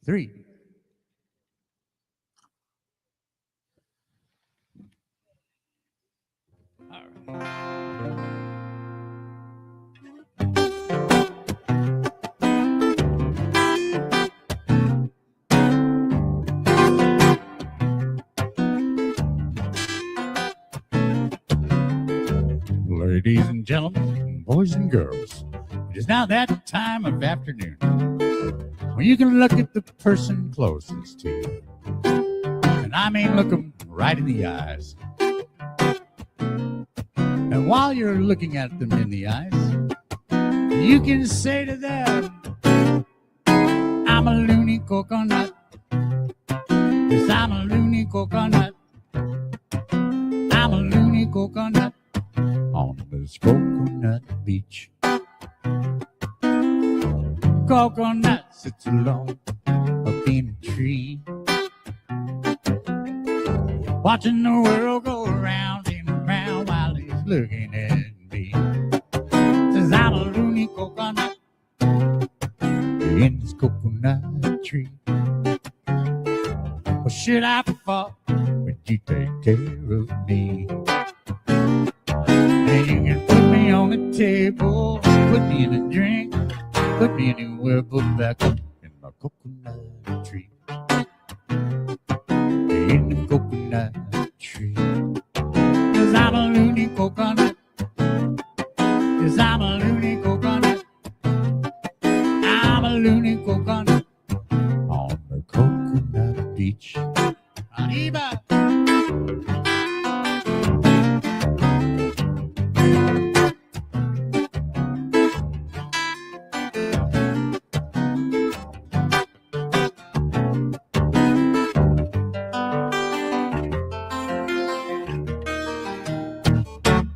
3. All right. Ladies and gentlemen, boys and girls, it is now that time of afternoon when you can look at the person closest to you. And I mean look them right in the eyes. And while you're looking at them in the eyes, you can say to them, I'm a loony coconut. Yes, I'm a loony coconut. I'm a loony coconut on this coconut beach. Coconut sits alone up in a tree, watching the world go around and around while he's looking at me. Says I'm a loony coconut in this coconut tree. Well, should I fall? Would you take care of me? And you can put me on the table, put me in a drink, put me anywhere but back up in my coconut tree. In the coconut tree. 'Cause I'm a loony coconut. 'Cause I'm a loony coconut. I'm a loony coconut on the coconut beach. Arriba!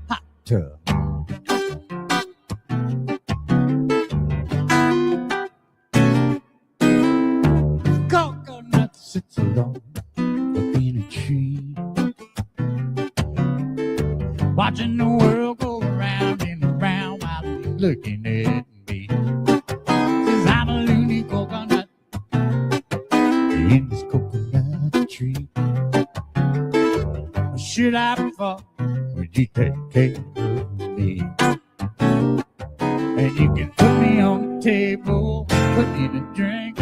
Hot tub. Coconut sits alone up in a tree, watching the world go around and around while he's looking at me. Says I'm a loony coconut in this coconut tree. Should I fall? Would you take care of me? And you can put me on the table, put me in a drink,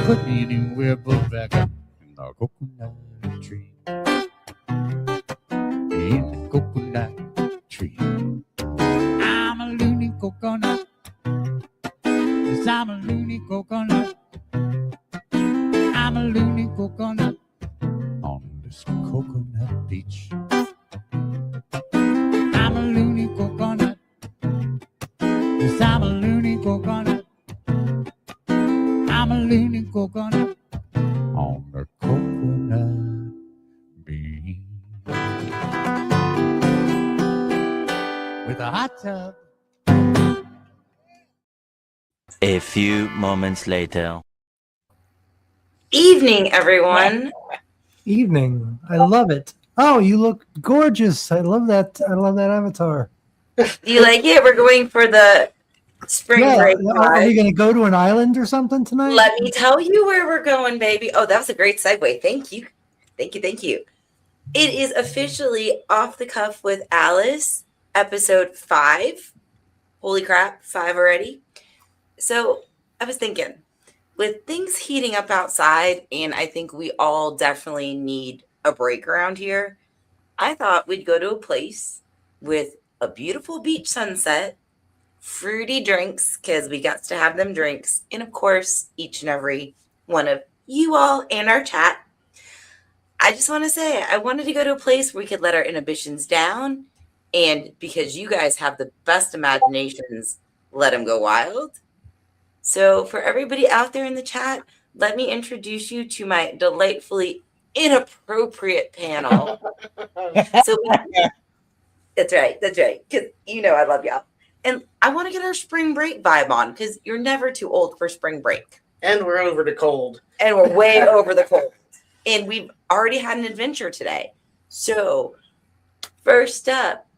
put me anywhere but back up in the coconut tree. In the coconut tree. I'm a loony coconut. Yes, I'm a loony coconut. I'm a loony coconut on this coconut beach. I'm a loony coconut. Yes, I'm a loony coconut. I'm a loony coconut on the coconut beach. With a hot tub. A few moments later. Evening, everyone. Evening. I love it. Oh, you look gorgeous. I love that. I love that avatar. Do you like it? We're going for the spring break. Are we going to go to an island or something tonight? Let me tell you where we're going, baby. Oh, that was a great segue. Thank you. Thank you. Thank you. It is officially Off the Cuff with Alice, episode 5. Holy crap, 5 already. So I was thinking, with things heating up outside, and I think we all definitely need a break around here, I thought we'd go to a place with a beautiful beach sunset, fruity drinks, because we got to have them drinks, and of course, each and every one of you all in our chat. I just want to say, I wanted to go to a place where we could let our inhibitions down, and because you guys have the best imaginations, let them go wild. So for everybody out there in the chat, let me introduce you to my delightfully inappropriate panel. That's right. Because you know I love y'all. And I want to get our spring break vibe on, because you're never too old for spring break. And we're over the cold. And we're way over the cold. And we've already had an adventure today. So first up,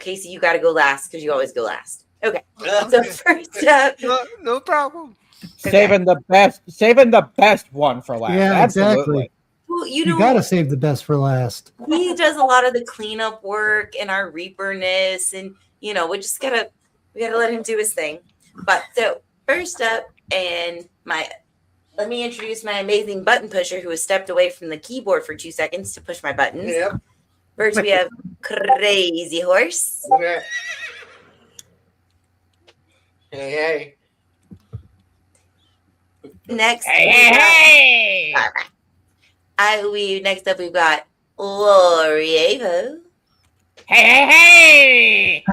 Casey, you got to go last because you always go last. Okay. So first up, No problem. Saving the best one for last. Yeah, Absolutely. exactly. well, you You know, gotta save the best for last. he does a lot of the cleanup work and our reaperness, and we gotta let him do his thing. But so first up, and let me introduce my amazing button pusher who has stepped away from the keyboard for 2 seconds to push my buttons. Yep. First, we have Crazy Horse. Okay. Hey. Next, Hey! next up we've got Lori Avo. Hey!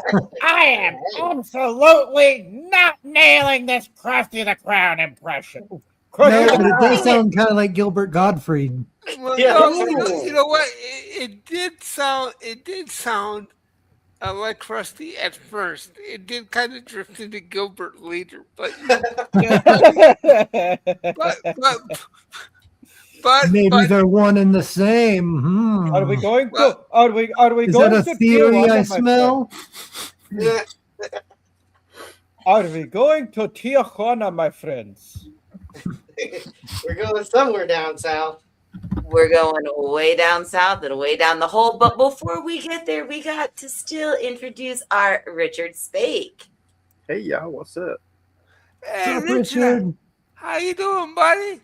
I am absolutely not nailing this Krusty the Clown impression. No, Krusty but the it Clown. does sound kind of like Gilbert Gottfried. Well, Yeah. you know what? It did sound like Krusty at first. It did kind of drift into Gilbert later, but Maybe they're one and the same. Hmm. Are we going to? Well, Are we Is going that to a theory Tijuana, I my smell? yeah, friend? Are we going to Tijuana, my friends? we're going somewhere down south. We're going way down south and way down the hole. But before we get there, we got to still introduce our Richard Spake. Hey, y'all, what's up? Hey, What's up, Richard, Richard? how you doing, buddy?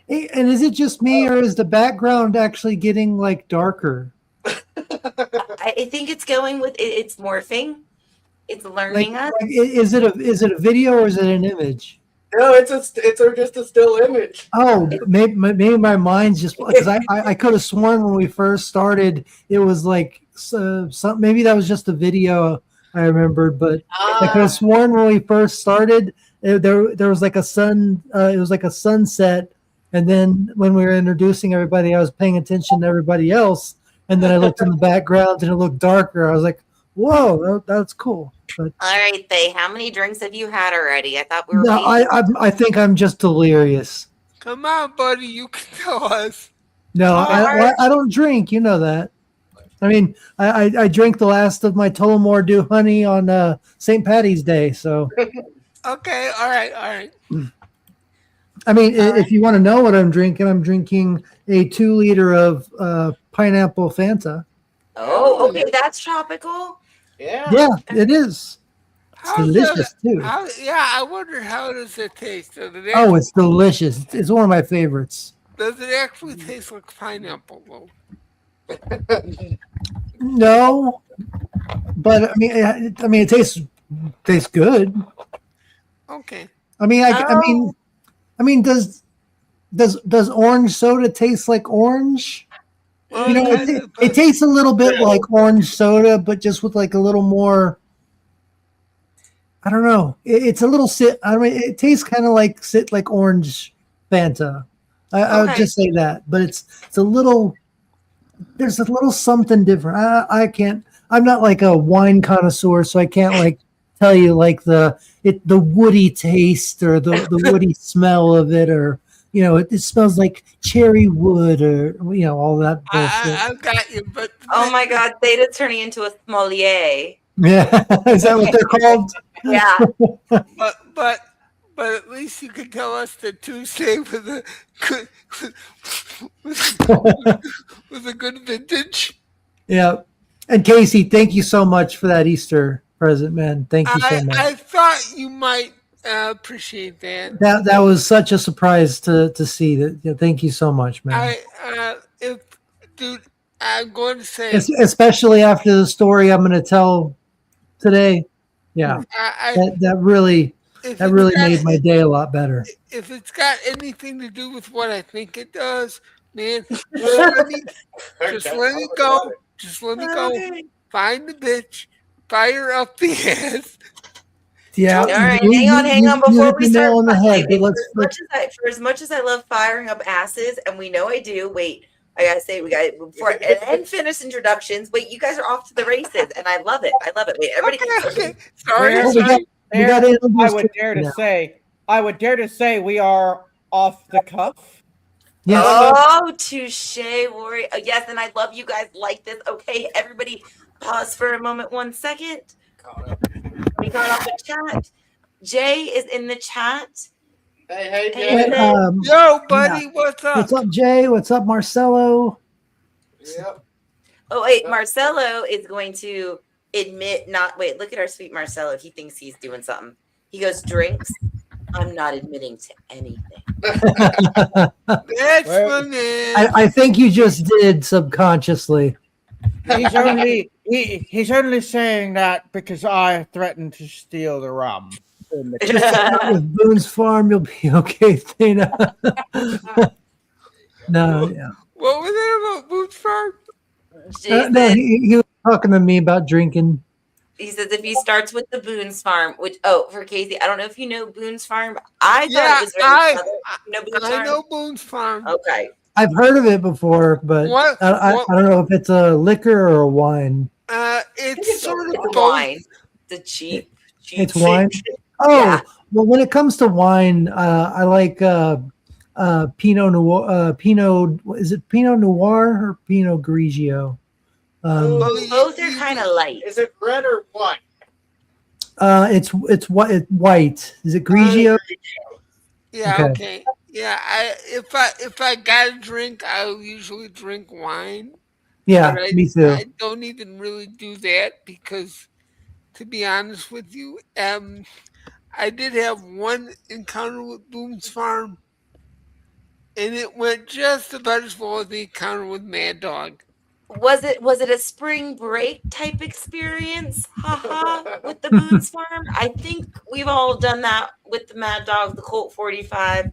Hey, and is it just me, or is the background actually getting like darker? I think it's going with it's morphing. It's learning us. Is it a video or is it an image? No, it's just a still image. Oh, maybe my mind's just because I could have sworn when we first started it was like maybe that was just a video I remembered, but I could have sworn when we first started there was like a it was like a sunset, and then when we were introducing everybody, I was paying attention to everybody else, and then I looked in the background and it looked darker. I was like, "Whoa, that's cool." But All right, Faye, how many drinks have you had already? I thought we were. no, I think I'm just delirious. Come on, buddy, you can tell us. No, Alright. I don't drink. You know that. I mean, I drank the last of my Tullamore Dew honey on St. Patty's Day. So, Okay, all right. I mean, if you want to know what I'm drinking a 2 liter of pineapple Fanta. Oh, okay, that's tropical. Yeah. Yeah, it is. It's How's delicious too. I wonder how does it taste? Oh, it's delicious. It's one of my favorites. Does it actually taste like pineapple though? No, but I mean, it tastes good. Okay. I mean, does orange soda taste like orange? Well, You know, kind of, it tastes a little bit like orange soda, but just with like a little more. I don't know. It's a little it tastes kind of like orange Fanta. I would Okay. just say that, but it's a little. There's a little something different. I can't. I'm not like a wine connoisseur, so I can't like tell you like the woody taste or the woody smell of it, or it smells like cherry wood, or all that bullshit. I've got you, but Oh my God, Theta's turning into a sommelier. Yeah, is that what they're called? Yeah. but at least you can tell us that Tuesday was a good was a good vintage. Yeah. And Casey, thank you so much for that Easter present, man. Thank you so much. I thought you might appreciate that. That was such a surprise to see that. Yeah, thank you so much, man. Dude, I'm going to say Especially after the story I'm going to tell today. Yeah, that really made my day a lot better. If it's got anything to do with what I think it does, man, just let it go. Just let me go. Find the bitch, fire up the ass. Yeah. All right, you- hang on you before hit we the start. nail on the head, but For as much as I love firing up asses, and we know I do. Wait, I gotta say we got before and finish introductions. Wait, you guys are off to the races, and I love it. Wait, everybody. Okay. Sorry. Oh, we got There, to I would dare to say we are off the cuff. Yes. Oh, touche, Lori. Yes, and I love you guys like this. Okay, everybody, pause for a moment. 1 second. We got off the chat. Jay is in the chat. Hey, Hey, Jay. Yo, buddy, what's up? What's up, Jay? What's up, Marcelo? Yep. Oh wait, Marcelo is going to admit not. Wait, look at our sweet Marcelo. He thinks he's doing something. He goes, drinks. I'm not admitting to anything. That's Well, my man. I think you just did subconsciously. he's only saying that because I threatened to steal the rum. With Boone's Farm, you'll be okay, Dana. No, yeah. What was it about Boots Farm? No, he was talking to me about drinking. He says if he starts with the Boone's Farm, which for Casey, I don't know if you know Boone's Farm. I thought Yeah, it was very southern. You know Boone's I Farm? know Boone's Farm. Okay. I've heard of it before, but What? I don't know if it's a liquor or a wine. It's sort of It's both. wine. The cheap. It's wine. Oh, Yeah. well, when it comes to wine, I like Pinot Noir. Pinot, is it Pinot Noir or Pinot Grigio? Both are kind of light. Is it red or white? It's white. Is it Grigio? Yeah. Okay. Okay. Yeah. If I got a drink, I'll usually drink wine. Yeah, But me too. I don't even really do that because, to be honest with you, I did have one encounter with Boone's Farm, and it went just about as well as the encounter with Mad Dog. Was it a spring break type experience? Haha, with the Boone's Farm. I think we've all done that with the Mad Dog, the Colt 45,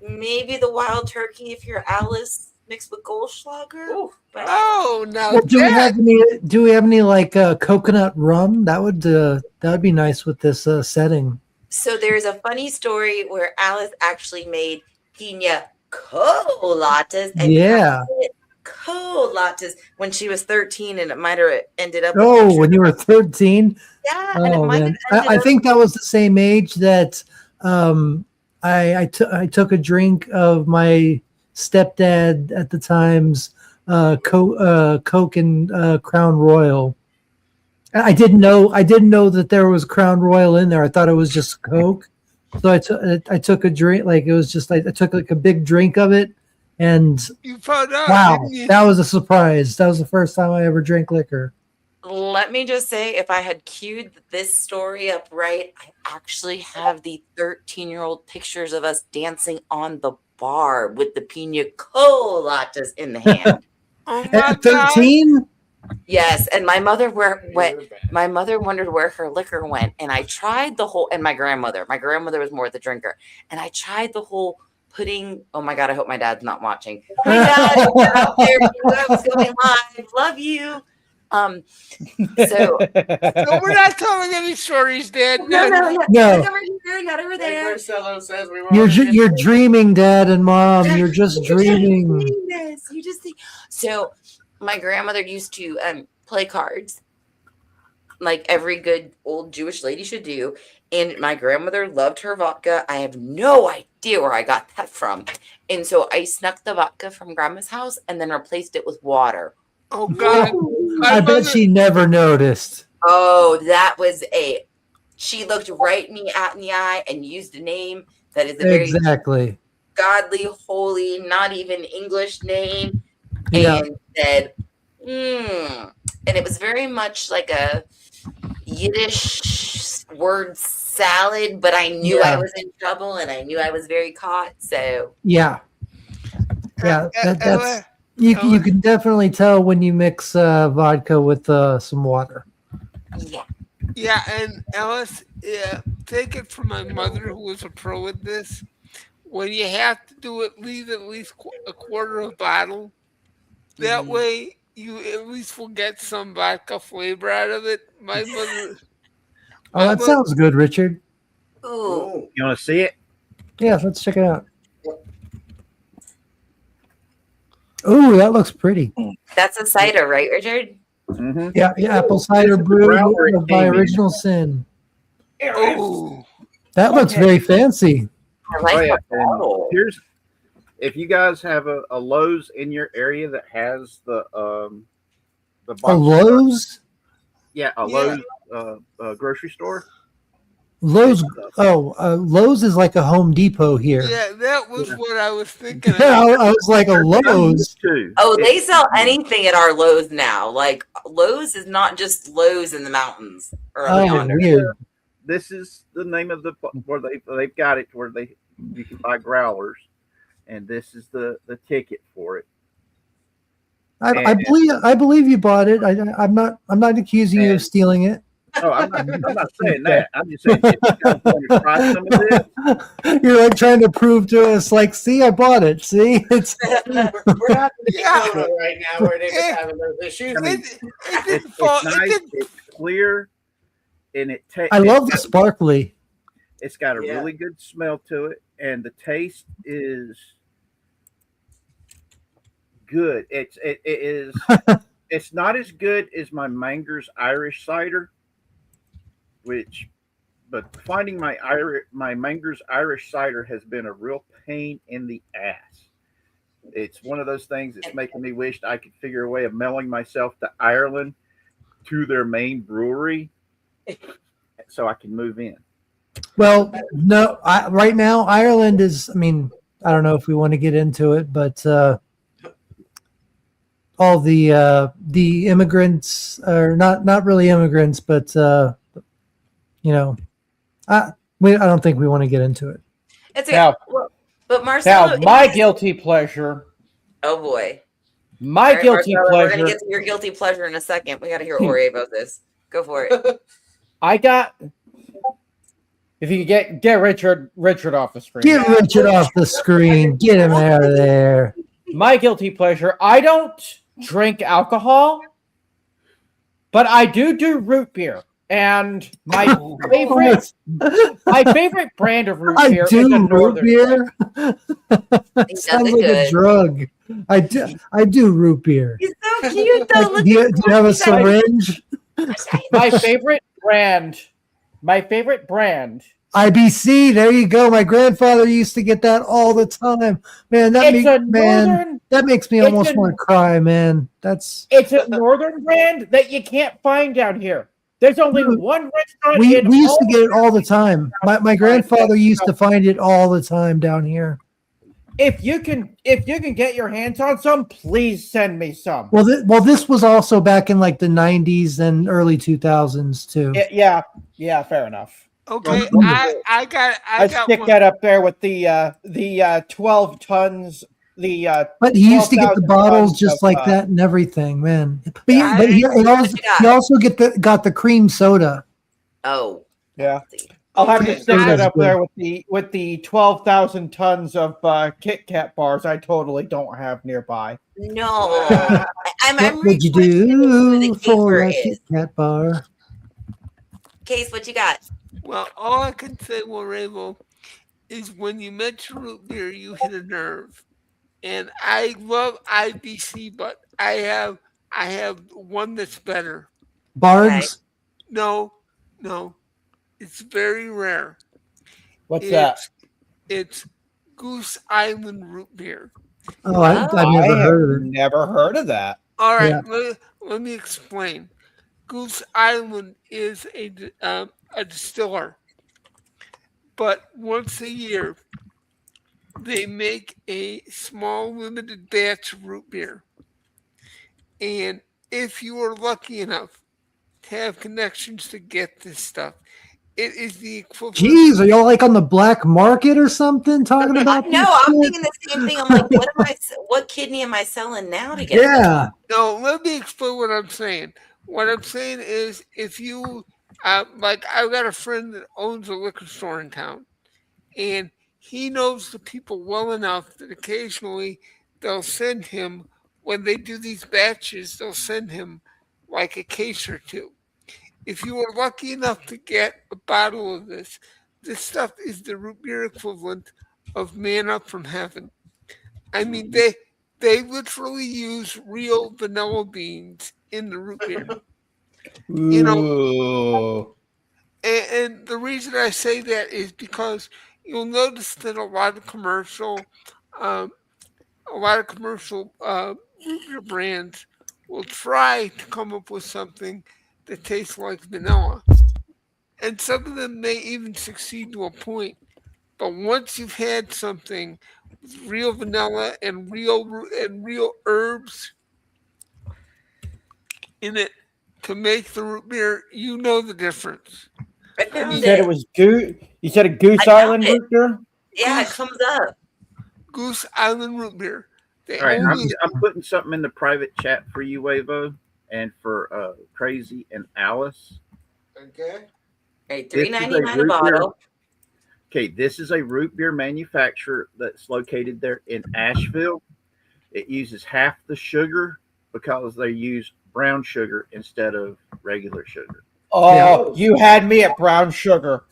maybe the Wild Turkey if you're Alice mixed with Goldschlager. But Oh, now Well, do we that have any? Do we have any like coconut rum? That would be nice with this setting. so there's a funny story where Alice actually made pina coladas and Yeah. coladas when she was 13, and it might have ended up. Oh, when you were 13. Yeah, and it Oh might man, have ended I up- think that was the same age that I took a drink of my stepdad at the time's Coke and Crown Royal. I didn't know that there was Crown Royal in there. I thought it was just Coke. So I took a drink, like it was just like I took like a big drink of it, and you found out, wow, didn't you? that was a surprise. That was the first time I ever drank liquor. Let me just say, if I had queued this story up right, I actually have the 13-year-old pictures of us dancing on the bar with the pina coladas in the hand. Oh my At God. 13? Yes, and my mother my mother wondered where her liquor went, and I tried the whole. And my grandmother was more the drinker, and I tried the whole putting. Oh my God! I hope my dad's not watching. My dad, if you're out there, you know I was going live. Love you. So No, we're not telling any stories, Dad. no. No. Not over here, not over Hey, there. Marcelo says we You're dreaming, Dad and Mom. You're just dreaming. You just think. So my grandmother used to play cards, like every good old Jewish lady should do. And my grandmother loved her vodka. I have no idea where I got that from. And so I snuck the vodka from grandma's house and then replaced it with water. Oh God. I bet she never noticed. Oh, that was she looked right me out in the eye and used a name that is a very Exactly. godly, holy, not even English name, Yeah. and said, and it was very much like a Yiddish word salad, but I knew I Yeah. was in trouble and I knew I was very caught. So Yeah. Yeah. That's Ella, you can definitely tell when you mix vodka with some water. yeah. yeah, and Ellis, take it from my mother, who was a pro at this. When you have to do it, leave at least a quarter of a bottle. That way, you at least will get some vodka flavor out of it. My mother. Oh, that sounds good, Richard. Ooh. You want to see it? Yeah, let's check it out. Oh, that looks pretty. That's a cider, right, Richard? Mm-hmm. Yeah, apple cider brew Brown where it by came in. Original Sin. Oh, That looks very fancy. I like Oh, yeah. that bottle. Here's if you guys have a Lowe's in your area that has the A Lowe's? yeah, a Yeah. Lowe's grocery store. Lowe's. Lowe's is like a Home Depot here. Yeah, that was what I was thinking. Yeah, I was like a Lowe's. Too. Oh, they sell anything at our Lowe's now. Like Lowe's is not just Lowe's in the mountains or Oh, yonder. weird. This is the name of the where they've got it where you can buy growlers, and this is the ticket for it. I believe you bought it. I'm not accusing you of stealing it. No, I'm not saying that. I'm just saying if you guys want to try some of this. You're like trying to prove to us, like, see, I bought it. See, it's We're not in Dakota right now where they're just having those issues. I mean, It didn't fall. It's It nice, didn't. it's clear, and I love the sparkly. It's got a Yeah. really good smell to it, and the taste is good. It is. It's not as good as my Manger's Irish cider, but finding my Manger's Irish cider has been a real pain in the ass. It's one of those things that's making me wish I could figure a way of mailing myself to Ireland to their main brewery so I can move in. Well, no, right now Ireland is. I mean, I don't know if we want to get into it, but all the immigrants are not really immigrants, but I don't think we want to get into it. It's Now- but Marcelo. Now, my guilty pleasure. Oh boy. My All right, guilty Marcelo, we're gonna pleasure. get to your guilty pleasure in a second. We got to hear Ori about this. Go for it. I got. If you could get Richard off the screen. Get Richard off the screen. Get him out of there. My guilty pleasure. I don't drink alcohol, but I do root beer. And my favorite brand of root I beer is do a root Northern. beer. He Sounds does it like a good. drug. I do root beer. He's so cute though. Like, Look do you at have a him. syringe? My favorite brand. IBC. There you go. My grandfather used to get that all the time. Man, It's a northern. that makes me it's almost a- want to cry, man. That's It's a northern brand that you can't find down here. There's only one restaurant. we in used to all- get it all the time. My grandfather used to find it all the time down here. If you can get your hands on some, please send me some. Well, this was also back in like the 90s and early 2000s too. Yeah, fair enough. Okay, Wonderful. I got stick one. that up there with the 12 tons. But he used to get the 12,000 bottles tons just of, like that and everything, man. But Yeah, he also got the cream soda. Oh. Yeah. See. I'll have to stick that Soda's up good. there with the 12,000 tons of Kit Kat bars. I totally don't have nearby. No. I'm What would you really curious who the do for keeper a is. Kit Kat bar? Case, what you got? Well, all I can say, Warable, is when you mention root beer, you hit a nerve. And I love IBC, but I have one that's better. Bards? No, it's very rare. What's that? It's Goose Island root beer. Oh, I've never heard of it. Never heard of that. All right, Yeah. let me explain. Goose Island is a distiller, but once a year they make a small limited batch of root beer. And if you are lucky enough to have connections to get this stuff, it is the equivalent. Jeez, are y'all like on the black market or something talking about No, this I'm shit? thinking the same thing. I'm like, what kidney am I selling now to get? Yeah. No, let me explain what I'm saying. What I'm saying is, if you, like, I've got a friend that owns a liquor store in town, and he knows the people well enough that occasionally they'll send him, when they do these batches, they'll send him like a case or two. If you are lucky enough to get a bottle of this stuff is the root beer equivalent of manna from heaven. I mean, they literally use real vanilla beans in the root beer. You know, Ooh. and the reason I say that is because you'll notice that a lot of commercial root beer brands will try to come up with something that tastes like vanilla. and some of them may even succeed to a point. But once you've had something with real vanilla and real herbs in it to make the root beer, you know the difference. I found You said it. it was Goose. You said a Goose I found Island it. root beer. Yeah, it comes up. Goose Island root beer. They All right, only I'm putting something in the private chat for you, Wavo, and for Crazy and Alice. Okay. Hey, This is a $3.99 a root beer. bottle. Okay, this is a root beer manufacturer that's located there in Asheville. It uses half the sugar because they use brown sugar instead of regular sugar, Oh, you had me at brown sugar.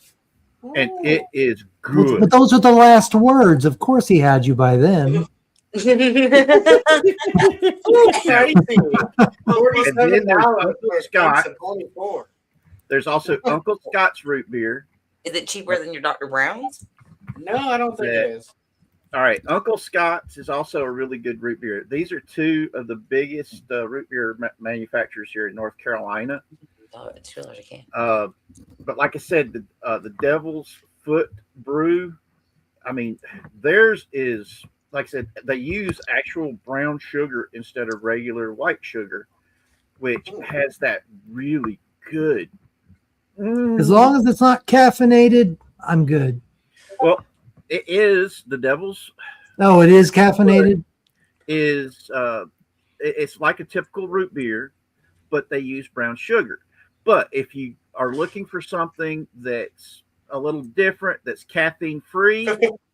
and it is But good. those are the last words. Of course, he had you by then. Crazy. And then there's $47 Uncle for a Scott. box of 24. There's also Uncle Scott's root beer. Is it cheaper than your Dr. Brown's? No, I don't think it is. All right, Uncle Scott's is also a really good root beer. These are two of the biggest root beer manufacturers here in North Carolina. Oh, it's $2 a can. But like I said, the Devil's Foot Brew, I mean, theirs is, like I said, they use actual brown sugar instead of regular white sugar, which has that really good. As long as it's not caffeinated, I'm good. Well, it is the Devil's Oh, it is caffeinated. is it's like a typical root beer, but they use brown sugar. But if you are looking for something that's a little different, that's caffeine free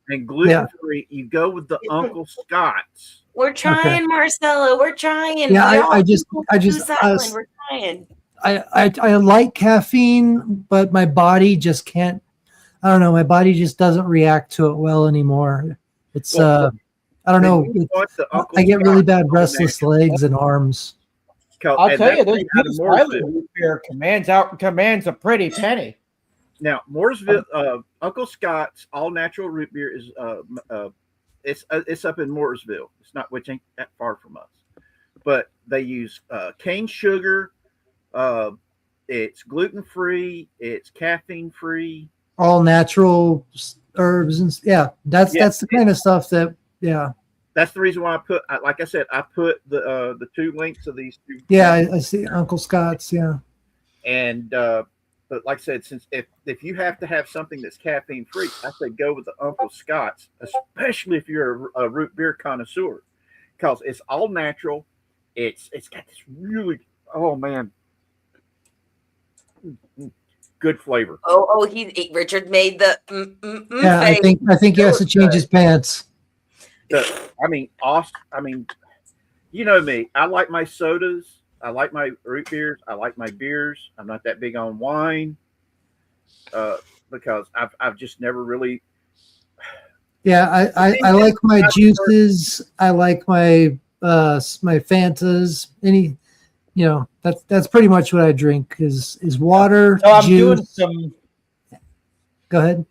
and gluten free, you go with the Uncle Scott's. We're trying, Marcelo. We're trying. Yeah, We all I just, Goose Island, we're trying. I like caffeine, but my body just can't. I don't know. My body just doesn't react to it well anymore. It's Well, I don't know. When you want the Uncle I get really Scott's bad all restless natural, legs and arms. I'll and tell you, that's this out of Goose Mooresville. Island root beer commands a pretty penny. Now, Mooresville, Uncle Scott's all natural root beer is it's up in Mooresville. It's not, which ain't that far from us, but they use cane sugar. It's gluten free. It's caffeine free. All natural herbs and that's the kind of stuff that That's the reason why like I said, I put the two links of these two. I see Uncle Scott's And but like I said, since if you have to have something that's caffeine free, I say go with the Uncle Scott's, especially if you're a root beer connoisseur, because it's all natural. It's got this really, oh man, good flavor. Richard made the I face. think he has to change his pants. I mean, you know me. I like my sodas. I like my root beers. I like my beers. I'm not that big on wine because I've just never really. Yeah, I like my juices. I like my my Fantas. That's pretty much what I drink is water. So I'm juice. doing some. Go ahead.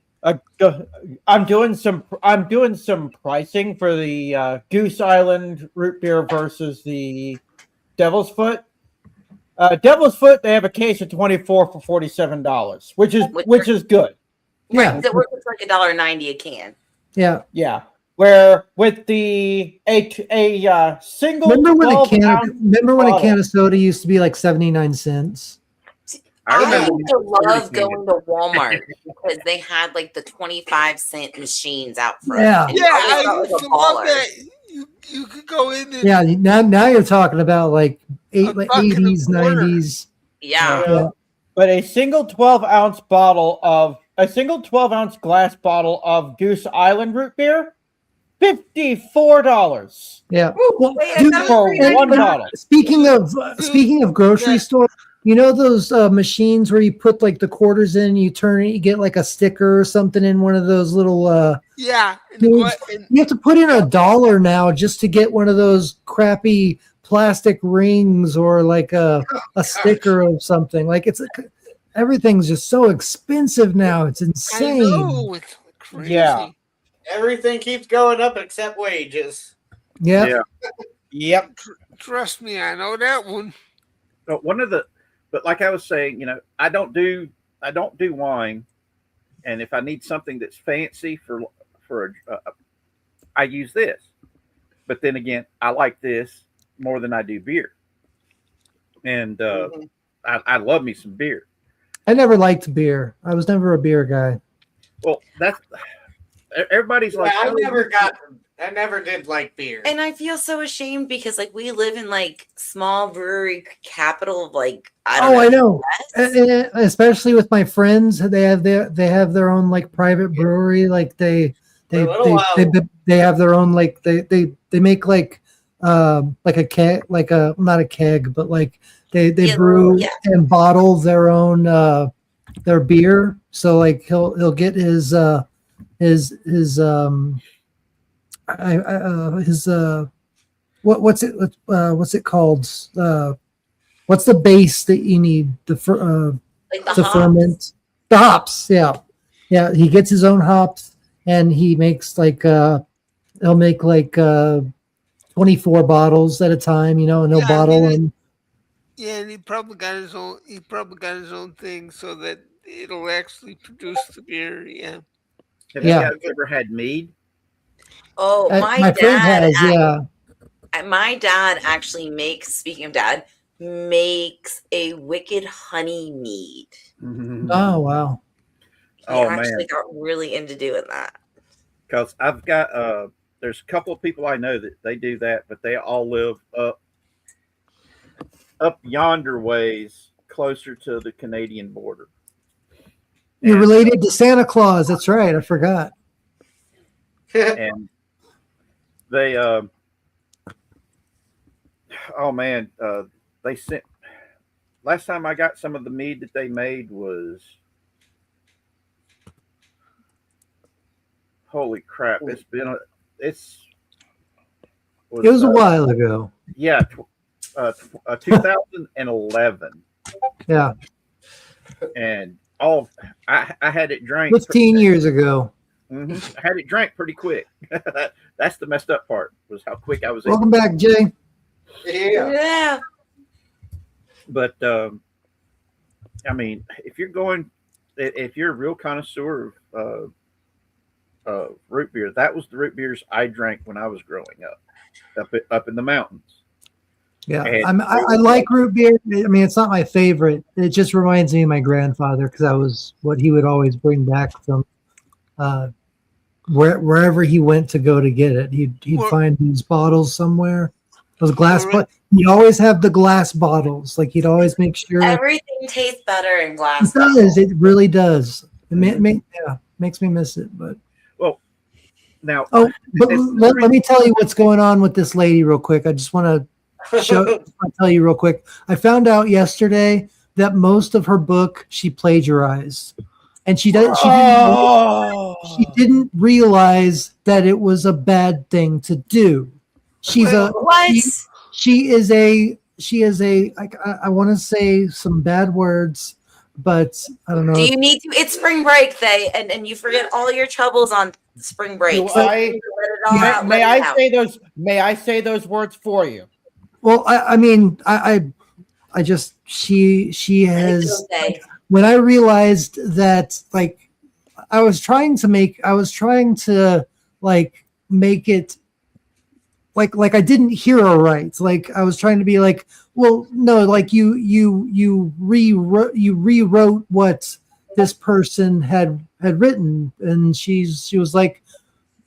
I'm doing some pricing for the Goose Island root beer versus the Devil's Foot. Devil's Foot, they have a case of 24 for $47, which is good. Yeah, Right, so we're like $1.90 a can. Yeah. Where with a single remember when a bottle. can of soda used to be like 79 cents? I I remember used to love when going to Walmart because they had like the 25-cent machines out front. Yeah. And you Yeah, always I felt used like a to love baller. that. You could go in and Yeah, now you're talking about like A buck and a 80s, quarter. 90s. Yeah. But a single 12-ounce glass bottle of Goose Island root beer, $54. Yeah. Well, Wait, dude, I thought For it was one $3.99. bottle. Speaking of grocery Yeah. store, you know those machines where you put like the quarters in, you turn it, you get like a sticker or something in one of those little yeah. And Dude, and you have to put in $1 now just to get one of those crappy plastic rings or like a sticker of something. Like everything's just so expensive now. It's I insane. know it's crazy. Yeah. Everything keeps going up except wages. Yeah. Yep. Trust me, I know that one. But like I was saying, I don't do I don't do wine, and if I need something that's fancy I use this. But then again, I like this more than I do beer, and I love me some beer. I never liked beer. I was never a beer guy. Well, that's everybody's like. I never did like beer. And I feel so ashamed because like we live in like small brewery capital of like I know. Especially with my friends, they have their own like private brewery. Like they have their own like they make like a keg, like a not a keg, but like they brew and bottle their own their beer. So like he'll get his what's it called? What's the base that you need to ferment? The hops, yeah. He gets his own hops, and he makes like he'll make like 24 bottles at a time, and he'll bottle them. Yeah, and he probably got his own thing so that it'll actually produce the beer. Yeah. Have you guys ever had mead? Oh, my friend has, my dad actually makes. Speaking of dad, makes a wicked honey mead. Oh wow! He actually got really into doing that. Because I've got there's a couple of people I know that they do that, but they all live up yonder ways, closer to the Canadian border. You're related to Santa Claus. That's right. I forgot. And they they sent last time I got some of the mead that they made was holy crap. It was a while ago. Yeah, 2011. Yeah. And I had it drank 15 years ago. I had it drank pretty quick. That's the messed up part, was how quick I was. Welcome back, Jay. Yeah. But I mean, if you're a real connoisseur of root beer, that was the root beers I drank when I was growing up in the mountains. Yeah, I like root beer. I mean, it's not my favorite. It just reminds me of my grandfather because that was what he would always bring back from wherever he went to go to get it. He'd find these bottles somewhere. Those glass, he'd always have the glass bottles. Like he'd always make sure everything tastes better in glass. It does. It really does. It makes me miss it. But now, let me tell you what's going on with this lady real quick. I just want to. I'll tell you real quick. I found out yesterday that most of her book she plagiarized, and she didn't realize that it was a bad thing to do. She is a I want to say some bad words, but I don't know. Do you need to? It's spring break, and you forget all your troubles on spring break. May I say those words for you? Well, I mean, I just she has. When I realized that, like, I was trying to make it like I didn't hear her right. Like I was trying to be like, well, no, like you rewrote what this person had written, and she was like,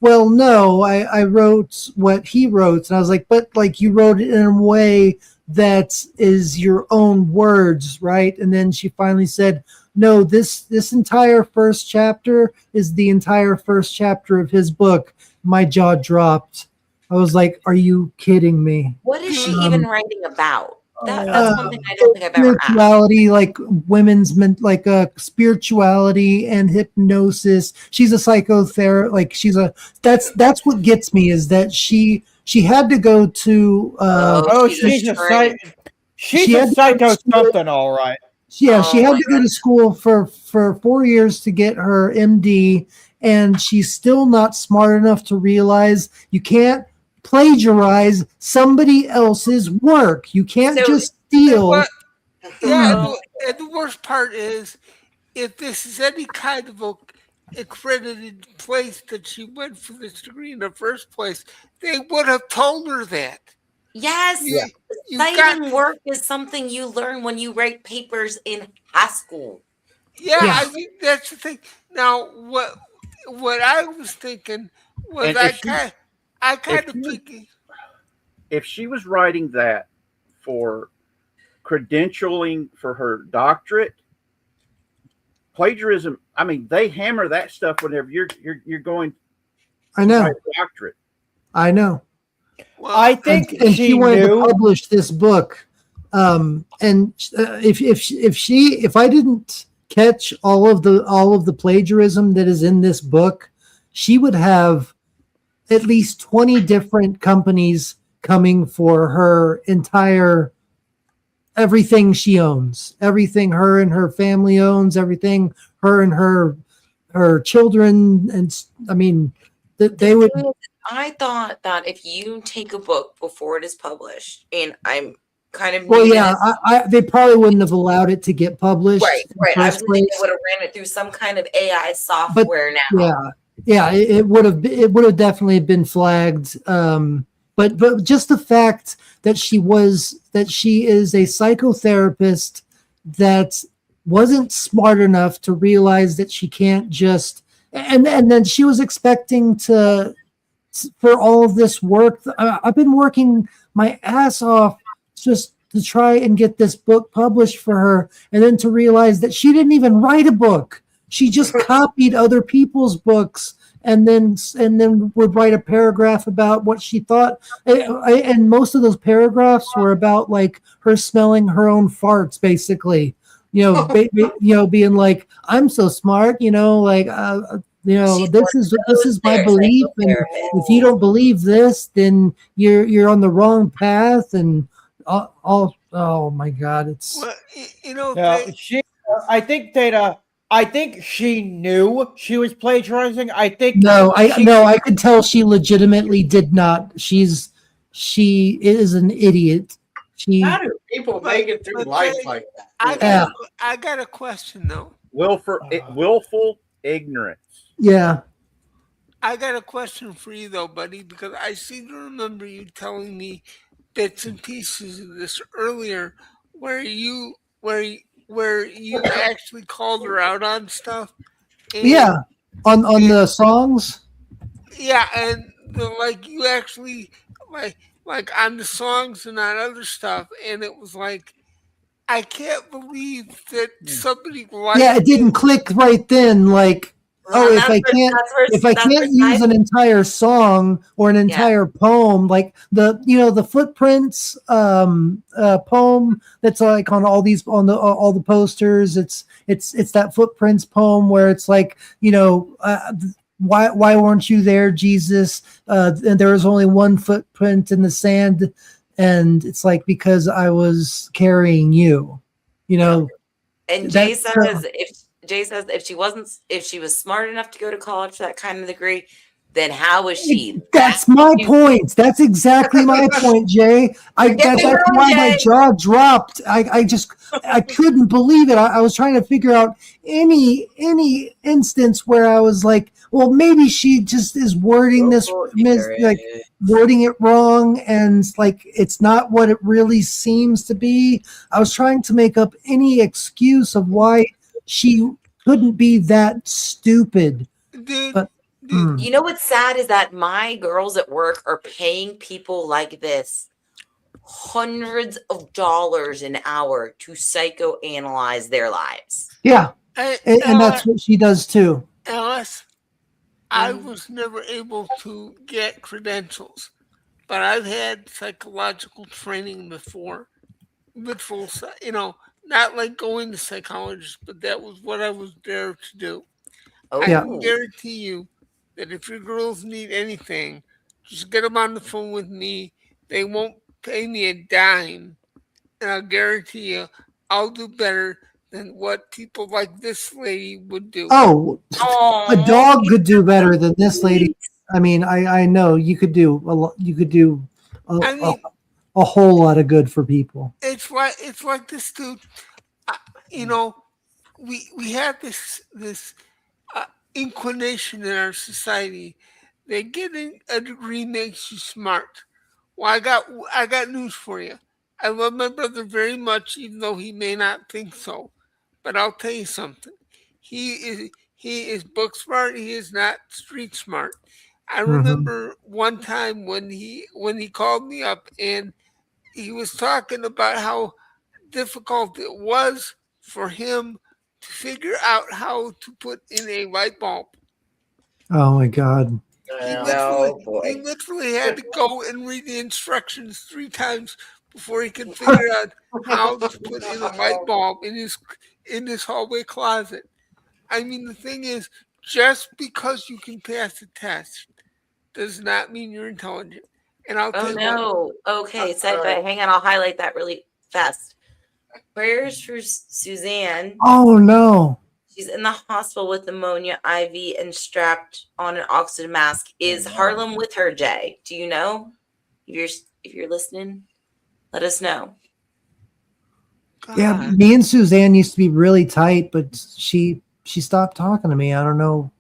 well, no, I wrote what he wrote. And I was like, but like you wrote it in a way that is your own words, right? And then she finally said, no, this entire first chapter is the entire first chapter of his book. My jaw dropped. I was like, are you kidding me? What is she even writing about? That's one thing I don't think I've ever asked. Spirituality, like women's spirituality and hypnosis. She's a psychotherapist. Like that's what gets me is that she had to go to. She's a psycho something, all right. Yeah, she had to go to school for 4 years to get her MD, and she's still not smart enough to realize you can't plagiarize somebody else's work. You can't just steal. And the worst part is if this is any kind of a accredited place that she went for this degree in the first place, they would have told her that. Yes. You, you Citing got, work is something you learn when you write papers in high school. yeah, Yeah. I think that's the thing. Now, what I was thinking was And I if she- kind of she was- thinking, If she was writing that for credentialing for her doctorate, plagiarism, I mean, they hammer that stuff whenever you're going I to know. write a doctorate. I know. well, I think And she she wanted knew. to publish this book. If I didn't catch all of the plagiarism that is in this book, she would have at least 20 different companies coming for her entire everything she owns, everything her and her family owns, everything her and her children, and I mean that they would. I thought that if you take a book before it is published, and I'm kind of Well, new to yeah, this- they probably wouldn't have allowed it to get published. right. in the I was first thinking place. they would have ran it through some kind of AI software now. Yeah, it would have definitely been flagged. But just the fact that she is a psychotherapist that wasn't smart enough to realize that she can't just and then she was expecting for all of this work. I've been working my ass off just to try and get this book published for her, and then to realize that she didn't even write a book. She just copied other people's books and then would write a paragraph about what she thought. And most of those paragraphs were about like her smelling her own farts, basically. Being like, I'm so smart, like, this is my belief, and if you don't believe this, then you're on the wrong path, and all. Oh my God, it's. well, No, they- I think Data. I think she knew she was plagiarizing. I think I could tell she legitimately did not. She is an idiot. How do people make it through but life they- like that? I got a question though. Willful ignorance. Yeah. I got a question for you though, buddy, because I seem to remember you telling me bits and pieces of this earlier, where you actually called her out on stuff. And, Yeah. On the songs. Yeah, and you actually like on the songs and on other stuff, and it was like I can't believe that somebody like Yeah, it didn't click right then. Like, Well, if I can't use an entire song or an entire poem, like the footprints poem that's like on all the posters, it's that footprints poem where it's like, why weren't you there, Jesus? And there was only one footprint in the sand, and it's like, because I was carrying you, And Jay says if she was smart enough to go to college for that kind of degree, then how was she? That's my point. That's exactly my point, Jay. That's why my jaw dropped. I couldn't believe it. I was trying to figure out any instance where I was like, well, maybe she just is wording wording it wrong, and like it's not what it really seems to be. I was trying to make up any excuse of why she couldn't be that stupid. Dude, But You know what's sad is that my girls at work are paying people like this hundreds of dollars an hour to psychoanalyze their lives. yeah, and that's what she does too. Alice, I was never able to get credentials, but I've had psychological training before. Literal, not like going to psychologists, but that was what I was there to do. I Yeah. can guarantee you that if your girls need anything, just get them on the phone with me. They won't pay me a dime, and I'll guarantee you I'll do better than what people like this lady would do. Oh, Aw, a dog could do better than this lady. I mean, I know you could do a lot. You could do I mean- a whole lot of good for people. It's like this dude. we have this inclination in our society that getting a degree makes you smart. Well, I got news for you. I love my brother very much, even though he may not think so. But I'll tell you something. He is book smart. He is not street smart. I remember one time when he called me up and he was talking about how difficult it was for him to figure out how to put in a light bulb. Oh my God. He literally had to go and read the instructions 3 times before he could figure out how to put in a light bulb in his hallway closet. I mean, the thing is, just because you can pass the test does not mean you're intelligent. And I'll tell Oh you what, no. Okay, segue. Hang on, I'll highlight that really fast. Prayers for Suzanne. Oh no. She's in the hospital with pneumonia, IV, and strapped on an oxygen mask. Is Harlem with her, Jay? Do you know? If you're listening, let us know. Yeah, God. me and Suzanne used to be really tight, but she stopped talking to me. I don't know,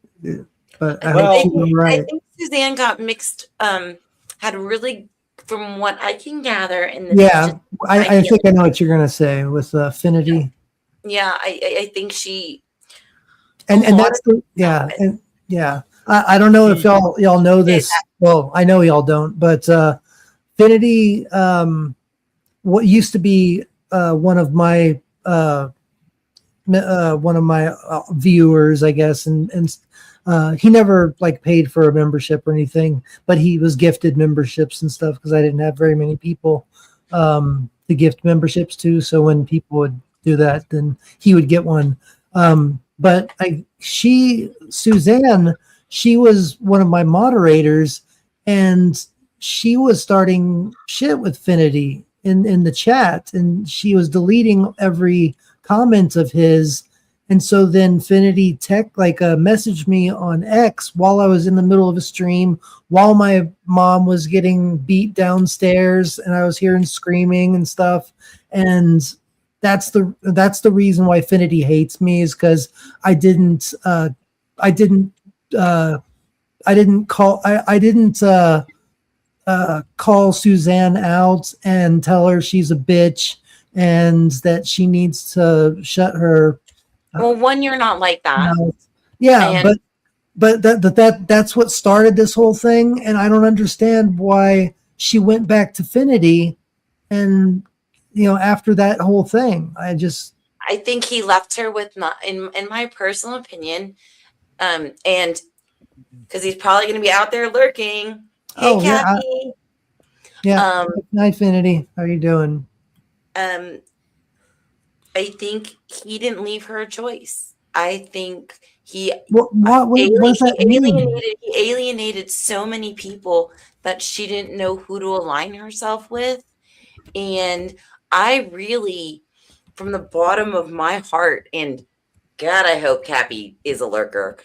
but I Well, hope she's all I right. think Suzanne got mixed. Had really, from what I can gather, in this. Yeah, I think I know what you're gonna say with Affinity, Yeah, I think she. and lot that's the I don't know if y'all know this. Well, I know y'all don't, but Affinity, what used to be one of my viewers, I guess, and he never like paid for a membership or anything, but he was gifted memberships and stuff because I didn't have very many people to gift memberships to. So when people would do that, then he would get one. But Suzanne, she was one of my moderators, and she was starting shit with Finity in the chat, and she was deleting every comment of his. And so then Finity messaged me on X while I was in the middle of a stream, while my mom was getting beat downstairs and I was hearing screaming and stuff. And that's the reason why Finity hates me, is because I didn't call Suzanne out and tell her she's a bitch and that she needs to shut her. Well, one, you're not like that. Yeah, And- but that's what started this whole thing, and I don't understand why she went back to Finity, and after that whole thing, I think he left her with not, in my personal opinion, and because he's probably going to be out there lurking. Hey, Kathy. Yeah. Hi, Finity. How you doing? I think he didn't leave her a choice. I think he what does that mean? He alienated so many people that she didn't know who to align herself with. And I really, from the bottom of my heart, and God, I hope Cappy is a lurker,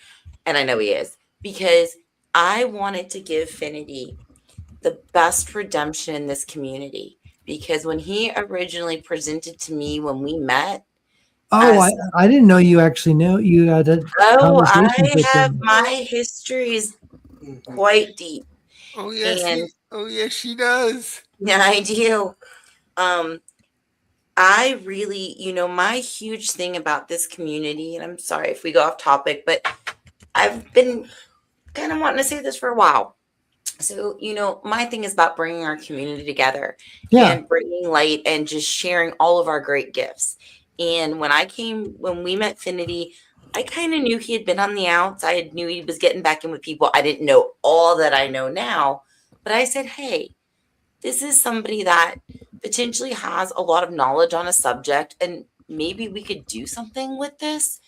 and I know he is, because I wanted to give Finity the best redemption in this community. Because when he originally presented to me when we met, I didn't know you actually knew you had a conversation with him. My history is quite deep. Oh yes, she does. Yeah, I do. I really, my huge thing about this community, and I'm sorry if we go off topic, but I've been kind of wanting to say this for a while. So, my thing is about bringing our community together and bringing light and just sharing all of our great gifts. And when we met Finity, I kind of knew he had been on the outs. I knew he was getting back in with people. I didn't know all that I know now, but I said, hey, this is somebody that potentially has a lot of knowledge on a subject, and maybe we could do something with this.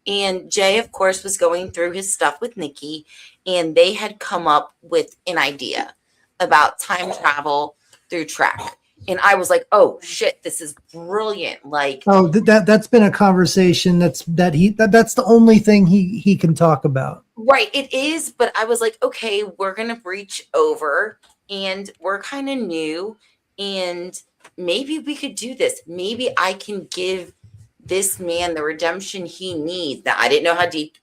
And Jay, of course, was going through his stuff with Nikki, and they had come up with an idea about time travel through track. And I was like, oh shit, this is brilliant. Like, that's been a conversation that's the only thing he can talk about. Right, it is, but I was like, okay, we're gonna breach over, and we're kind of new, and maybe we could do this. Maybe I can give this man the redemption he needs. Now I didn't know how deep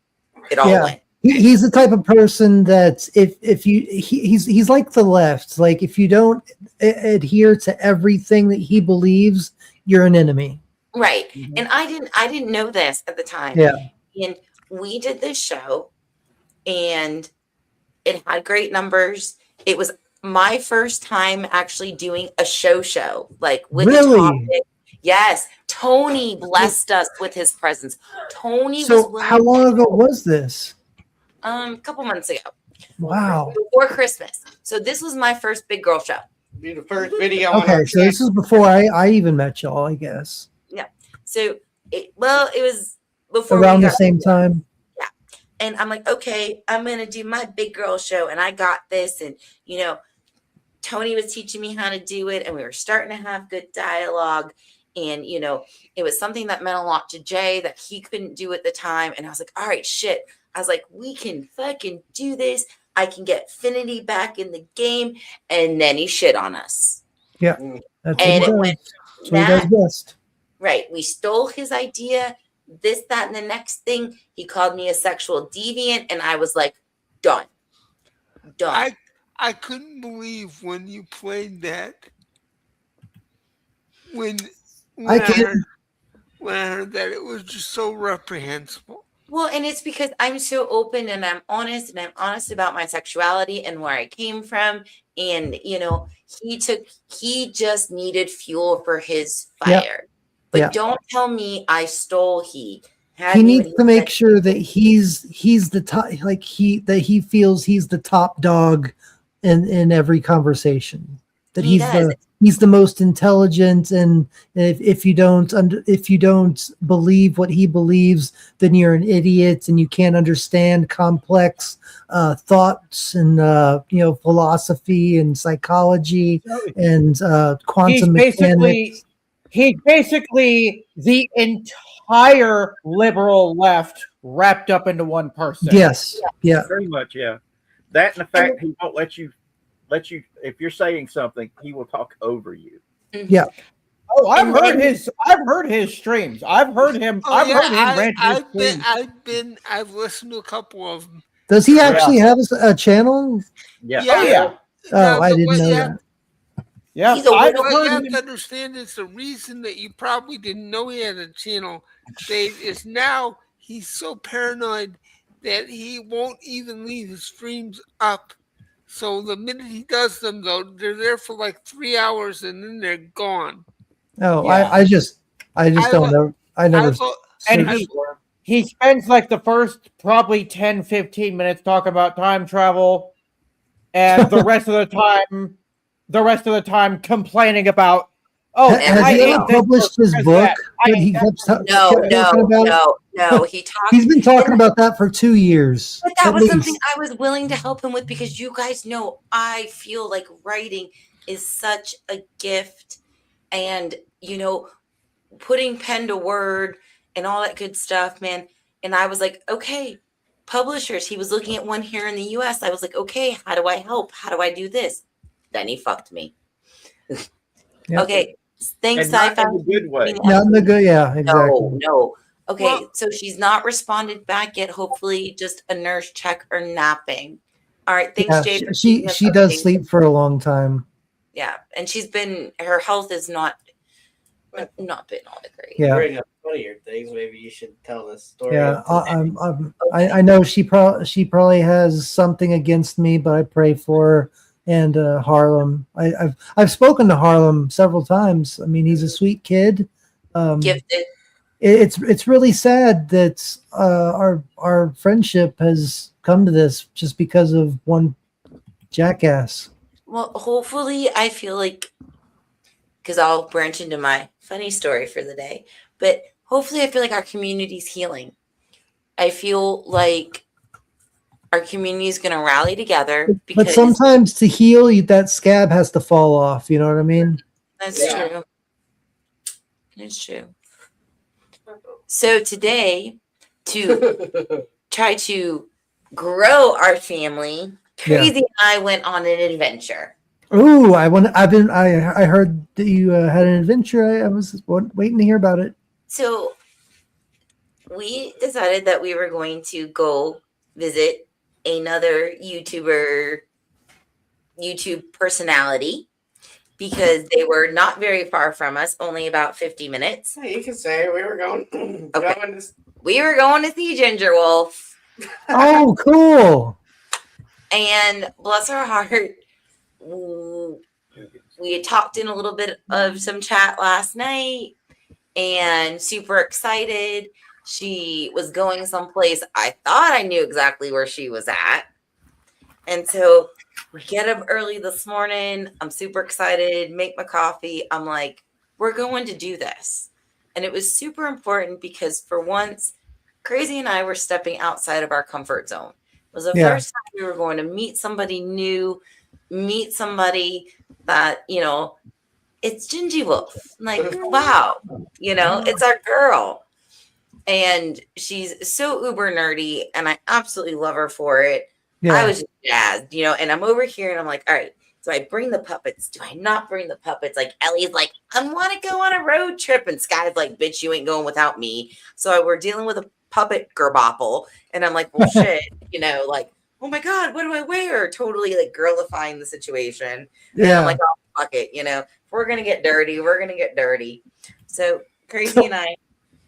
it all Yeah. went. He's the type of person that he's like the left. Like if you don't adhere to everything that he believes, you're an enemy. Right. And I didn't know this at the time. Yeah. And we did this show and it had great numbers. It was my first time actually doing a show, like with Really? a topic. Yes. Tony blessed us with his presence. Tony was So willing how long ago was this? a couple months ago. Wow. Before Christmas. So this was my first big girl show. Be the first video on Okay, our so this is before I even met y'all, I guess. So it was before Around we the got same time. and I'm like, okay, I'm gonna do my big girl show, and I got this, and Tony was teaching me how to do it, and we were starting to have good dialogue, and it was something that meant a lot to Jay that he couldn't do at the time, and I was like, all right, shit. I was like, we can fucking do this. I can get Finity back in the game, and then he shit on us. That's what And he it does. went That's what he does best. Right. We stole his idea, this, that, and the next thing. He called me a sexual deviant, and I was like, done. I couldn't believe when you played that. When I I can't. heard that, it was just so reprehensible. Well, and it's because I'm so open and I'm honest about my sexuality and where I came from. And, he just needed fuel for his Yep. fire. But Yeah. don't tell me I stole he. He needs to make sure that he's the top, like he feels he's the top dog in every conversation. That He he's the most intelligent, and if you don't believe what he believes, then you're an idiot and you can't understand complex thoughts and philosophy and psychology and quantum mechanics. He's basically the entire liberal left wrapped up into one person. Yes. Yeah. Very much, yeah. That and the fact he won't let you if you're saying something, he will talk over you. Yeah. Oh, I've heard his streams. I've heard him. I've heard him rant his streams. I've listened to a couple of them. Does he actually have a channel? Yeah. Oh yeah. Oh, I didn't know that. Yeah, He's a I've little- What you heard have him. to understand is the reason that you probably didn't know he had a channel, Dave, is now he's so paranoid that he won't even leave his streams up. So the minute he does them, though, they're there for like 3 hours and then they're gone. Oh, Yeah. I just don't know. I never. And searched. he spends like the first probably 10, 15 minutes talking about time travel, and the rest of the time complaining about, oh, Has I he hate ever this published his because book? that. I that he hate kept that. kept talking about? No. He talked. He's been talking about that for 2 years. But that at was least. something I was willing to help him with because you guys know I feel like writing is such a gift, and putting pen to word and all that good stuff, man. And I was like, okay, publishers. He was looking at one here in the U.S. I was like, okay, how do I help? How do I do this? Then he fucked me. Yeah. Okay, thanks, And not sci-fi. in a good way. Not in the good. Yeah, exactly. No. Okay, Well- so she's not responded back yet. Hopefully, just a nurse check or napping. All right, thanks, Yeah, Jay. for she keeping us she does updated. sleep for a long time. Yeah, and her health is not been all that great. Yeah. Bring up funnier things. Maybe you should tell this story. Yeah, I know she probably has something against me, but I pray for her. And Harlem, I've spoken to Harlem several times. I mean, he's a sweet kid. Gifted. It's really sad that our friendship has come to this just because of one jackass. Well, hopefully, I feel like, because I'll branch into my funny story for the day, but hopefully, I feel like our community's healing. I feel like our community is going to rally together because But sometimes to heal, that scab has to fall off. You know what I mean? that's Yeah. true. It's true. So today, to try to grow our family, Yeah. Crazy and I went on an adventure. Ooh, I heard that you had an adventure. I was waiting to hear about it. So we decided that we were going to go visit another YouTube personality because they were not very far from us, only about 50 minutes. You can say we were going. Okay. We were going to see Ginger Wolf. Oh, cool. And bless her heart, we had talked in a little bit of some chat last night and super excited. She was going someplace. I thought I knew exactly where she was at. And so we get up early this morning. I'm super excited, make my coffee. I'm like, we're going to do this. And it was super important because for once, Crazy and I were stepping outside of our comfort zone. It was the first time we were going to meet somebody new, meet somebody that, it's Gingy Wolf. Like, wow, it's our girl. And she's so uber nerdy, and I absolutely love her for it. Yeah. I was just jazzed, and I'm over here, and I'm like, all right, do I bring the puppets? Do I not bring the puppets? Like, Ellie's like, I want to go on a road trip, and Sky's like, bitch, you ain't going without me. So we're dealing with a puppet gerbopple, and I'm like, well, shit, like, oh my God, what do I wear? Totally like girlifying the situation. And I'm like, oh, fuck it, if we're going to get dirty, we're going to get dirty. So Crazy and I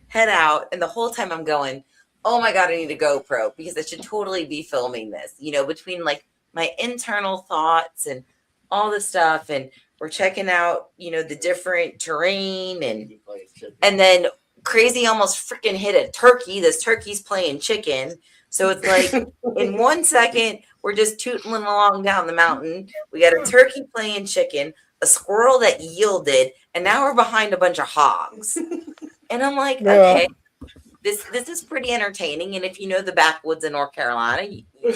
head out, and the whole time I'm going, oh my God, I need a GoPro because I should totally be filming this, between like my internal thoughts and all this stuff. And we're checking out, the different terrain, and then Crazy almost freaking hit a turkey. This turkey's playing chicken. So it's like in 1 second, we're just tootling along down the mountain. We got a turkey playing chicken, a squirrel that yielded, and now we're behind a bunch of hogs. And I'm like, okay, this is pretty entertaining. And if you know the backwoods in North Carolina,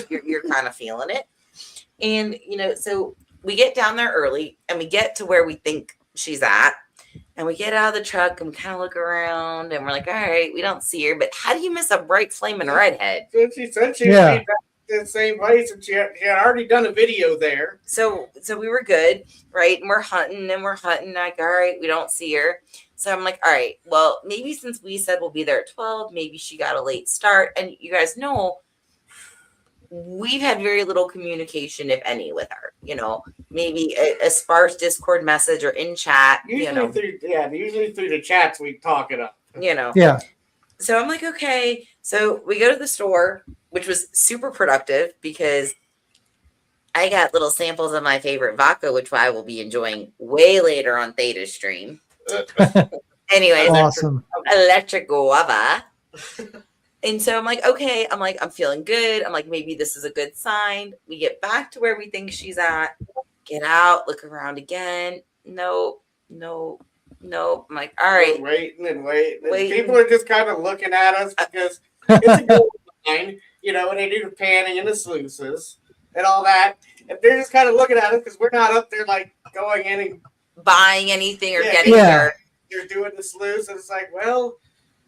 you're kind of feeling it. And, so we get down there early, and we get to where we think she's at. And we get out of the truck, and we kind of look around, and we're like, all right, we don't see her. But how do you miss a bright flaming redhead? She said she was in the same place, and she had already done a video there. So we were good, right? And we're hunting, like, all right, we don't see her. So I'm like, all right, well, maybe since we said we'll be there at 12, maybe she got a late start. And you guys know we've had very little communication, if any, with her. Maybe a sparse Discord message or in chat. Usually through the chats we talk it up. Yeah. So I'm like, okay. So we go to the store, which was super productive because I got little samples of my favorite vodka, which I will be enjoying way later on Theta's stream. Anyways, awesome. Electric guava. And so I'm like, okay, I'm feeling good. I'm like, maybe this is a good sign. We get back to where we think she's at, get out, look around again. Nope. I'm like, all right. Waiting. People are just kind of looking at us because it's a gold mine, and they do the panning and the sluices and all that. And they're just kind of looking at us because we're not up there like going in and buying anything or getting there. You're doing the sluice, and it's like, well,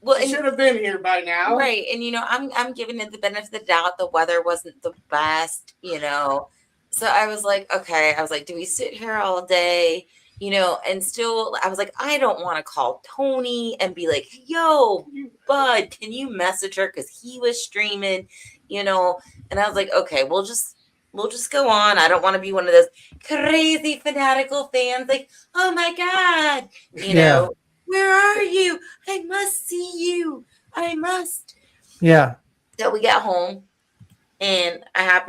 you should have been here by now. Right. And, I'm giving it the benefit of the doubt. The weather wasn't the best, So I was like, okay. I was like, do we sit here all day? And still, I was like, I don't want to call Tony and be like, yo, bud, can you message her? Because he was streaming, And I was like, okay, we'll just go on. I don't want to be one of those crazy fanatical fans. Like, oh my God, where are you? I must see you. I must. Yeah. So we got home, and I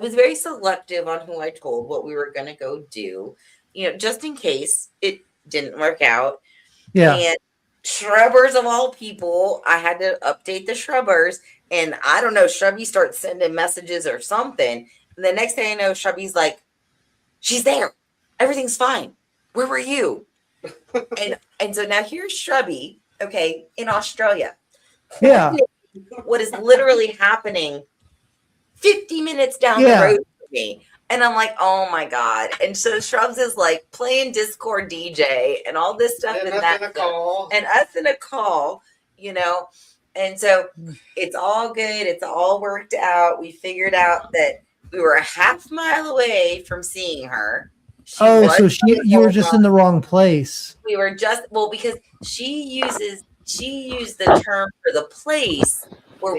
was very selective on who I told what we were going to go do, just in case it didn't work out. Yeah. And Shrubbers of all people, I had to update the Shrubbers, and I don't know, Shrubby starts sending messages or something. And the next thing I know, Shrubby's like, she's there. Everything's fine. Where were you? and so now here's Shrubby, okay, in Australia. Yeah. What is literally happening 50 minutes down the road from me. And I'm like, oh my God. And so Shrubs is like playing Discord DJ and all this stuff and that stuff. And us in a call, And so it's all good. It's all worked out. We figured out that we were a half mile away from seeing her. So you were just in the wrong place. We were because she uses she used the term for the place where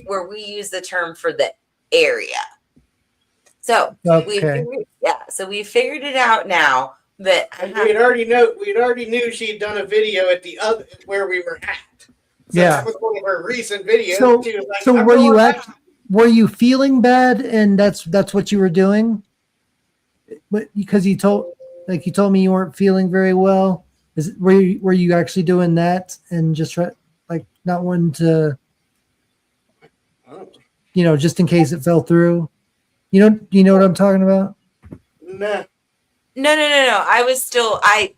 where we use the term for the area. So Okay. so we figured it out now. But we'd already knew she had done a video at the other where we were at. So that was one of her recent videos. So, She was like, so were you feeling bad, and that's what you were doing? But because you told me you weren't feeling very well. Were you actually doing that and just not wanting to, just in case it fell through? You know what I'm talking about? No. No. I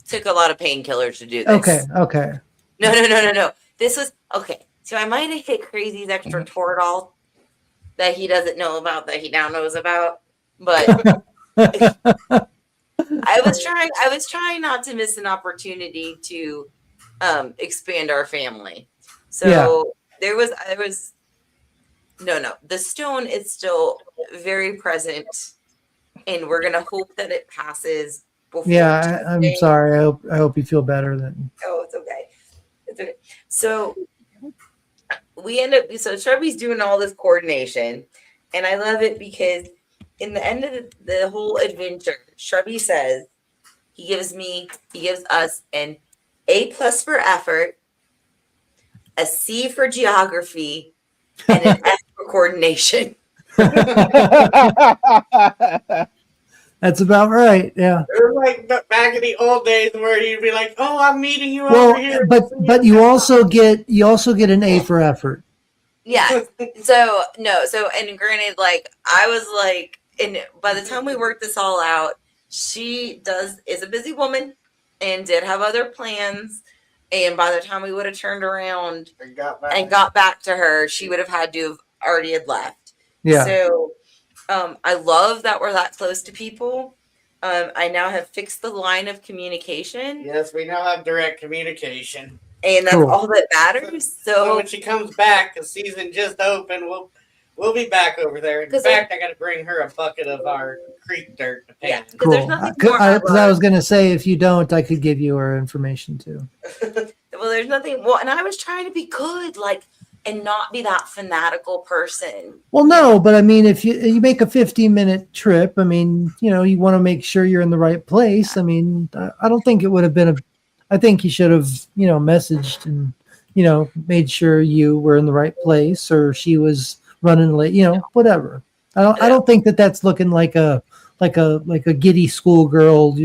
took a lot of painkillers to do this. Okay. No. This was okay. So I might have hit Crazy's extra Toradol that he doesn't know about, that he now knows about. But I was trying not to miss an opportunity to expand our family. So there was no. The stone is still very present, and we're gonna hope that it passes before. Yeah, I'm sorry. I hope you feel better then. Oh, it's okay. It's okay. So we end up. So Shrubby's doing all this coordination, and I love it because in the end of the whole adventure, Shrubby says he gives us an A+ for effort, a C for geography, and an F for coordination. That's about right. Yeah. It was like back in the old days where you'd be like, "Oh, I'm meeting you over here." But you also get an A for effort. Yeah. So and granted, like I was like, and by the time we worked this all out, she is a busy woman and did have other plans. And by the time we would have turned around and got back to her, she would have had to have already had left. Yeah. So I love that we're that close to people. I now have fixed the line of communication. Yes, we now have direct communication. And that's all that matters. So when she comes back, the season just opened, we'll be back over there. In fact, I got to bring her a bucket of our creek dirt to paint. Yeah, cool. Because I was going to say, if you don't, I could give you her information too. Well, there's nothing. Well, and I was trying to be good, and not be that fanatical person. Well, no, but I mean, if you make a 15-minute trip, I mean, you want to make sure you're in the right place. I mean, I don't think it would have been I think you should have, messaged and, made sure you were in the right place, or she was running late, whatever. I don't think that's looking like a giddy schoolgirl,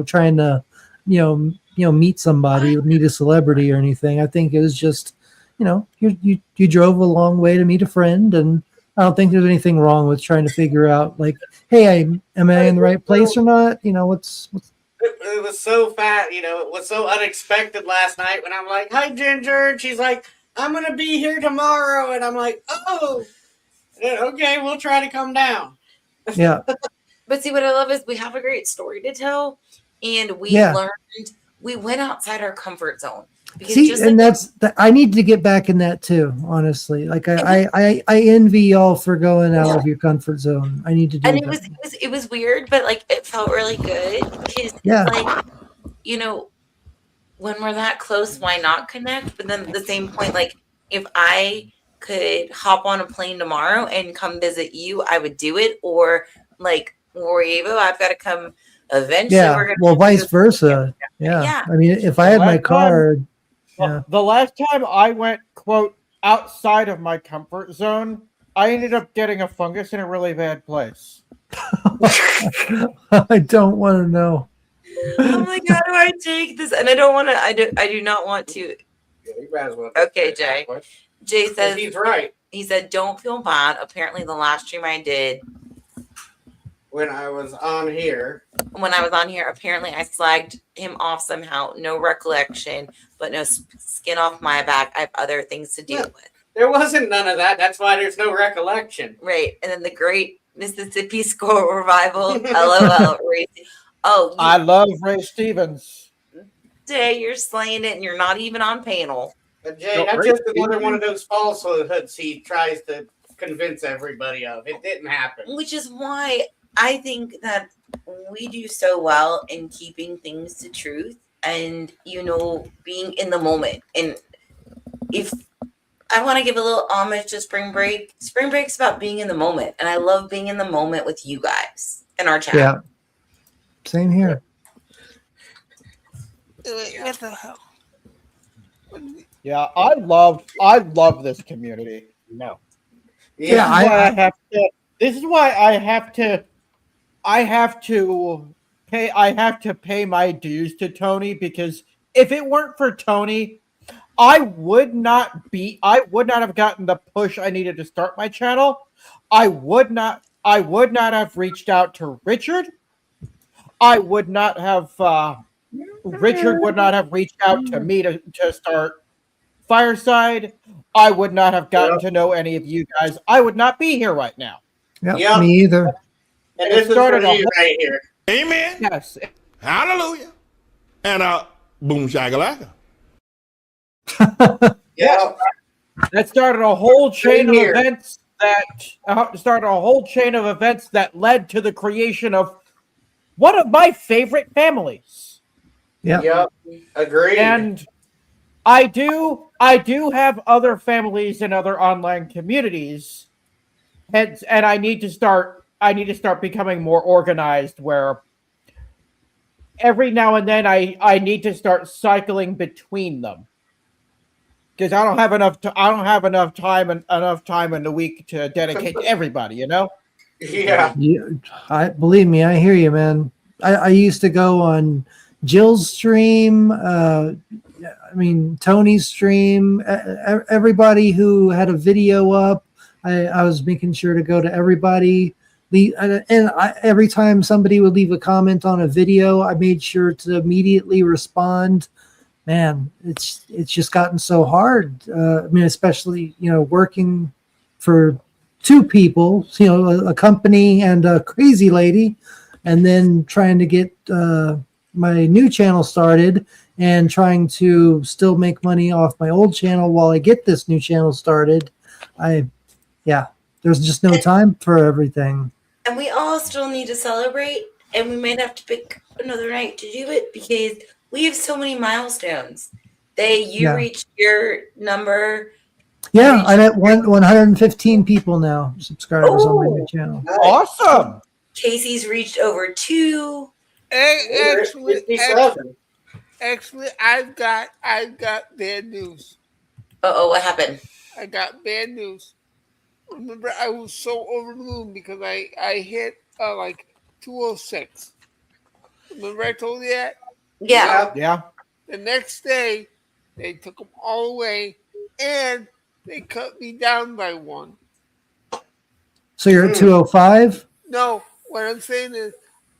trying to, meet somebody, meet a celebrity or anything. I think it was just, you drove a long way to meet a friend, and I don't think there's anything wrong with trying to figure out, like, hey, am I in the right place or not? What's it was so fat, it was so unexpected last night when I'm like, "Hi, Ginger," and she's like, "I'm gonna be here tomorrow," and I'm like, "Oh, okay, we'll try to come down." Yeah. But see, what I love is we have a great story to tell, and we went outside our comfort zone. See, and I need to get back in that too, honestly. Like I envy y'all for going out of your comfort zone. I need to do that. It was weird, but it felt really good because when we're that close, why not connect? But then at the same point, if I could hop on a plane tomorrow and come visit you, I would do it. Or Warriavo, I've got to come eventually. Yeah, well, vice versa. Yeah. I mean, if I had my car. The last time I went, quote, outside of my comfort zone, I ended up getting a fungus in a really bad place. I don't want to know. I'm like, how do I take this? And I don't want to. I do not want to. Yeah, you might as well. Okay, Jay. Jay says he's right. He said, "Don't feel bad." Apparently, the last stream I did. When I was on here, apparently I slagged him off somehow. No recollection, but no skin off my back. I have other things to deal with. There wasn't none of that. That's why there's no recollection. Right. And then the great Mississippi Score Revival. LOL. I love Ray Stevens. Jay, you're slaying it, and you're not even on panel. But Jay, that's just another one of those falsehoods he tries to convince everybody of. It didn't happen. Which is why I think that we do so well in keeping things to truth. and being in the moment. And if I want to give a little homage to spring break Break's about being in the moment, and I love being in the moment with you guys in our chat. Yeah. Same here. What the hell? Yeah, I love this community. No. Yeah. This is why I have to pay my dues to Tony, because if it weren't for Tony, I would not have gotten the push I needed to start my channel. I would not have reached out to Richard. Richard would not have reached out to me to start Fireside. I would not have gotten to know any of you guys. I would not be here right now. Yep. Me either. And this is for you right here. Amen. Yes. Hallelujah. And boom shakalaka. Yeah. That started a whole chain of Here. events that led to the creation of one of my favorite families. Yeah. Yep. Agreed. And I do have other families and other online communities, and I need to start becoming more organized, where every now and then I need to start cycling between them, because I don't have enough time in the week to dedicate to everybody, Yeah. Believe me, I hear you, man. I used to go on Jill's stream, Tony's stream, everybody who had a video up. I was making sure to go to everybody. Every time somebody would leave a comment on a video, I made sure to immediately respond. Man, it's just gotten so hard. Especially working for two people, a company and a crazy lady, and then trying to get my new channel started and trying to still make money off my old channel while I get this new channel started. There's just no time for everything. And we all still need to celebrate, and we might have to pick another night to do it, because we have so many milestones. Reached your number. Yeah, I'm at 115 people now, subscribers on my new channel. Awesome. Casey's reached over 2. Actually, I've got bad news. What happened? I got bad news. Remember, I was so over the moon because I hit like 206. Remember I told you that? Yeah. Yeah. The next day, they took them all away, and they cut me down by 1. So you're at 205? No, what I'm saying is,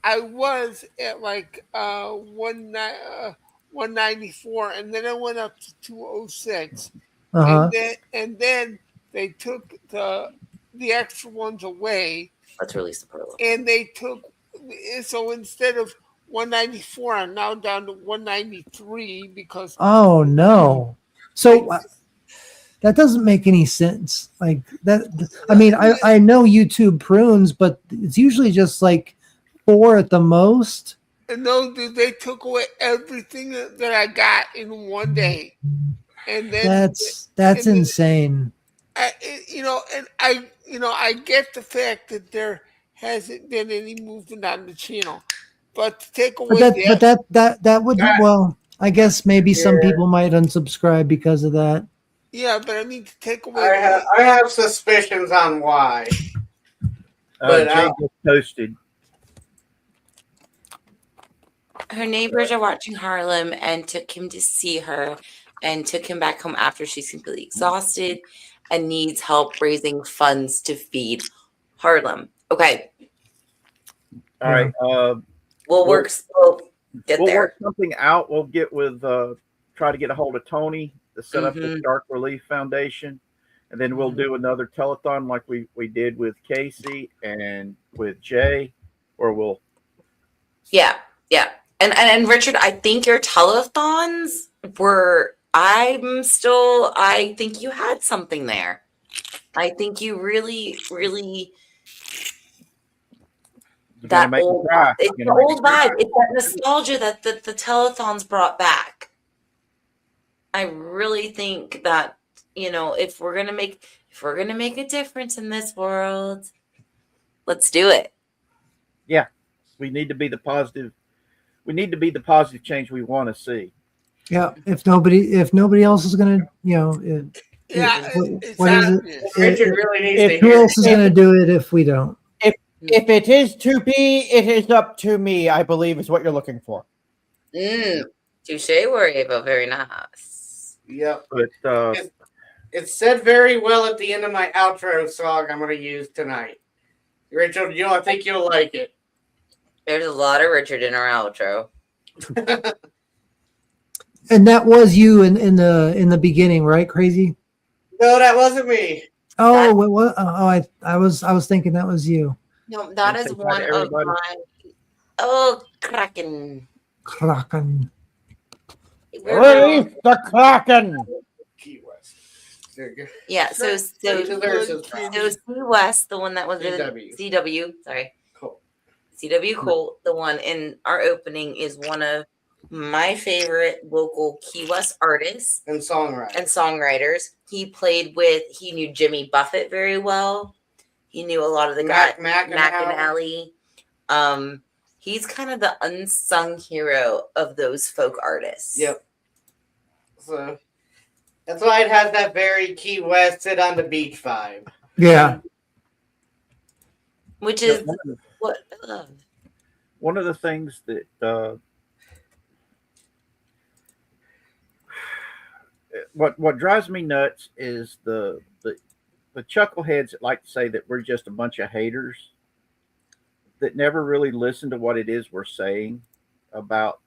I was at like 194, and then I went up to 206, and then they took the extra ones away. Let's release the pearl. And they took, so instead of 194, I'm now down to 193 because. Oh no! So that doesn't make any sense. Like that. I mean, I know YouTube prunes, but it's usually just like 4 at the most. No, dude, they took away everything that I got in one day, and then that's insane. I get the fact that there hasn't been any movement on the channel, but to take away that would well, I guess maybe some people might unsubscribe because of that. Yeah, but I mean to take away. I have suspicions on why. But Jay gets toasted. Her neighbors are watching Harlem and took him to see her, and took him back home after she's completely exhausted and needs help raising funds to feed Harlem. Okay. All right. We'll get there. Work something out. We'll get with try to get a hold of Tony to set up the Shark Relief Foundation, and then we'll do another telethon like we did with Casey and with Jay, or we'll. Yeah. And Richard, I think your telethons were. I think you had something there. I think you really, really It's gonna That make me old, cry. it's It's the gonna make me old vibe. cry. It's that nostalgia that the telethons brought back. I really think that, if we're gonna make a difference in this world, let's do it. We need to be the positive. We need to be the positive change we want to see. Yeah. If nobody else is gonna, Yeah, it's what is it? obvious. Richard really needs to Who hear else is gonna do it if we don't? If it is to be, it is up to me, I believe is what you're looking for. Touche, Ava. Very nice. Yep. But It's said very well at the end of my outro song I'm going to use tonight. Richard, I think you'll like it. There's a lot of Richard in our outro. And that was you in the beginning, right? Crazy. No, that wasn't me. Oh, what? Oh, I was thinking that was you. No, that Say is hi to one of everybody. my. Oh, Kraken. Kraken. Release the Kraken! Key West. There you go. Yeah, so Sea West, the one that was in CW. CW, sorry. Cool. CW Colt, the one in our opening, is one of my favorite local Key West artists And songwriter. and songwriters. He knew Jimmy Buffett very well. He knew a lot of the guys, Mac McAnally. He's kind of the unsung hero of those folk artists. Yep. So that's why it has that very Key West sit on the beach vibe. Yeah. Which is what I love. one of the things that what drives me nuts is the chuckleheads that like to say that we're just a bunch of haters that never really listen to what it is we're saying about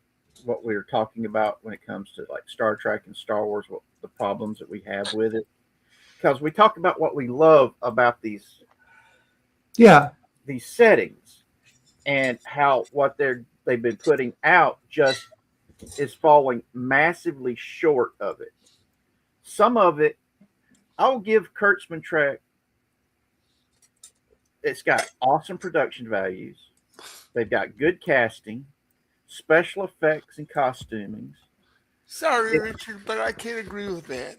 what we're talking about when it comes to like Star Trek and Star Wars, what the problems that we have with it. Because we talk about what we love about these settings and how what they've been putting out just is falling massively short of it. Some of it, I'll give Kurtzman Trek. It's got awesome production values. They've got good casting, special effects and costumings. Sorry, Richard, but I can't agree with that.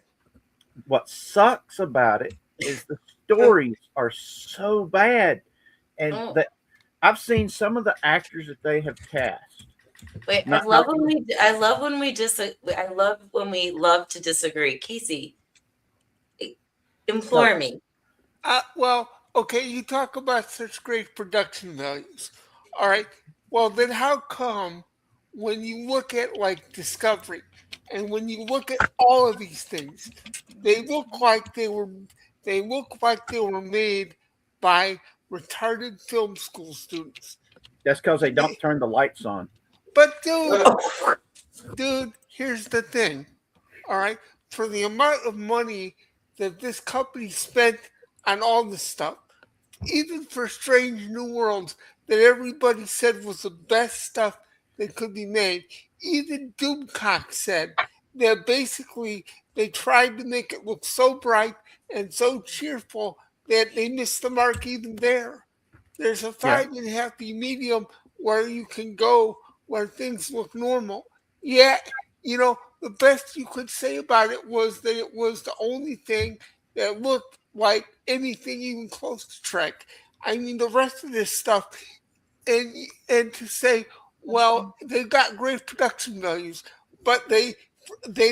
What sucks about it is the stories are so bad, and that I've seen some of the actors that they have cast. Wait, I love when we love to disagree. Casey, implore me. Well, okay, you talk about such great production values. All right. Well, then how come when you look at like Discovery and when you look at all of these things, they look like they were made by retarded film school students? That's because they don't turn the lights on. But dude, here's the thing. All right. For the amount of money that this company spent on all this stuff, even for Strange New Worlds that everybody said was the best stuff that could be made, even Doomcock said that basically they tried to make it look so bright and so cheerful that they missed the mark even there. There's a 5.5 medium where you can go where things look normal. Yeah, the best you could say about it was that it was the only thing that looked like anything even close to Trek. I mean, the rest of this stuff, and to say, well, they've got great production values, but they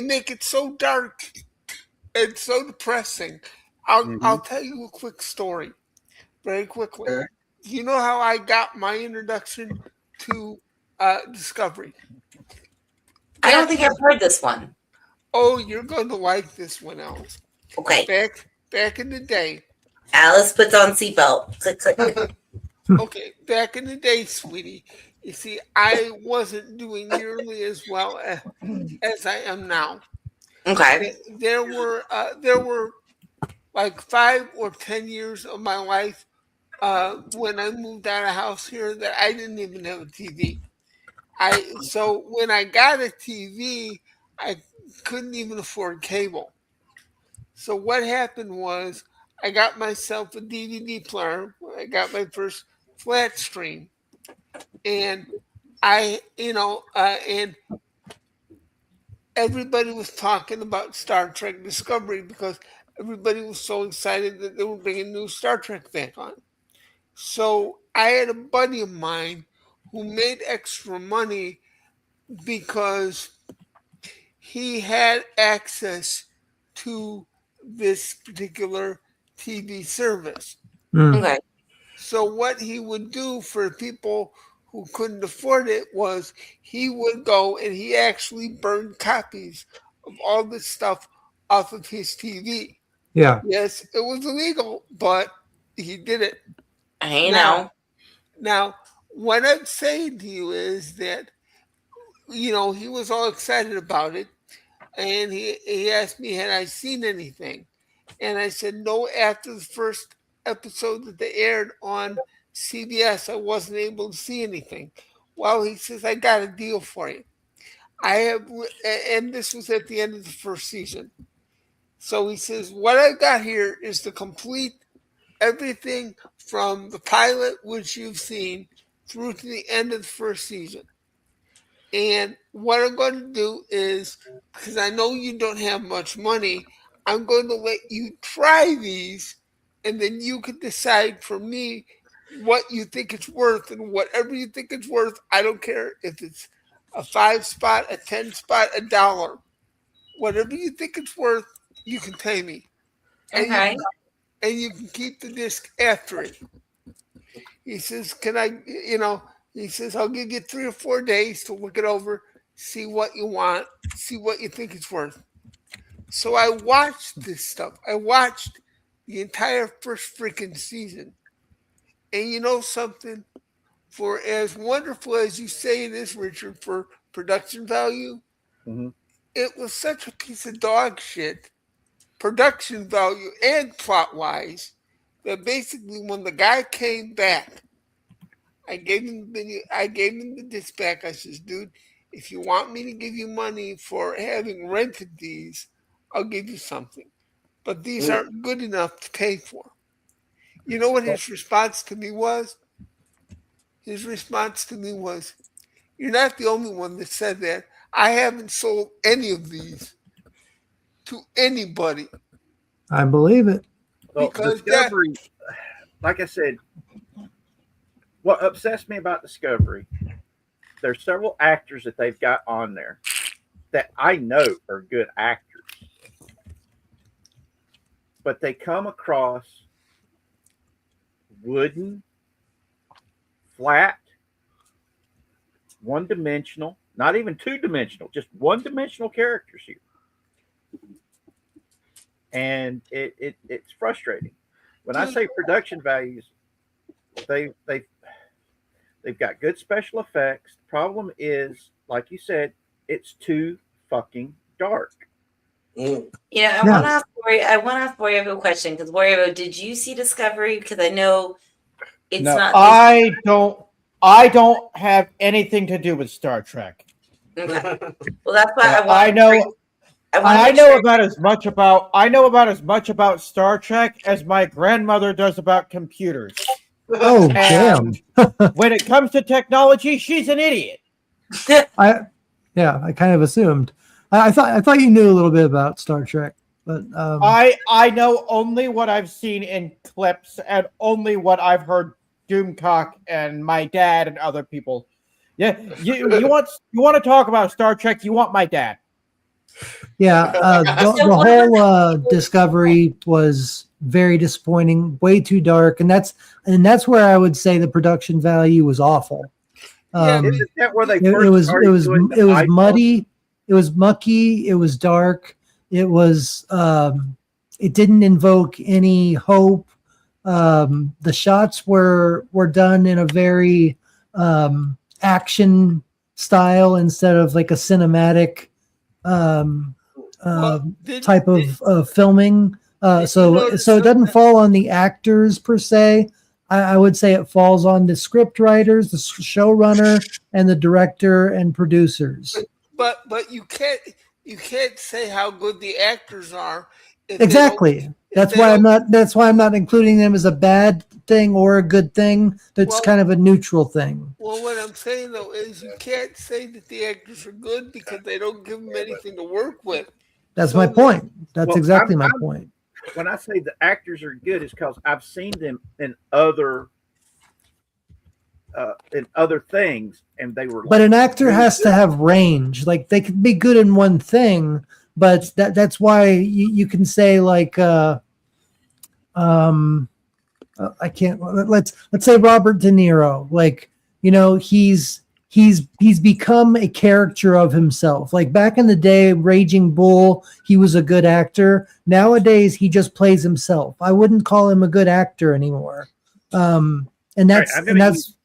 make it so dark and so depressing. I'll tell you a quick story, very quickly. Okay. You know how I got my introduction to Discovery? I don't think I've heard this one. Oh, you're going to like this one, Alice. Okay. Back in the day. Alice puts on seatbelt. Click, click, click. Okay, back in the day, sweetie. You see, I wasn't doing nearly as well as I am now. Okay. There were like 5 or 10 years of my life when I moved out of house here that I didn't even have a TV. So when I got a TV, I couldn't even afford cable. So what happened was I got myself a DVD player. I got my first flat screen. and and everybody was talking about Star Trek Discovery because everybody was so excited that they were bringing new Star Trek back on. So I had a buddy of mine who made extra money because he had access to this particular TV service. Okay. So what he would do for people who couldn't afford it was he would go and he actually burned copies of all this stuff off of his TV. Yeah. Yes, it was illegal, but he did it. Now, what I'm saying to you is that, he was all excited about it. And he asked me, had I seen anything? And I said, no, after the first episode that they aired on CBS, I wasn't able to see anything. Well, he says, I got a deal for you. And this was at the end of the first season. So he says, what I got here is to complete everything from the pilot, which you've seen, through to the end of the first season. And what I'm going to do is, because I know you don't have much money, I'm going to let you try these, and then you can decide for me what you think it's worth, and whatever you think it's worth, I don't care if it's a 5 spot, a 10 spot, $1. Whatever you think it's worth, you can pay me. Okay. And you can keep the disc after it. He says, can I, he says, I'll give you 3 or 4 days to look it over, see what you want, see what you think it's worth. So I watched this stuff. I watched the entire first freaking season. And you know something? For as wonderful as you say it is, Richard, for production value, it was such a piece of dog shit, production value and plot-wise, that basically when the guy came back, I gave him the disc back. I says, dude, if you want me to give you money for having rented these, I'll give you something. But these aren't good enough to pay for. You know what his response to me was? His response to me was, you're not the only one that said that. I haven't sold any of these to anybody. I believe it. Well, Because Discovery, like I said, what obsessed me about Discovery, there's several actors that they've got on there that I know are good actors. But they come across wooden, flat, one-dimensional, not even two-dimensional, just one-dimensional characters here. And it's frustrating. When I say production values, they've got good special effects. The problem is, like you said, it's too fucking dark. Yeah, I want to ask Warrior a question, because Warrior, did you see Discovery? Because I know it's not. I don't have anything to do with Star Trek. Okay. Well, that's why I know about as much about Star Trek as my grandmother does about computers. Oh, damn. When it comes to technology, she's an idiot. I kind of assumed. I thought you knew a little bit about Star Trek, but I know only what I've seen in clips and only what I've heard Doomcock and my dad and other people. Yeah, you want to talk about Star Trek? You want my dad? Yeah, the whole Discovery was very disappointing, way too dark, and that's where I would say the production value was awful. Isn't that where they it was muddy, it was mucky, it was dark, it was it didn't invoke any hope. The shots were done in a very action style instead of like a cinematic type of filming. So it doesn't fall on the actors per se. I would say it falls on the script writers, the showrunner, and the director and producers. But you can't say how good the actors are If they Exactly. don't- if That's they why I'm don't- not. That's why I'm not including them as a bad thing or a good thing. That's Well- kind of a neutral thing. Well, what I'm saying though is you can't say that the actors are good because they don't give them anything to work with. That's So my the- point. That's Well, exactly my I'm- point. When I say the actors are good, is because I've seen them in other things, and they were. But like, an actor really has to good. have range. Like they could be good in one thing, but that's why you can say like I can't let's say Robert De Niro. Like, you know, he's become a character of himself. Like back in the day, Raging Bull, he was a good actor. Nowadays he just plays himself. I wouldn't call him a good actor anymore. And that's I'm and going that's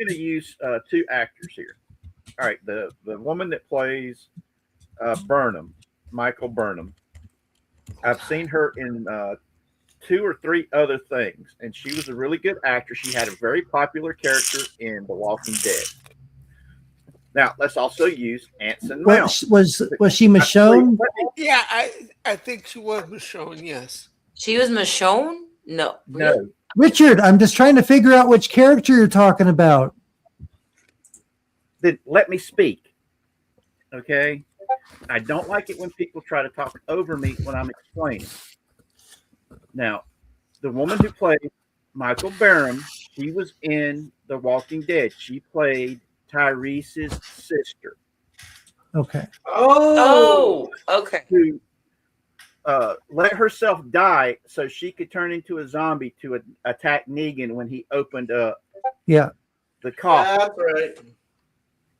to use two actors here. All right, the woman that plays Burnham, Michael Burnham. I've seen her in 2 or 3 other things, and she was a really good actress. She had a very popular character in The Walking Dead. Now, let's also use Anson Mount. was she Michonne? Yeah, I think she was Michonne, yes. She was Michonne? No. No, Richard, I'm just trying to figure out which character you're talking about. then let me speak. Okay? I don't like it when people try to talk over me when I'm explaining. Now, the woman who played Michael Barham, she was in The Walking Dead. She played Tyrese's sister, Okay. Oh, okay. who let herself die so she could turn into a zombie to attack Negan when he opened up Yeah. the coffin. That's right.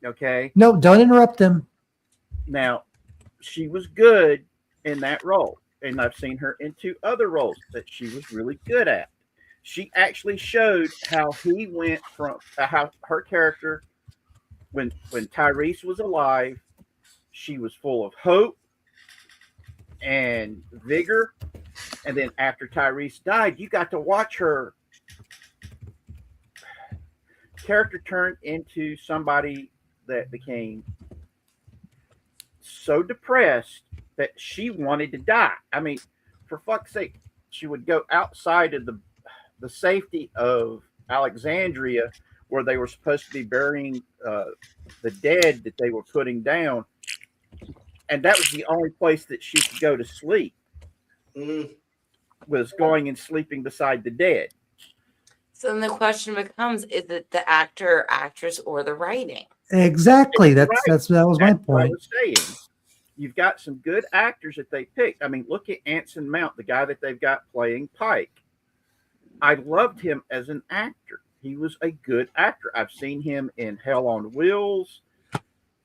Okay? No, don't interrupt him. Now, she was good in that role, and I've seen her in 2 other roles that she was really good at. She actually showed how he went from how her character, when Tyrese was alive, she was full of hope and vigor, and then after Tyrese died, you got to watch her character turn into somebody that became so depressed that she wanted to die. I mean, for fuck's sake, she would go outside of the safety of Alexandria, where they were supposed to be burying the dead that they were putting down, and that was the only place that she could go to sleep. Was going and sleeping beside the dead. So then the question becomes, is it the actor, actress, or the writing? Exactly. That Right. was my That's what I point. was saying. You've got some good actors that they picked. I mean, look at Anson Mount, the guy that they've got playing Pike. I loved him as an actor. He was a good actor. I've seen him in Hell on Wheels.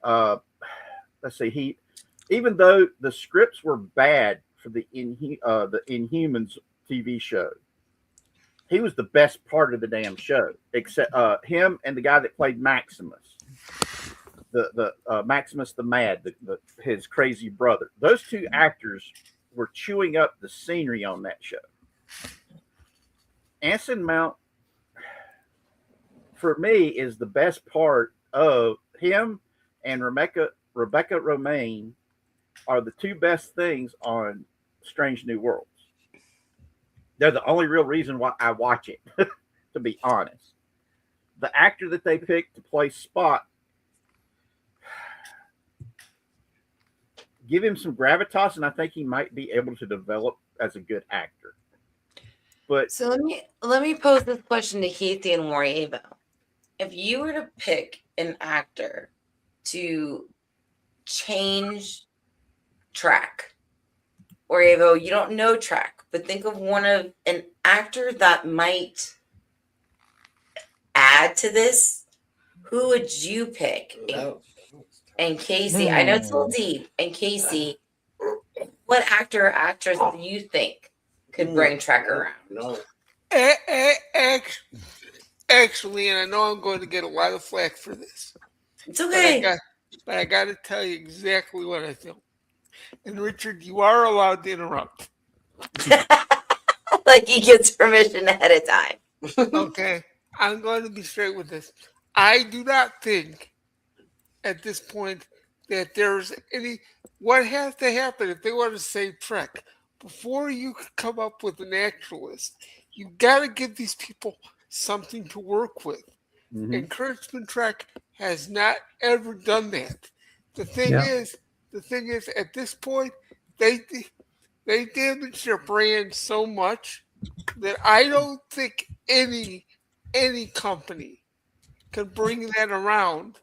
Let's see, even though the scripts were bad for the Inhumans TV show, he was the best part of the damn show. Except him and the guy that played Maximus, the Maximus the Mad, his crazy brother. Those 2 actors were chewing up the scenery on that show. Anson Mount, for me, is the best part of him, and Rebecca Romaine are the 2 best things on Strange New Worlds. They're the only real reason why I watch it, to be honest. The actor that they picked to play Spock, give him some gravitas, and I think he might be able to develop as a good actor. But So let me pose this question to Keithy and Warievo. If you were to pick an actor to change track, Warievo, you don't know track, but think of an actor that might add to this. Who would you pick? And Casey, I know it's a little deep. And Casey, what actor or actress do you think could bring track around? No. Actually, and I know I'm going to get a lot of flack for this, It's okay. but I got to tell you exactly what I feel. And Richard, you are allowed to interrupt. Like he gets permission ahead of time. Okay, I'm going to be straight with this. I do not think at this point that there's any. What has to happen if they want to save Trek? before you can come up with an actualist, you got to give these people something to work with. Mhm. And Kurtzman Trek has not ever done that. The thing Yeah. is, at this point, they damaged their brand so much that I don't think any company can bring that around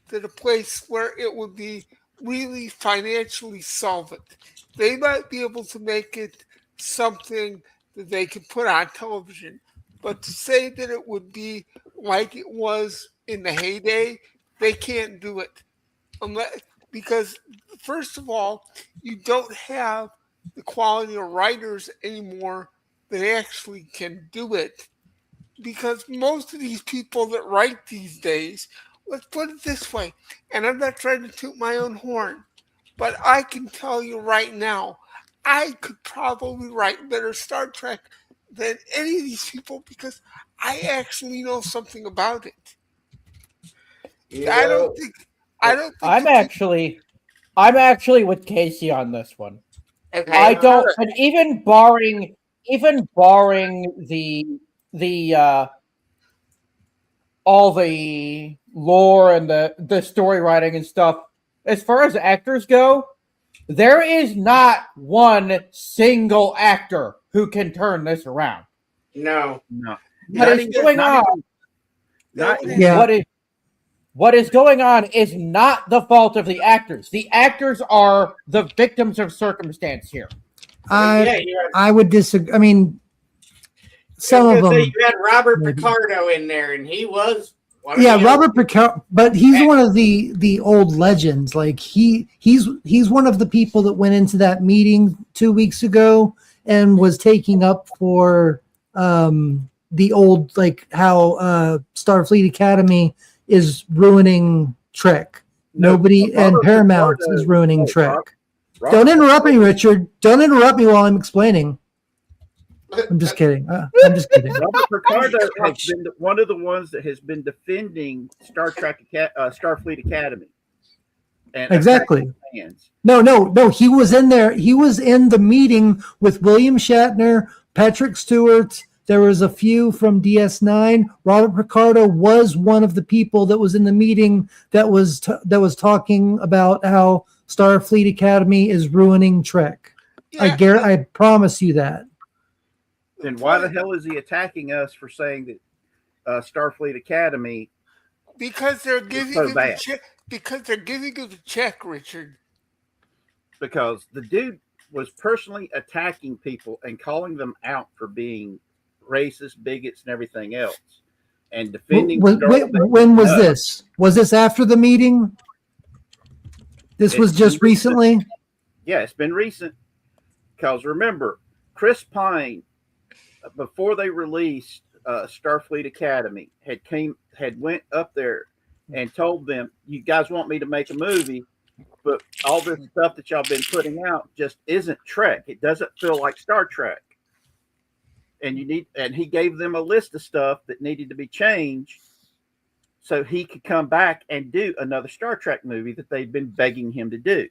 to the place where it would be really financially solvent. They might be able to make it something that they can put on television, but to say that it would be like it was in the heyday, they can't do it. Because first of all, you don't have the quality of writers anymore that actually can do it. Because most of these people that write these days, let's put it this way, and I'm not trying to toot my own horn, but I can tell you right now, I could probably write better Star Trek than any of these people because I actually know something about it. I don't think I'm actually with Casey on this one. Okay. I don't, and even barring the all the lore and the story writing and stuff, as far as actors go, there is not one single actor who can turn this around. No. What is going on? Yeah. What is going on is not the fault of the actors. The actors are the victims of circumstance here. I would disagree. I mean, some of them. You had Robert Picardo in there, and he was. Robert Picardo, but he's one of the old legends. Like he's one of the people that went into that meeting 2 weeks ago and was taking up for the old, like how Starfleet Academy is ruining Trek. Nobody and Paramount is ruining Trek. Don't interrupt me, Richard. Don't interrupt me while I'm explaining. I'm just kidding. I'm just kidding. Robert Picardo has been one of the ones that has been defending Starfleet Academy. And Exactly. No. He was in there. He was in the meeting with William Shatner, Patrick Stewart. There was a few from DS9. Robert Picardo was one of the people that was in the meeting that was talking about how Starfleet Academy is ruining Trek. Yeah. I promise you that. Then why the hell is he attacking us for saying that Starfleet Academy? Because they're giving you the check. Because they're giving you the check, Richard. Because the dude was personally attacking people and calling them out for being racist, bigots, and everything else, and defending. When was this? Was this after the meeting? This was just recently. Yeah, it's been recent. Because remember, Chris Pine, before they released Starfleet Academy, had went up there and told them, "You guys want me to make a movie, but all this stuff that y'all been putting out just isn't Trek. It doesn't feel like Star Trek. And he gave them a list of stuff that needed to be changed so he could come back and do another Star Trek movie that they'd been begging him to do.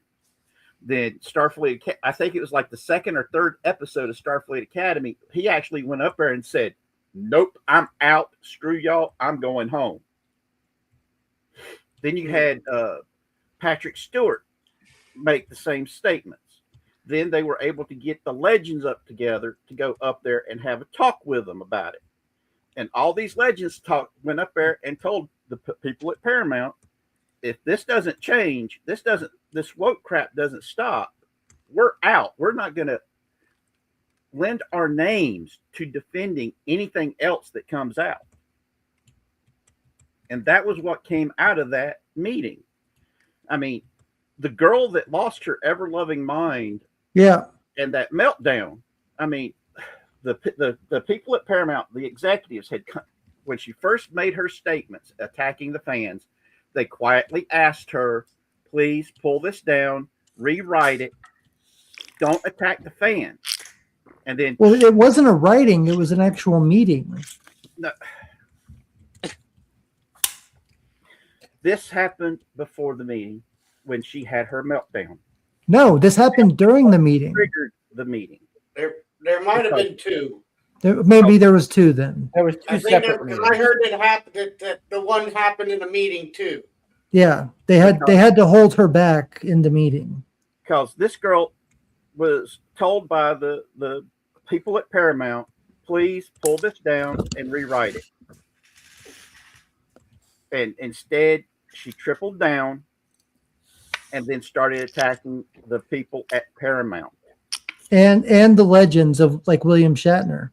Then Starfleet, I think it was like the second or third episode of Starfleet Academy, he actually went up there and said, "Nope, I'm out. Screw y'all. I'm going home." Then you had Patrick Stewart make the same statements. Then they were able to get the legends up together to go up there and have a talk with them about it. And all these legends went up there and told the people at Paramount, if this doesn't change, this woke crap doesn't stop, we're out. We're not going to lend our names to defending anything else that comes out. And that was what came out of that meeting. I mean, the girl that lost her ever-loving mind, and that meltdown. I mean, the people at Paramount, the executives when she first made her statements attacking the fans, they quietly asked her, "Please pull this down, rewrite it, don't attack the fans." And then, well, it wasn't a writing; it was an actual meeting. No, this happened before the meeting when she had her meltdown. No, this happened during the meeting. Triggered the meeting. There might have been two. Maybe there was two then. There was I two think separate because meetings. I heard it happened that the one happened in a meeting too. Yeah, they had to hold her back in the meeting. Because this girl was told by the people at Paramount, please pull this down and rewrite it. And instead, she tripled down and then started attacking the people at Paramount. And the legends of like William Shatner.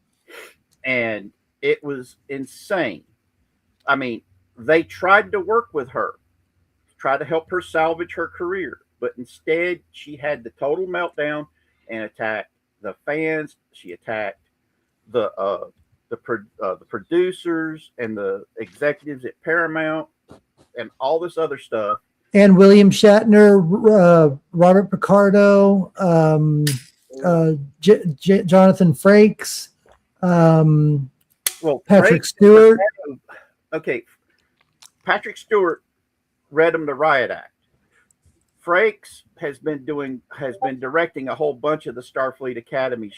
And it was insane. I mean, they tried to work with her, try to help her salvage her career, but instead she had the total meltdown and attacked the fans. She attacked the producers and the executives at Paramount and all this other stuff. And William Shatner, Robert Picardo, Jonathan Frakes, Patrick Stewart. Okay, Patrick Stewart read him the Riot Act. Frakes has been directing a whole bunch of the Starfleet Academy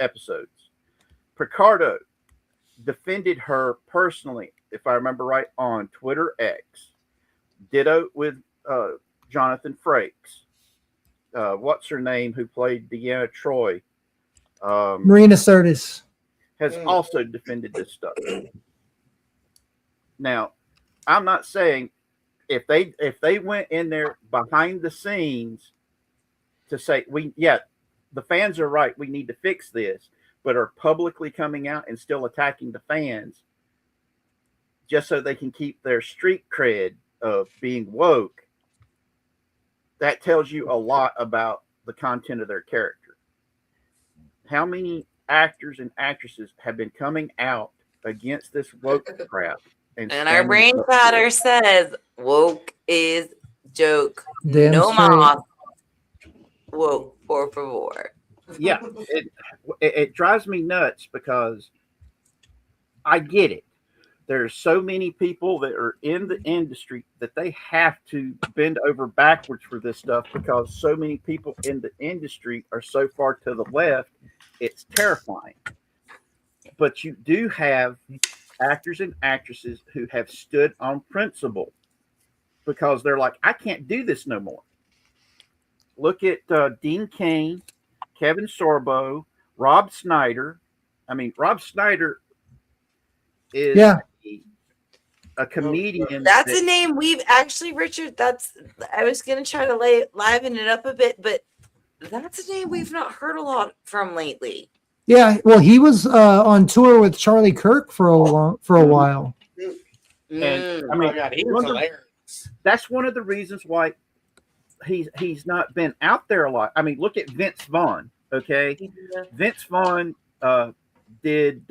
episodes. Picardo defended her personally, if I remember right, on Twitter X. Ditto with Jonathan Frakes. What's her name? Who played Deanna Troi? Marina Sirtis has also defended this stuff. Now, I'm not saying if they went in there behind the scenes to say the fans are right, we need to fix this, but are publicly coming out and still attacking the fans just so they can keep their street cred of being woke, that tells you a lot about the content of their character. How many actors and actresses have been coming out against this woke crap? And our brain chatter says woke is joke. Damn no straight. más. Woke, por favor. Yeah, it drives me nuts because I get it. There's so many people that are in the industry that they have to bend over backwards for this stuff because so many people in the industry are so far to the left. It's terrifying. But you do have actors and actresses who have stood on principle because they're like, I can't do this no more. Look at Dean Cain, Kevin Sorbo, Rob Schneider. I mean, Rob Schneider is a comedian. That's a name we've actually, Richard. I was going to try to liven it up a bit, but that's a name we've not heard a lot from lately. Yeah, well, he was on tour with Charlie Kirk for a while. And I Oh mean, my God, he was hilarious. that's one of the reasons why he's not been out there a lot. I mean, look at Vince Vaughn. Okay, Vince Vaughn did.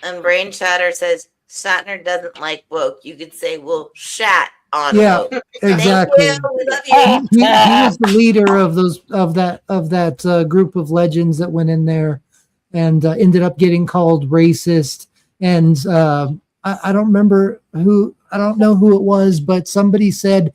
And brain chatter says Shatner doesn't like woke. You could say, well, shat on Yeah, woke. exactly. Thank you. We love you. He was the leader of that group of legends that went in there and ended up getting called racist. And I don't remember I don't know who it was, but somebody said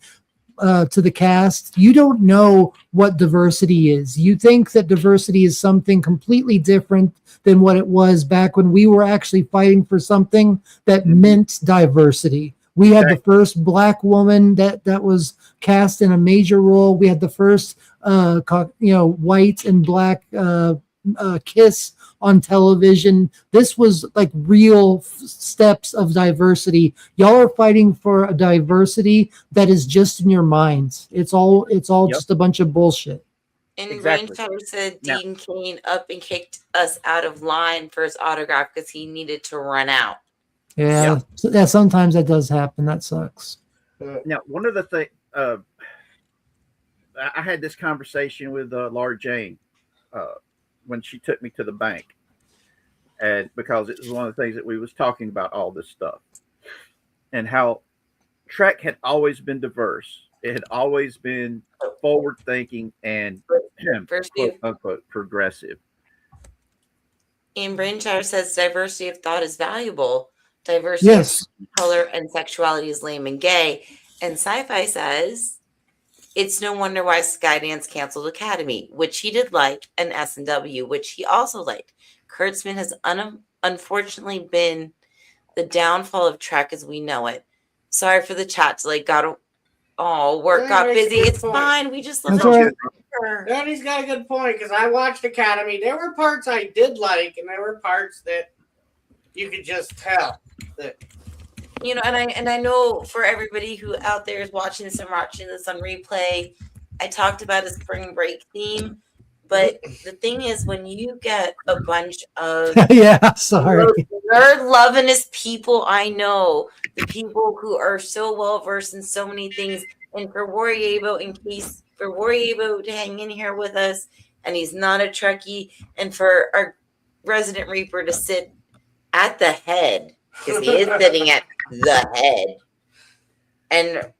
to the cast, you don't know what diversity is. You think that diversity is something completely different than what it was back when we were actually fighting for something that meant diversity. We had the first Black woman that was cast in a major role. We had the first, white and Black kiss on television. This was like real steps of diversity. Y'all are fighting for a diversity that is just in your minds. It's all just a bunch of bullshit. And brain chatter said Dean Cain up and kicked us out of line for his autograph because he needed to run out. Yeah, sometimes that does happen. That sucks. Now, one of the things I had this conversation with Laura Jane when she took me to the bank, and because it was one of the things that we was talking about all this stuff, and how Trek had always been diverse. It had always been forward thinking and quote unquote progressive. And brain chatter says diversity of thought is valuable. Diversity of color and sexuality is lame and gay. And sci-fi says it's no wonder why Skydance canceled Academy, which he did like, and S&W, which he also liked. Kurtzman has unfortunately been the downfall of Trek as we know it. Sorry for the chat. Work got busy. It's fine. We just love That's Danny's got a good point because I watched Academy. There were parts I did like, and there were parts that you could just tell that. You know, and I know for everybody who out there is watching this and watching this on replay, I talked about a spring break theme. But the thing is, when you get a bunch of nerd lovingest people, I know the people who are so well versed in so many things, and for Wariabo to hang in here with us, and he's not a Trekkie, and for our resident Reaper to sit at the head, because he is sitting at the head and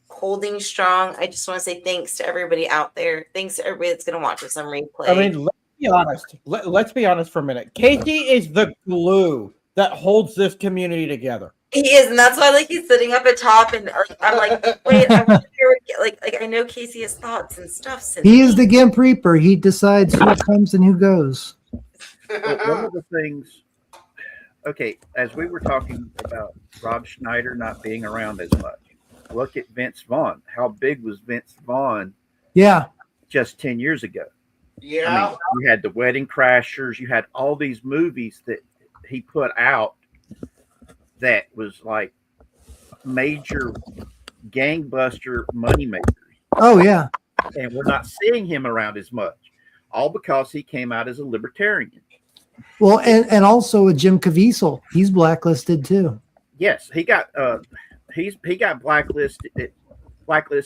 holding strong. I just want to say thanks to everybody out there. Thanks to everybody that's going to watch this on replay. I mean, let's be honest. Let's be honest for a minute. Casey is the glue that holds this community together. He is, and that's why he's sitting up at top, and I'm like, wait, I want to hear like I know Casey has thoughts and stuff. He is the Gimp Reaper. He decides who comes and who goes. One of the things. Okay, as we were talking about Rob Schneider not being around as much, look at Vince Vaughn. How big was Vince Vaughn? Yeah, just 10 years ago. Yeah, I mean, you had the Wedding Crashers. You had all these movies that he put out that was like major gangbuster moneymakers. Oh yeah, and we're not seeing him around as much, all because he came out as a libertarian. Well, and also with Jim Caviezel, he's blacklisted too. Yes, he got he got blacklisted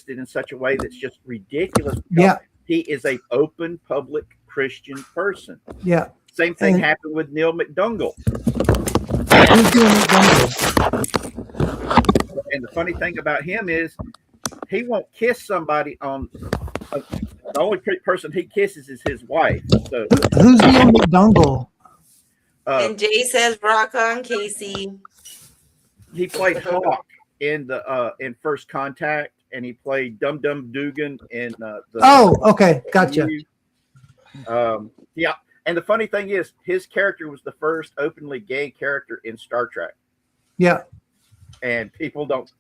in such a way that's just ridiculous. Yeah, he is a open public Christian person. Yeah, same thing happened with Neil McDougall. Who's doing McDougall? And the funny thing about him is he won't kiss somebody on. The only person he kisses is his wife. So who's Neil McDougall? And Jay says, "Rock on, Casey." He played Hawk in the in First Contact, and he played Dum Dum Dugan in the. Oh, okay, gotcha. Yeah, and the funny thing is, his character was the first openly gay character in Star Trek. Yeah, and people don't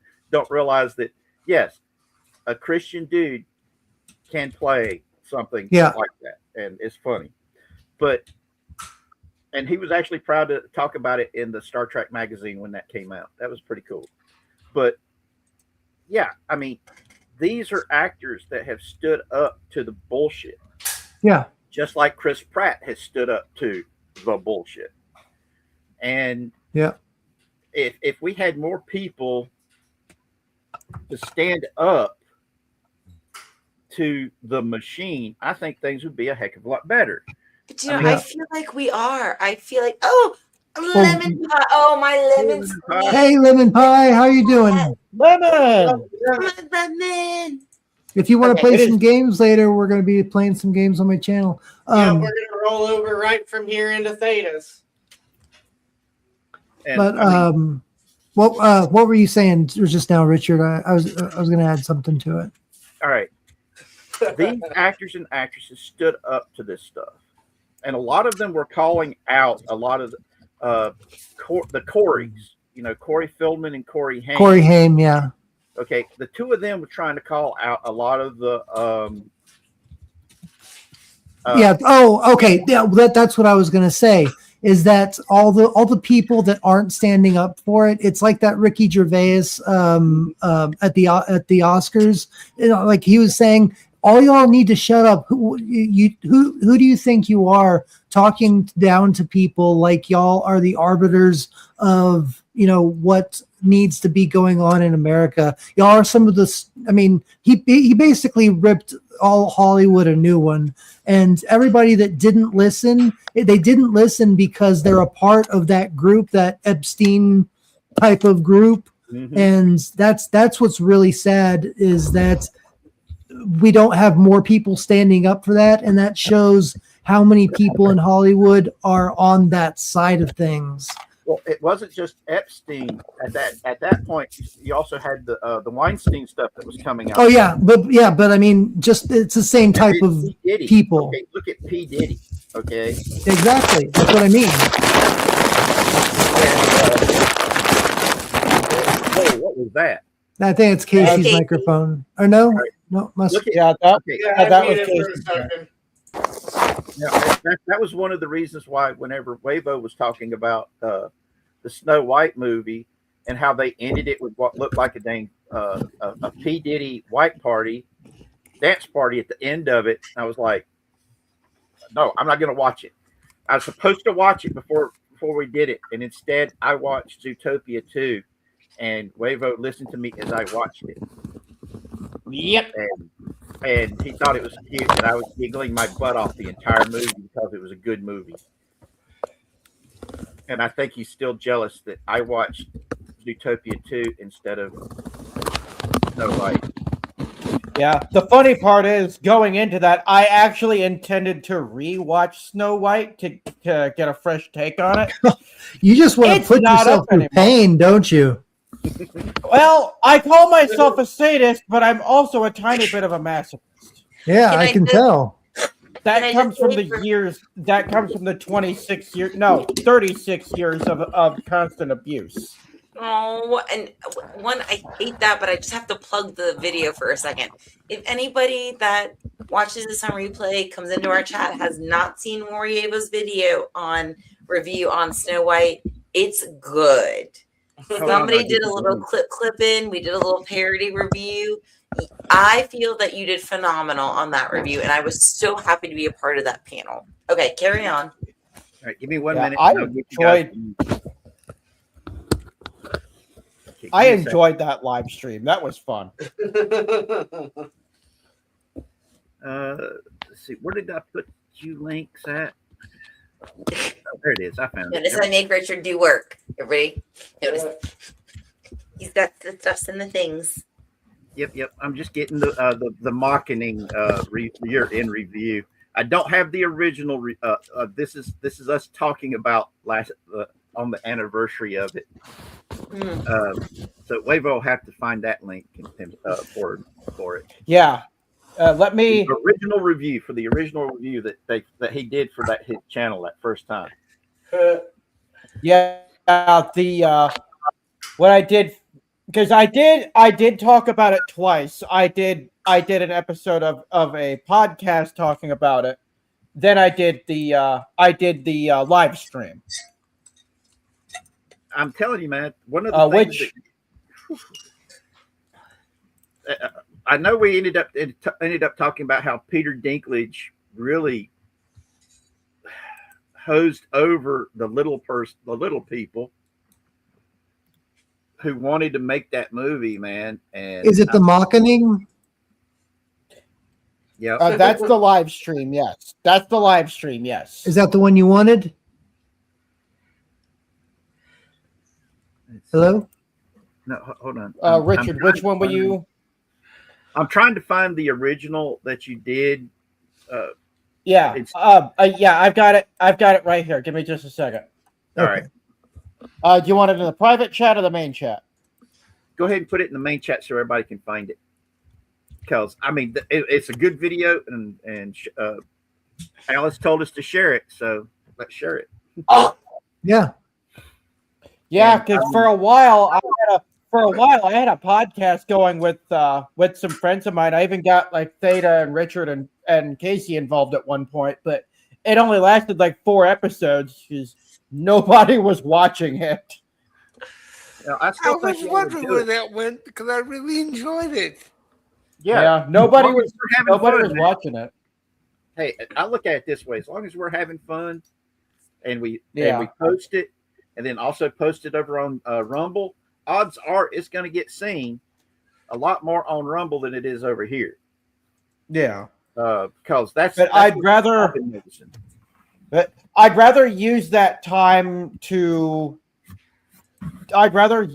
realize that. Yes, a Christian dude can play something like that, and it's funny, and he was actually proud to talk about it in the Star Trek magazine when that came out. That was pretty cool. But yeah, I mean, these are actors that have stood up to the bullshit. Yeah. Just like Chris Pratt has stood up to the bullshit. And yeah, if we had more people to stand up to the machine, I think things would be a heck of a lot better. But I feel like we are. I feel like lemon pie. Oh, my lemon. Hey, Lemon Pie, how you doing? Lemon. Lemon. If you want to play some games later, we're going to be playing some games on my channel. Yeah, we're going to roll over right from here into Thetas. But what were you saying just now, Richard? I was going to add something to it. All right. These actors and actresses stood up to this stuff, and a lot of them were calling out a lot of the Coreys. You know, Corey Feldman and Corey Haim. Corey Haim, yeah. Okay, the two of them were trying to call out a lot of the. Yeah. Oh, okay. Yeah, that's what I was going to say. Is that all the people that aren't standing up for it? It's like that Ricky Gervais at the Oscars. You know, like he was saying, all y'all need to shut up. Who do you think you are, talking down to people like y'all are the arbiters of what needs to be going on in America? Y'all are some of the. I mean, he basically ripped all Hollywood a new one, and everybody that didn't listen, they didn't listen because they're a part of that group, that Epstein type of group, and that's what's really sad, is that we don't have more people standing up for that, and that shows how many people in Hollywood are on that side of things. Well, it wasn't just Epstein at that point. You also had the Weinstein stuff that was coming out. Oh yeah, but I mean, just it's the same type of P. Diddy. people. Okay, look at P. Diddy. Okay, Exactly. That's what I mean. Whoa, what was that? I think it's Casey's Casey. microphone. Or no? Right. No, must. Look at Yeah, that, okay. yeah, that was muted for a Casey's. second. Yeah, that was one of the reasons why whenever Wavo was talking about the Snow White movie and how they ended it with what looked like a dang a P. Diddy white party dance party at the end of it, I was like, no, I'm not going to watch it. I was supposed to watch it before we did it, and instead I watched Zootopia 2, and Wavo listened to me as I watched it. Yep. And he thought it was cute, and I was giggling my butt off the entire movie because it was a good movie. And I think he's still jealous that I watched Zootopia 2 instead of Snow White. Yeah. The funny part is, going into that, I actually intended to rewatch Snow White to get a fresh take on it. You just want to It's put not yourself up through anymore. pain, don't you? Well, I call myself a sadist, but I'm also a tiny bit of a masochist. Yeah, Can I I can just- tell. That Can I comes just from say the for- years. That comes from the 36 years of constant abuse. Oh, and one, I hate that, but I just have to plug the video for a second. If anybody that watches this on replay comes into our chat has not seen Morievo's video on review on Snow White, it's good. Somebody did a little clip in. We did a little parody review. I feel that you did phenomenal on that review, and I was so happy to be a part of that panel. Okay, carry on. All right, give me 1 Yeah, minute. I and I'll get you guys- Okay, I give me a enjoyed that live stream. That was fun. second. Let's see, where did I put you links at? Oh, there it is. I found Notice it. I make Richard do work. Everybody, notice he's got the stuffs and the things. Yep. I'm just getting the mocking year-end review. I don't have the original. This is us talking about last on the anniversary of it. So Wavo will have to find that link for it. Yeah. Let me. The original review for the original review that he did for his channel that first time. Yeah. What I did, because I did talk about it twice. I did an episode of a podcast talking about it. Then I did the live stream. I'm telling you, man, one of the things I know we ended up talking about how Peter Dinklage really hosed over the little people who wanted to make that movie, man. And Is it the mocking? Yeah, That's the live stream. Yes, that's the live stream. Yes. Is that the one you wanted? Hello? No, hold on. Richard, which one were you? I'm trying to find the original that you did. Yeah. Yeah, I've got it. I've got it right here. Give me just a second. All right. Do you want it in the private chat or the main chat? Go ahead and put it in the main chat so everybody can find it. Because I mean, it's a good video, and Alice told us to share it, so let's share it. Oh, yeah, yeah. Because for a while, I had a podcast going with some friends of mine. I even got like Theta and Richard and Casey involved at one point, but it only lasted like 4 episodes because nobody was watching it. I was wondering where that went because I really enjoyed it. Yeah, nobody as long was as we're having fun, man. watching it. Hey, I look at it this way: as long as we're having fun, and we Yeah. post it, and then also post it over on Rumble, odds are it's going to get seen a lot more on Rumble than it is over here. Yeah, because that's. But that's I'd rather use that time to. I'd rather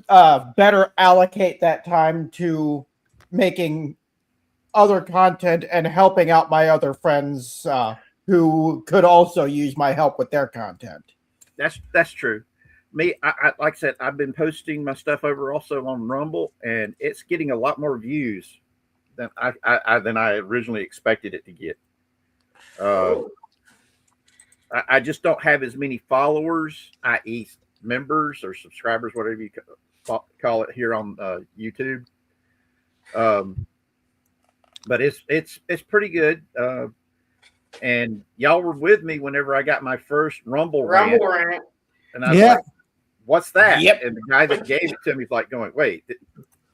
better allocate that time to making other content and helping out my other friends who could also use my help with their content. That's true. I like I said, I've been posting my stuff over also on Rumble, and it's getting a lot more views than I originally expected it to get. I just don't have as many followers, i.e., members or subscribers, whatever you call it here on YouTube. But it's pretty good. And y'all were with me whenever I got my first Rumble rant. And I was like, what's that? Yep. And the guy that gave it to me was like going, wait.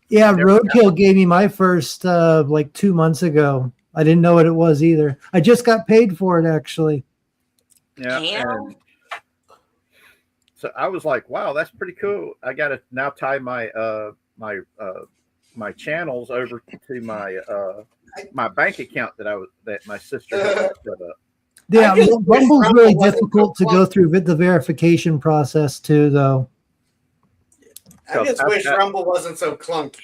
Yeah, Roadkill gave me my first like 2 months ago. I didn't know what it was either. I just got paid for it, actually. Yeah. And so I was like, wow, that's pretty cool. I got to now tie my my channels over to my bank account that my sister had set up. Yeah, Rumble's really difficult to go through the verification process too, though. I just wish Rumble wasn't so clunky.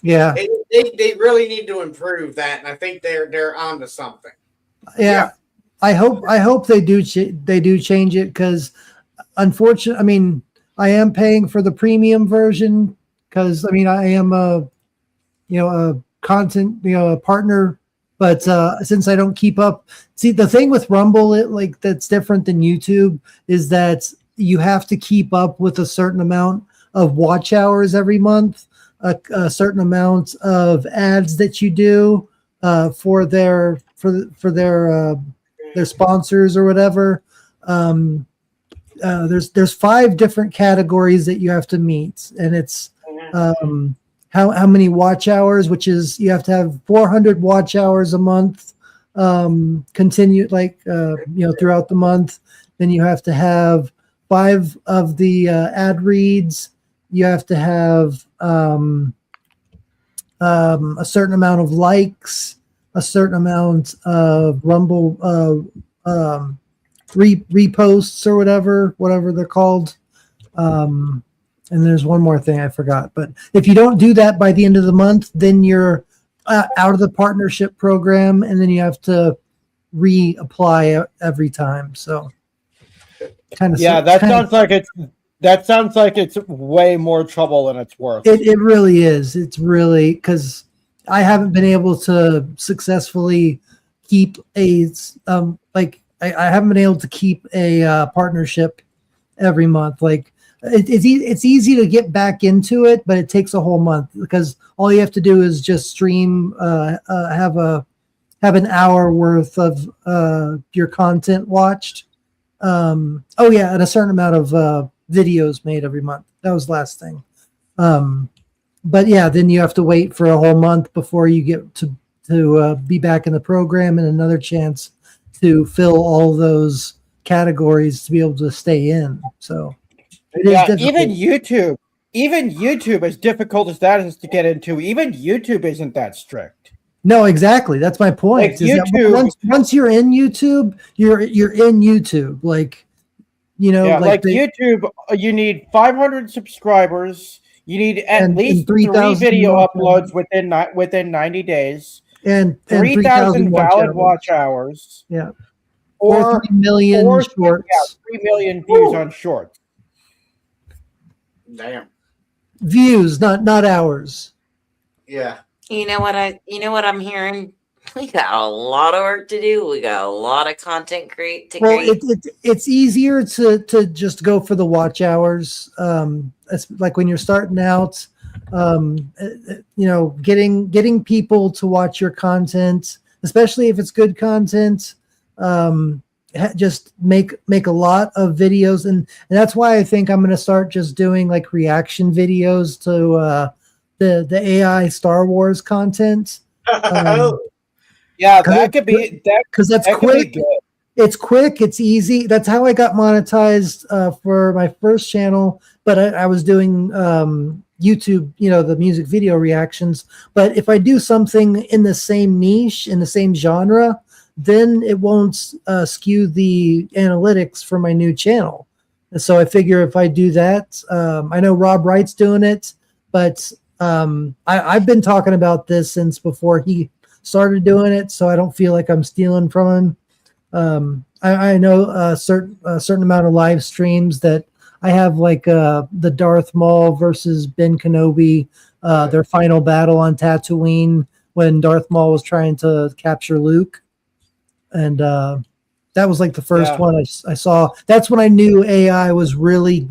Yeah, they really need to improve that, and I think they're onto something. Yeah. I hope they do change it, because unfortunately, I mean, I am paying for the premium version because I mean I am a content a partner, but since I don't keep up, see the thing with Rumble, that's different than YouTube is that you have to keep up with a certain amount of watch hours every month, a certain amount of ads that you do for their sponsors or whatever. There's 5 different categories that you have to meet, and it's how many watch hours, which is you have to have 400 watch hours a month, continue throughout the month. Then you have to have 5 of the ad reads. You have to have a certain amount of likes, a certain amount of Rumble reposts or whatever they're called. And there's one more thing I forgot. But if you don't do that by the end of the month, then you're out of the partnership program, and then you have to reapply every time. So that sounds like it's way more trouble than it's worth. It really is. It's really, because I haven't been able to successfully keep I haven't been able to keep a partnership every month. It's easy to get back into it, but it takes a whole month, because all you have to do is just stream, have an hour worth of your content watched. And a certain amount of videos made every month. That was the last thing. But yeah, then you have to wait for a whole month before you get to be back in the program, and another chance to fill all those categories to be able to stay in. So even YouTube, as difficult as that is to get into, even YouTube isn't that strict. No, exactly. That's my point. Once you're in YouTube, you're in YouTube. YouTube, you need 500 subscribers. You need at least 3 video uploads within 90 days, and 3,000 valid watch hours. Yeah, or 3 million shorts. 3 million views on shorts. Damn. Views, not hours. Yeah. You know what I'm hearing? We got a lot of work to do. We got a lot of content create. It's easier to just go for the watch hours. It's like when you're starting out, getting people to watch your content, especially if it's good content. Just make a lot of videos, and that's why I think I'm going to start just doing like reaction videos to the AI Star Wars content. Yeah, that could be that, because that's quick. It's quick. It's easy. That's how I got monetized for my first channel. But I was doing YouTube, the music video reactions. But if I do something in the same niche, in the same genre, then it won't skew the analytics for my new channel. And so I figure if I do that, I know Rob Wright's doing it, but I've been talking about this since before he started doing it, so I don't feel like I'm stealing from him. I know a certain amount of live streams that I have like the Darth Maul versus Ben Kenobi, their final battle on Tatooine when Darth Maul was trying to capture Luke, and that was like the first one I saw. That's when I knew AI was really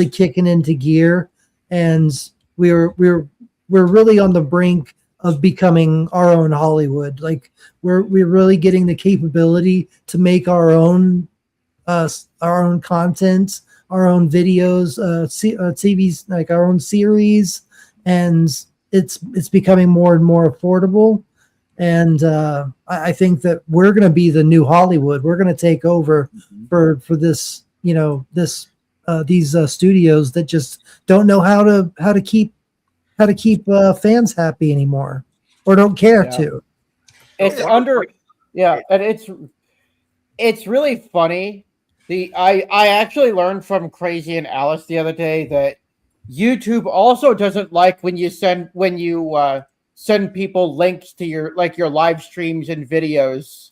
kicking into gear, and we're really on the brink of becoming our own Hollywood. Like we're really getting the capability to make our own content, our own videos, TVs, like our own series, and it's becoming more and more affordable. And I think that we're going to be the new Hollywood. We're going to take over for this, these studios that just don't know how to keep fans happy anymore, or don't care to. It's and it's really funny. I actually learned from Crazy and Alice the other day that YouTube also doesn't like when you send people links to your live streams and videos.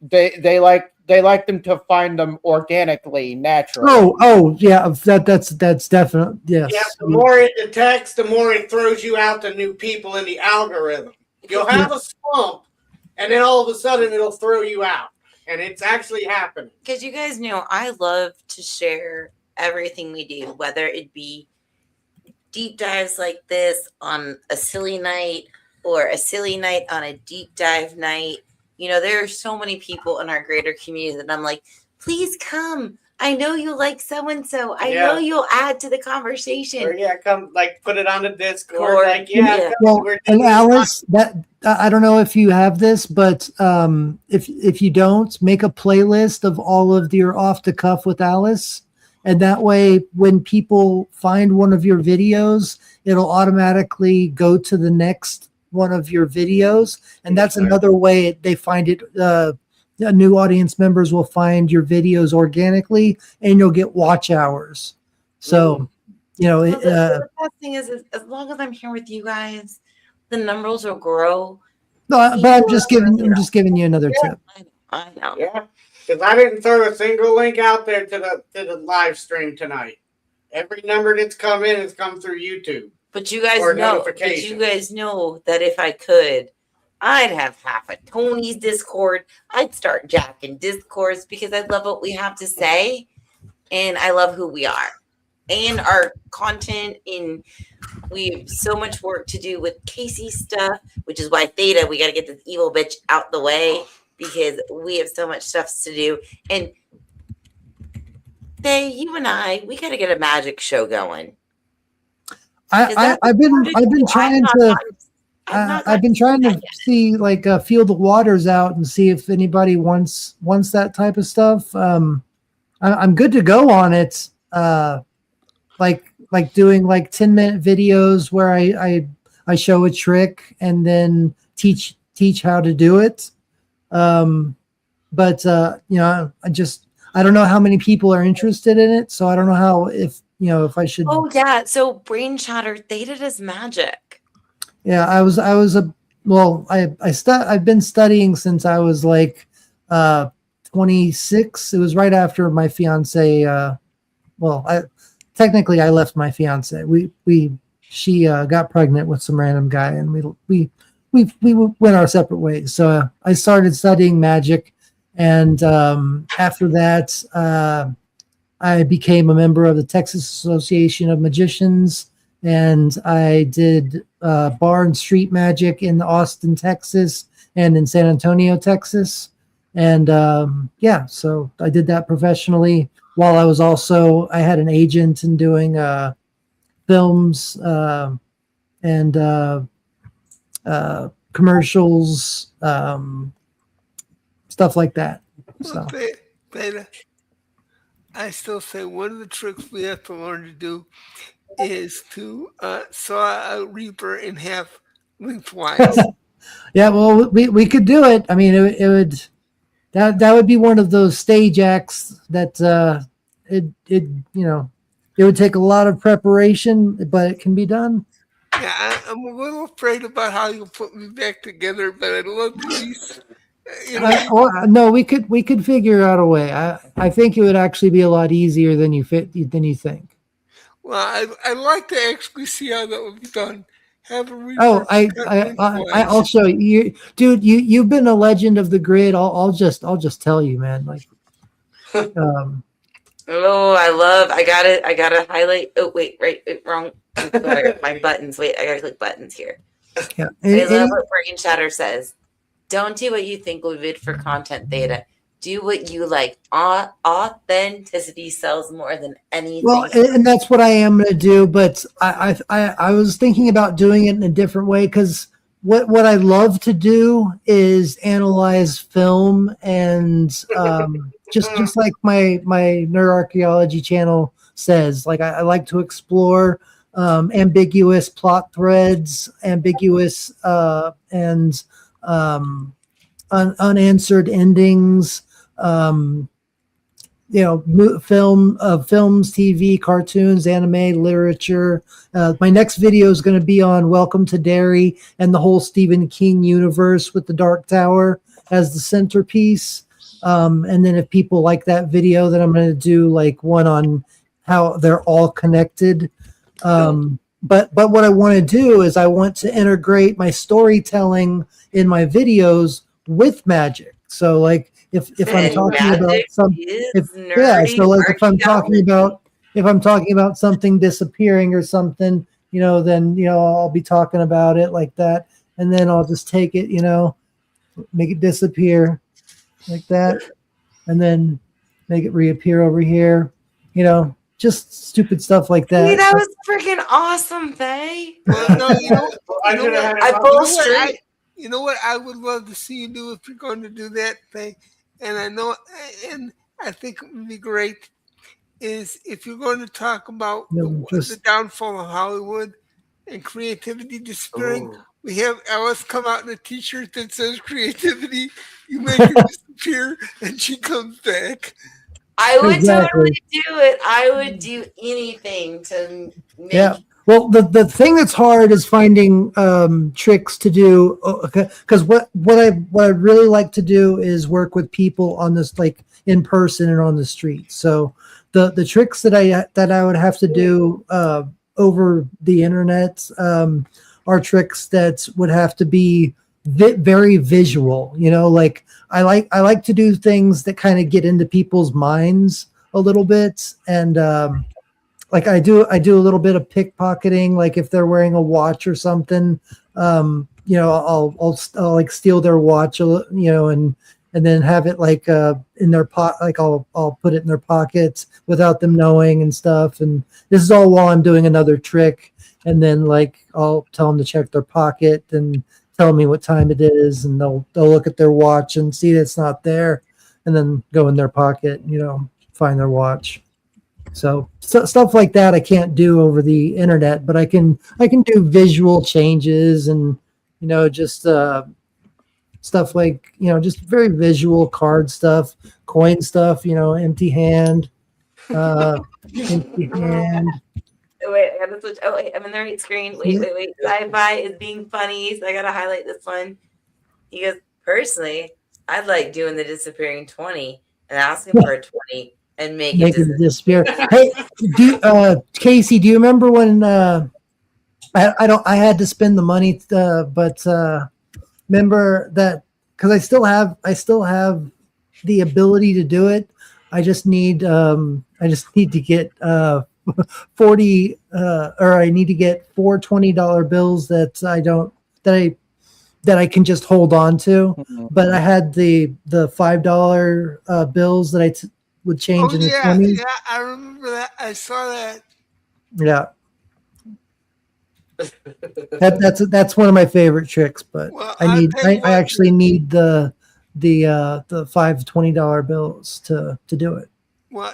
They like them to find them organically, naturally. Oh yeah, that's definite. Yes. Yeah, the more it detects, the more it throws you out to new people in the algorithm. You'll have a slump, and then all of a sudden it'll throw you out, and it's actually happening. Because you guys know I love to share everything we do, whether it be deep dives like this on a silly night or a silly night on a deep dive night. There are so many people in our greater community that I'm like, please come. I know you like so-and-so. I know you'll add to the conversation. Or come put it on the Discord. Well, and Alice, that I don't know if you have this, but if you don't, make a playlist of all of your off the cuff with Alice. And that way, when people find one of your videos, it'll automatically go to the next one of your videos. And that's another way they find it. New audience members will find your videos organically, and you'll get watch hours. So, the best thing is as long as I'm here with you guys, the numbers will grow. No, but I'm just giving you another tip. I know. Yeah. Because I didn't throw a single link out there to the live stream tonight. Every number that's come in has come through YouTube. But you guys know that if I could, I'd have half of Tony's Discord. I'd start jacking Discords because I love what we have to say, and I love who we are and our content. And we have so much work to do with Casey's stuff, which is why Theta, we got to get this evil bitch out the way. Because we have so much stuff to do. And you and I, we got to get a magic show going. I've been trying to see feel the waters out and see if anybody wants that type of stuff. I'm good to go on it. Like doing 10-minute videos where I show a trick and then teach how to do it. But I don't know how many people are interested in it, so I don't know if I should. Oh yeah, so Brain Chatter, Theta does magic. Yeah, I've been studying since I was 26. It was right after my fiance. I left my fiance. She got pregnant with some random guy, and we went our separate ways. So I started studying magic, and after that, I became a member of the Texas Association of Magicians, and I did bar and street magic in Austin, Texas, and in San Antonio, Texas. And so I did that professionally while I had an agent and doing films and commercials, stuff like that. So. Theta, I still say one of the tricks we have to learn to do is to saw a reaper in half lengthwise. Yeah, well, we could do it. I mean, it would that would be one of those stage acts that it would take a lot of preparation, but it can be done. Yeah, I'm a little afraid about how you'll put me back together, but I'd love to No, we could figure out a way. I think it would actually be a lot easier than you think. Well, I like to actually see how that would be done. Have a Oh, research I'll show you, dude. You've been a legend of the grid. I'll just tell you, man. Like, Oh, I gotta highlight. Oh, wait, wrong. My buttons. Wait, I gotta click buttons here. yeah. I love what Brain Chatter says. Don't do what you think will vid for content theta. Do what you like. Authenticity sells more than anything. Well, and that's what I am going to do. But I was thinking about doing it in a different way, because what I love to do is analyze film, and just like my neuroarchaeology channel says, like I like to explore ambiguous plot threads, ambiguous and unanswered endings. Films, TV, cartoons, anime, literature. My next video is going to be on Welcome to Derry and the whole Stephen King universe with the Dark Tower as the centerpiece. And then if people like that video, then I'm going to do like one on how they're all connected. But what I want to do is I want to integrate my storytelling in my videos with magic. So like if I'm talking about if I'm talking about something disappearing or something, then I'll be talking about it like that, and then I'll just take it, make it disappear like that, and then make it reappear over here, just stupid stuff like that. Hey, that was freaking awesome, Faye. Well, no, I pulled straight. You know what I would love to see you do if you're going to do that thing, and I think it would be great, is if you're going to talk about the downfall of Hollywood and creativity disappearing, we have Alice come out in a t-shirt that says creativity, you make it disappear, and she comes back. I would totally do it. I would do anything to make. Yeah. Well, the thing that's hard is finding tricks to do, because what I really like to do is work with people on this, like in person and on the street. So the tricks that I would have to do over the internet are tricks that would have to be very visual. Like I like to do things that kind of get into people's minds a little bit, and like I do a little bit of pickpocketing. Like if they're wearing a watch or something, I'll like steal their watch, and then have it like in their like I'll put it in their pockets without them knowing and stuff. And this is all while I'm doing another trick. And then like I'll tell them to check their pocket and tell me what time it is, and they'll look at their watch and see that it's not there, and then go in their pocket, find their watch. So stuff like that I can't do over the internet, but I can do visual changes and just stuff like just very visual card stuff, coin stuff, empty hand, empty hand. Wait, I gotta switch. Oh wait, I'm in the right screen. Wait. Sci-fi is being funny, so I gotta highlight this one. He goes, personally, I'd like doing the disappearing 20 and asking for a 20 and make it disappear. Hey, Casey, do you remember when I had to spend the money, but remember that, because I still have the ability to do it. I just need to get 40 or I need to get 4 $20 bills that I can just hold on to. Mm-hmm. But I had the $5 bills that I would change in the 20s. Yeah, I remember that. I saw that. Yeah. That's one of my favorite tricks, but I actually need the $5 $20 bills to do it. Well,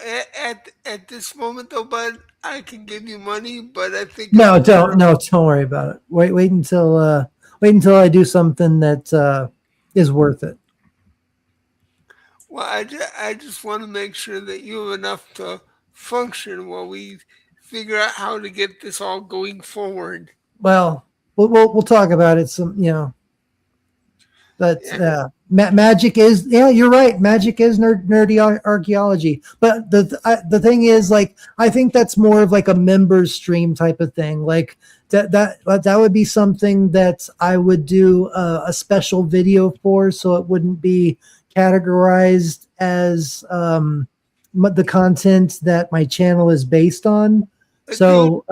at this moment though, bud, I can give you money, but I think don't worry about it. Wait until I do something that is worth it. Well, I just want to make sure that you have enough to function while we figure out how to get this all going forward. Well, we'll talk about it some, but Magic is, yeah, you're right. Magic is nerdy archaeology. But the thing is, like, I think that's more of like a members stream type of thing. Like that would be something that I would do a special video for, so it wouldn't be categorized as the content that my channel is based on. So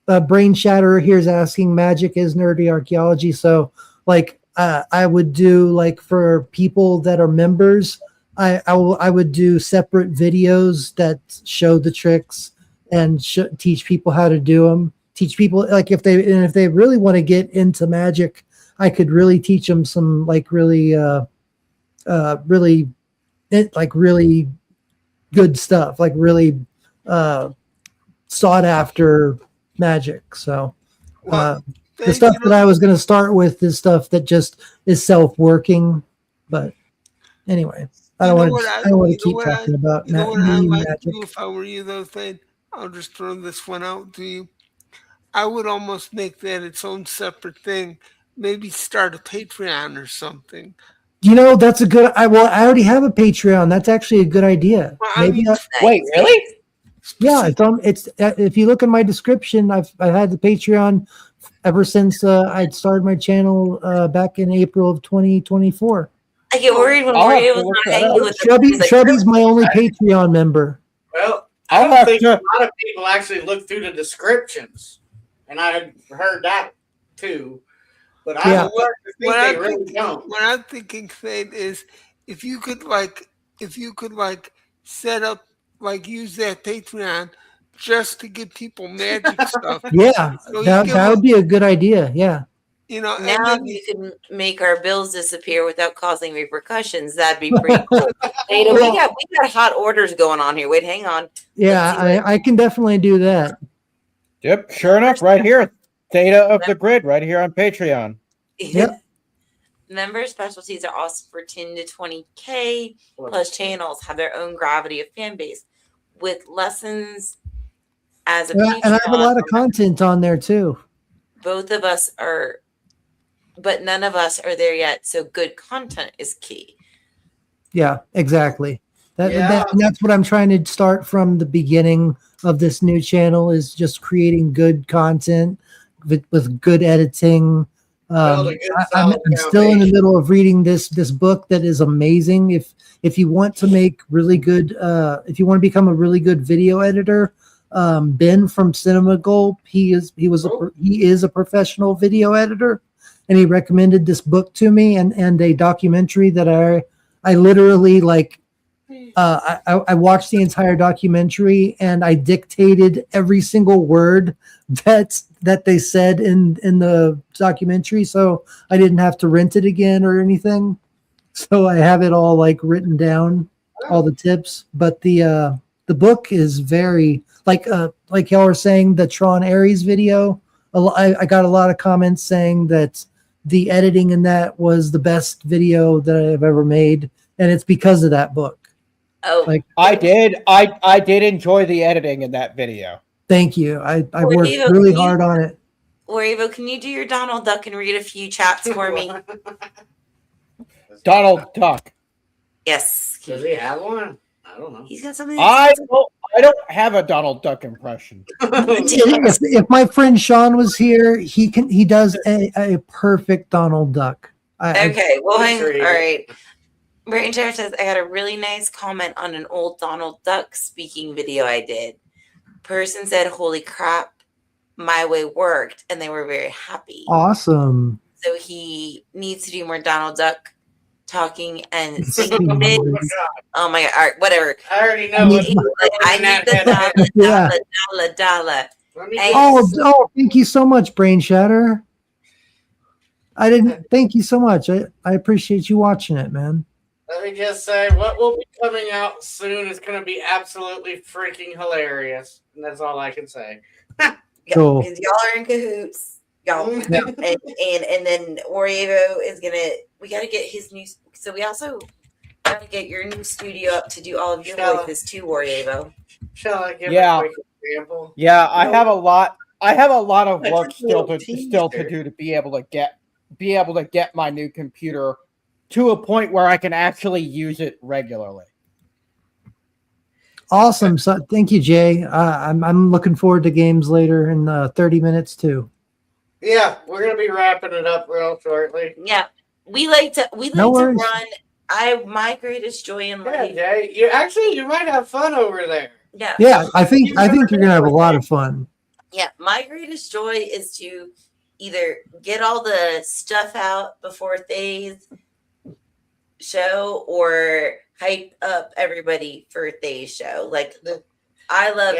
Brain Shatterer here is asking, Magic is nerdy archaeology. So like I would do, like, for people that are members, I would do separate videos that show the tricks and teach people how to do them. Teach people, like, if they really want to get into magic, I could really teach them some, like, really good stuff, like really sought after magic. So the stuff that I was going to start with is stuff that just is self-working. But anyway, I don't want to keep talking about magic. If I were you, though, Thane, I'll just throw this one out to you. I would almost make that its own separate thing. Maybe start a Patreon or something. You know, that's a good. I already have a Patreon. That's actually a good idea. Wait, really? Yeah, it's if you look in my description, I've had the Patreon ever since I'd started my channel back in April of 2024. I get worried when Mario was not hanging with Shrubby's my only Patreon member. Well, I don't think a lot of people actually look through the descriptions, and I had heard that too. But I don't think they really don't. What I'm thinking, Thane, is if you could set up, like, use that Patreon just to give people magic stuff. Yeah, so that would be a good idea. Yeah. You know, now you can make our bills disappear without causing repercussions. That'd be pretty cool. Ada, we got hot orders going on here. Wait, hang on. Yeah, I can definitely do that. Yep, sure enough, right here. Theta of the Grid, right here on Patreon. Yep. Member specialties are also for 10 to 20K, plus channels have their own gravity of fan base with lessons as a Patreon. And I have a lot of content on there too. Both of us are, but none of us are there yet. So good content is key. Yeah, exactly. That's what I'm trying to start from the beginning of this new channel, is just creating good content with good editing. I'm still in the middle of reading this book that is amazing. If you want to make really good, if you want to become a really good video editor, Ben from Cinema Gulp, he is a professional video editor, and he recommended this book to me and a documentary that I literally like. I watched the entire documentary and I dictated every single word that they said in the documentary, so I didn't have to rent it again or anything. So I have it all like written down, all the tips. But the book is very like y'all were saying, the Tron Ares video. I got a lot of comments saying that the editing in that was the best video that I've ever made, and it's because of that book. Oh, like I did enjoy the editing in that video. Thank you. I worked really hard on it. Warrivo, can you do your Donald Duck and read a few chats for me? Donald Duck. Yes. Does he have one? I don't know. He's got something. I don't have a Donald Duck impression. If my friend Sean was here, he does a perfect Donald Duck. Okay, well, hang. All right. Brain Chair says, I got a really nice comment on an old Donald Duck speaking video I did. Person said, holy crap, my way worked, and they were very happy. Awesome. So he needs to do more Donald Duck talking and singing. Oh my God. All right, whatever. I already know what I need the dollar. Oh, thank you so much, Brain Shatter. Thank you so much. I appreciate you watching it, man. Let me just say, what will be coming out soon is going to be absolutely freaking hilarious. And that's all I can say. Cool. Because y'all are in cahoots. Y'all. And then Warrivo is going to, we got to get his new, so we also got to get your new studio up to do all of your voices too, Warrivo. Shall I give a quick example? Yeah, I have a lot of work still to do to be able to get my new computer to a point where I can actually use it regularly. Awesome. So thank you, Jay. I'm looking forward to games later in 30 minutes too. Yeah, we're gonna be wrapping it up real shortly. Yeah, we like to No worries. run. My greatest joy in Yeah, life. Jay. You might have fun over there. Yeah. Yeah, I think you're gonna have a lot of fun. Yeah, my greatest joy is to either get all the stuff out before Thay's show or hype up everybody for Thay's show. Like, I love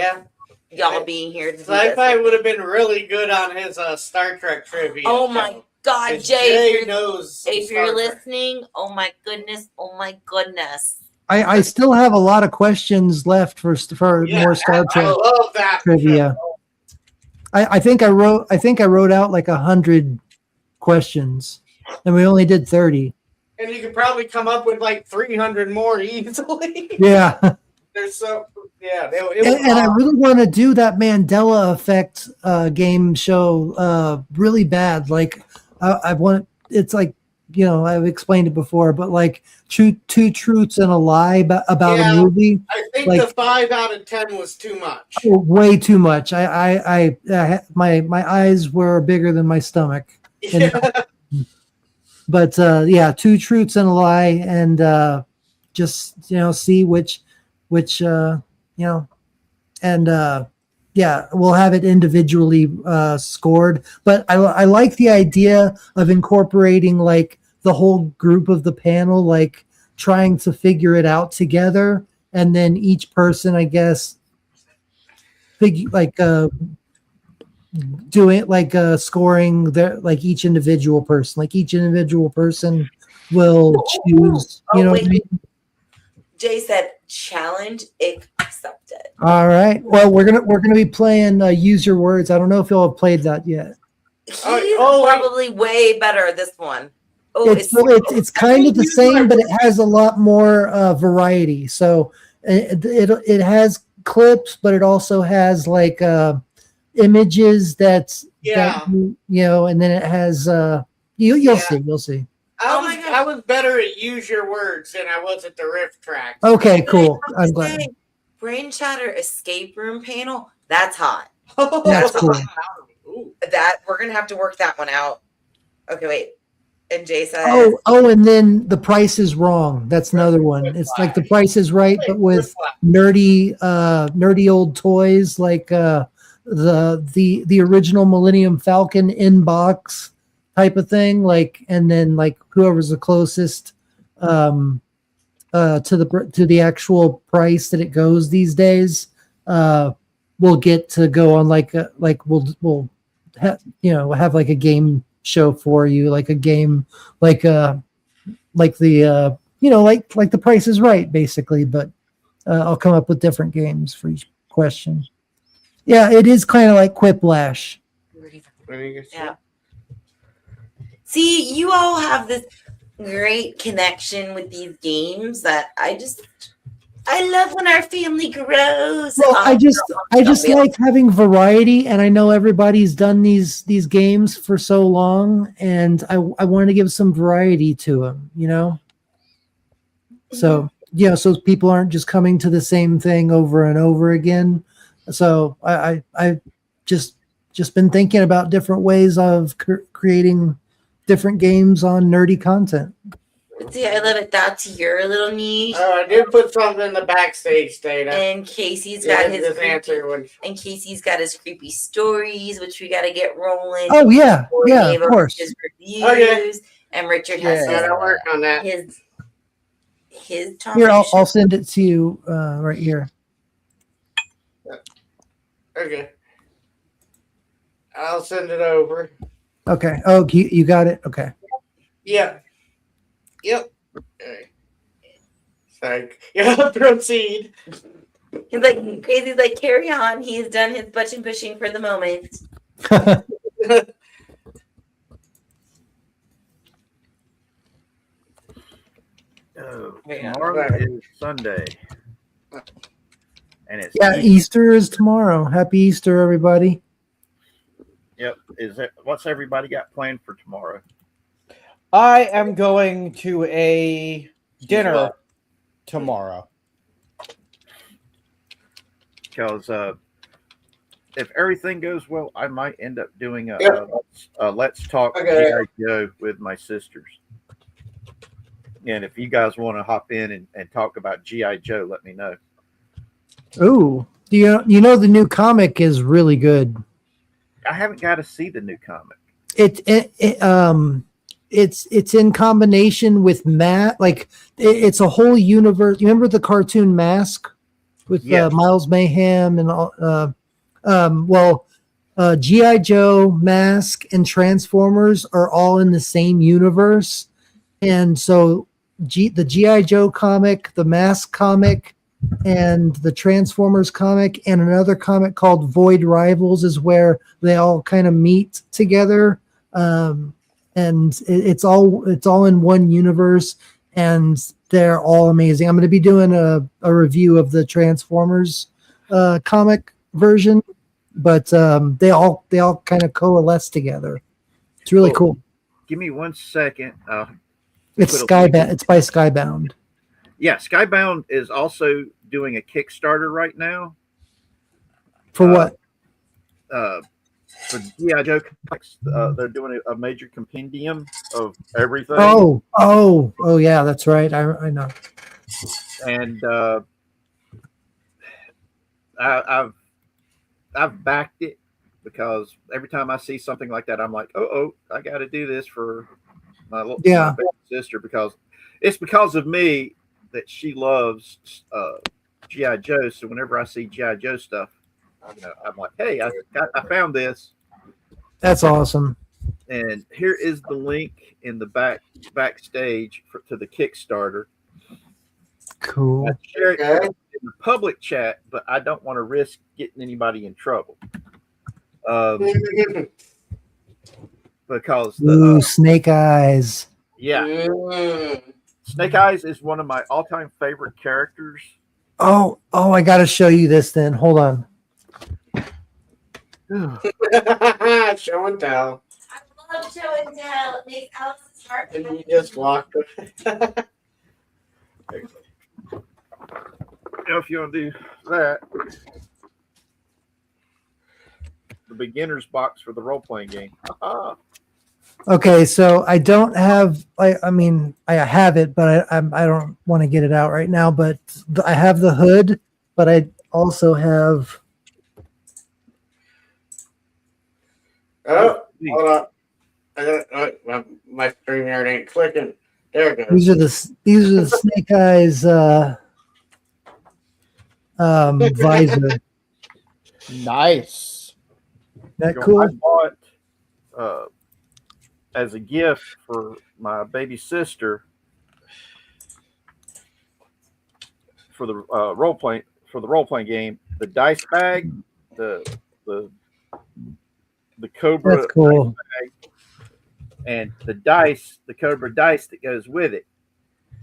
y'all being here to do Sci-fi this. would have been really good on his Star Trek trivia. Oh show. my God, 'Cause Jay! knows some If you're Star Trek. listening, oh my goodness! I still have a lot of questions left for more Star I Trek love that trivia. I think I wrote out like 100 questions, and we only did 30. And you could probably come up with like 300 more easily. Yeah. There's so And I really want to do that Mandela Effect game show really bad. Like I want. It's like, you know, I've explained it before, but like two truths and a lie about a movie. I think like, the 5 out of 10 was too much. Way too much. My eyes were bigger than my stomach. But yeah, 2 truths and a lie, and just, you know, see which you know, and yeah, we'll have it individually scored. But I like the idea of incorporating like the whole group of the panel, like trying to figure it out together, and then each person, I guess, doing like scoring their, like each individual person. Like each individual person will choose. You know what I mean? Jay said, "Challenge accepted." All right. Well, we're gonna be playing Use Your Words. I don't know if y'all have played that yet. He's probably way better at this one. Oh, It's kind of the same, but it has a lot more variety. So it has clips, but it also has like images that you know, and then it has you'll see. I was better at Use Your Words than I was at the riff track. Okay, cool. I'm glad. Brain Chatter Escape Room panel. That's hot. That's cool. That we're gonna have to work that one out. Okay, wait. And Jay said, Oh, and then The Price is Wrong. That's another one. It's like The Price is Right, but with nerdy old toys, like the original Millennium Falcon inbox type of thing. Like, and then like whoever's the closest to the actual price that it goes these days, will get to go on we'll have like a game show for you, like a game, like the like The Price is Right, basically. But I'll come up with different games for each question. Yeah, it is kind of like Quiplash. yeah. See, you all have this great connection with these games that I love when our family grows. Well, I just like having variety, and I know everybody's done these games for so long, and I want to give some variety to them, you know. So yeah, so people aren't just coming to the same thing over and over again. So I just been thinking about different ways of creating different games on nerdy content. See, I love it. That's your little niche. Oh, I did put something in the backstage data. And Casey's got his answer when and Casey's got his creepy stories, which we got to get rolling. Oh yeah, before we yeah, gave of up course. His reviews, Okay. And Richard has I'll work on that. his Tom Here, Hanks I'll send it to you right here. Okay. I'll send it over. Okay. Oh, you got it. Okay. Yeah. Yep. Okay. Sorry. Yeah, proceed. He's like Casey's like, carry on. He's done his button pushing for the moment. Tomorrow is Sunday, and it's Yeah, Easter is tomorrow. Happy Easter, everybody. Yep. What's everybody got planned for tomorrow? I am going to a dinner tomorrow. Because if everything goes well, I might end up doing a Let's Talk Okay. G.I. Joe with my sisters. And if you guys want to hop in and talk about G.I. Joe, let me know. Ooh, you know the new comic is really good. I haven't got to see the new comic. It's in combination with Matt. Like it's a whole universe. You remember the cartoon Mask with Miles Mayhem and all? G.I. Joe, Mask, and Transformers are all in the same universe, and so the G.I. Joe comic, the Mask comic, and the Transformers comic, and another comic called Void Rivals is where they all kind of meet together. And it's all in one universe, and they're all amazing. I'm going to be doing a review of the Transformers comic version, but they all kind of coalesce together. It's really cool. Give me 1 second. It's Skybound. It's by Skybound. Yeah, Skybound is also doing a Kickstarter right now. For what? For G.I. Joe comics, they're doing a major compendium of everything. Oh, yeah, that's right. I know. And I've backed it because every time I see something like that, I'm like, oh, I got to do this for my little my baby sister because it's because of me that she loves G.I. Joe. So whenever I see G.I. Joe stuff, I'm like, hey, I found this. That's awesome. And here is the link in the backstage to the Kickstarter. Cool. I share it in the public chat, but I don't want to risk getting anybody in trouble. Because Snake Eyes. Yeah. Snake Eyes is one of my all-time favorite characters. Oh, I got to show you this then. Hold on. Show and tell. I love show and tell. It makes Alice's heart. And you just walked. If you want to do that, the beginner's box for the role-playing game. Okay, so I don't have. I mean, I have it, but I don't want to get it out right now. But I have the hood, but I also have. Oh, hold on. My StreamYard ain't clicking. There it goes. These are the Snake Eyes visor. Nice. That cool? I bought as a gift for my baby sister for the role playing game, the dice bag, the Cobra. That's cool. Dice bag, and the Cobra dice that goes with it.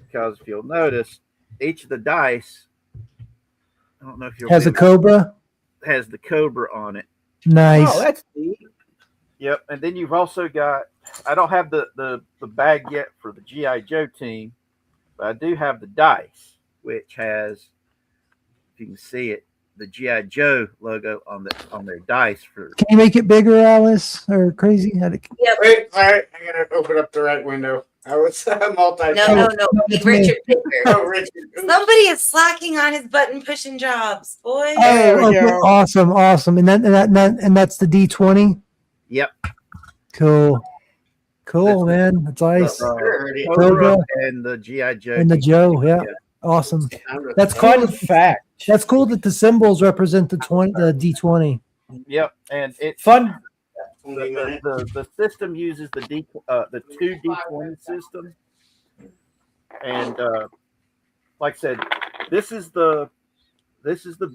Because if you'll notice, each of the dice, I don't know if you'll has a Cobra. Has the Cobra on it. Nice. Oh, that's neat. Yep, and then you've also got. I don't have the bag yet for the G.I. Joe team, but I do have the dice, which has, if you can see it, the G.I. Joe logo on their dice. For Can you make it bigger, Alice? Or Crazy? Yep. Wait, sorry, I gotta open up the right window. I was multi. No. It's Richard Picker. Oh, Richard. Somebody is slacking on his button pushing jobs, boy. Oh, okay. Awesome. And that's the D20. Yep. Cool, man. That's nice. Cobra and the G.I. Joe and the Joe, yeah. Awesome. That's Fun cool. fact. That's cool that the symbols represent the D20. Yep, and it's Fun. The system uses the 2D20 system, and like I said, this is the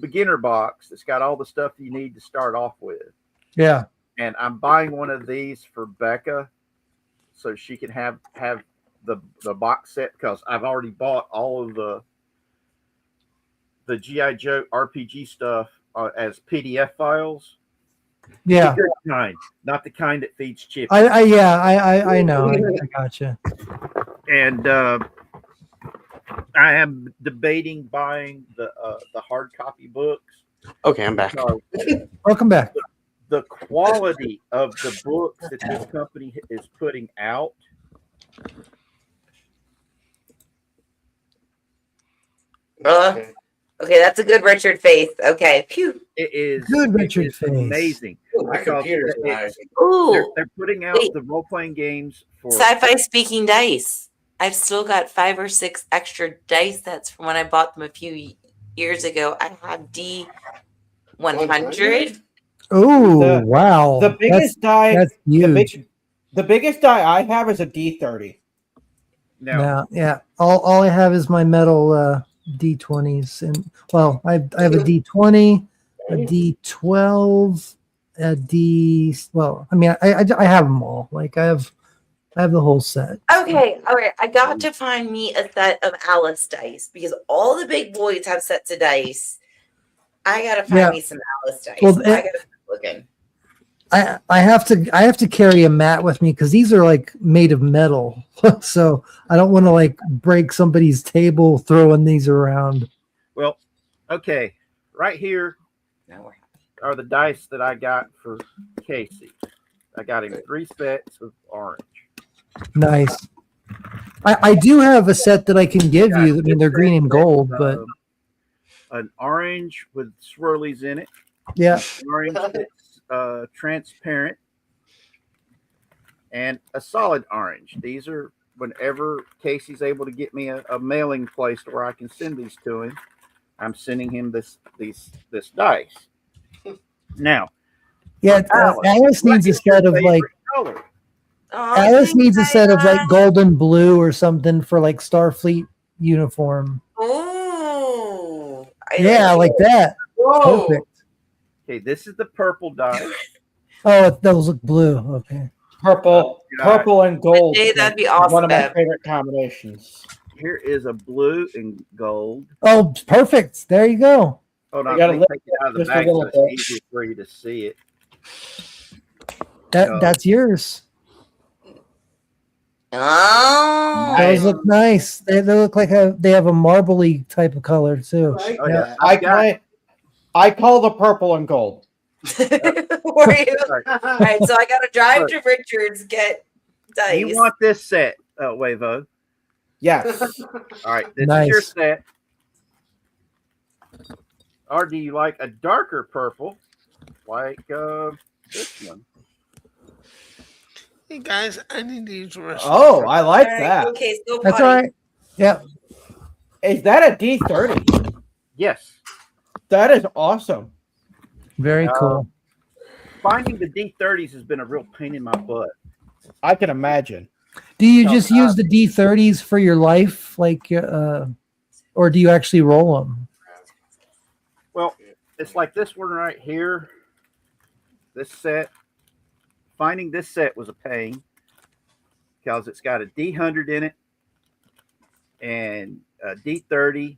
beginner box. It's got all the stuff you need to start off with. Yeah. And I'm buying one of these for Becca, so she can have the box set because I've already bought all of the G.I. Joe RPG stuff as PDF files. Yeah. The good kind, not the kind that feeds chips. I know. I gotcha. And I am debating buying the hard copy books. Okay, I'm back. because Welcome back. The quality of the books that this company is putting out. Okay, that's a good Richard Faith. Okay, phew. It is Good Richard it's Faith. amazing. My Because computer's it's- Ooh, they're putting out Wait. the role playing games for sci-fi speaking dice. I've still got 5 or 6 extra dice sets from when I bought them a few years ago. I have D100. Oh The- wow. The biggest die, That's huge. the biggest die I have is a D30. now. Yeah. All I have is my metal D20s, and well, I have a D20, a D12, a D. Well, I mean, I have them all. Like I have the whole set. Okay, all right. I got to find me a set of Alice dice because all the big boys have sets of dice. I gotta find Yeah. me some Alice dice. Well, I gotta keep looking. I have to carry a mat with me because these are like made of metal, so I don't want to like break somebody's table throwing these around. Well, okay, right here Now we're are the dice that I got for Casey. I got him 3 sets of orange. Nice. I do have a set that I can give you. I mean, they're green and gold, but An orange with swirlies in it. yeah. An orange that's transparent, and a solid orange. These are whenever Casey's able to get me a mailing place where I can send these to him. I'm sending him this dice. Now, Yeah, Alice needs a set of like color. Oh, Alice thanks, needs a set of like Ayla. golden blue or something for like Starfleet uniform. Ooh. Yeah, like that. Whoa. Perfect. Okay, this is the purple die. Oh, those look blue. Okay. Purple, God. purple and gold. Jay, that'd be is awesome, One of my Bev. favorite combinations. Here is a blue and gold. Oh, perfect. There you go. Hold You on, gotta let me lift take it out of the just a bag so little it's bit. easier for you to see it. That's yours. Oh. Those look nice. They look like they have a marbly type of color too. Like Oh, that. yeah. I call the purple and gold. Were you? All right, so I gotta drive to Richards, get dice. You want this set, Wavo? Yes. All right, this is your Nice. set. Or do you like a darker purple, like this one? Hey guys, I need to use the restroom. Oh, I like All right, that. okay, so That's all right. Yeah. Is that a D30? Yes. That is awesome. Very cool. Finding the D30s has been a real pain in my butt. I can imagine. Do you just use the D30s for your life, like, or do you actually roll them? Well, it's like this one right here. This set. Finding this set was a pain because it's got a D100 in it and a D30.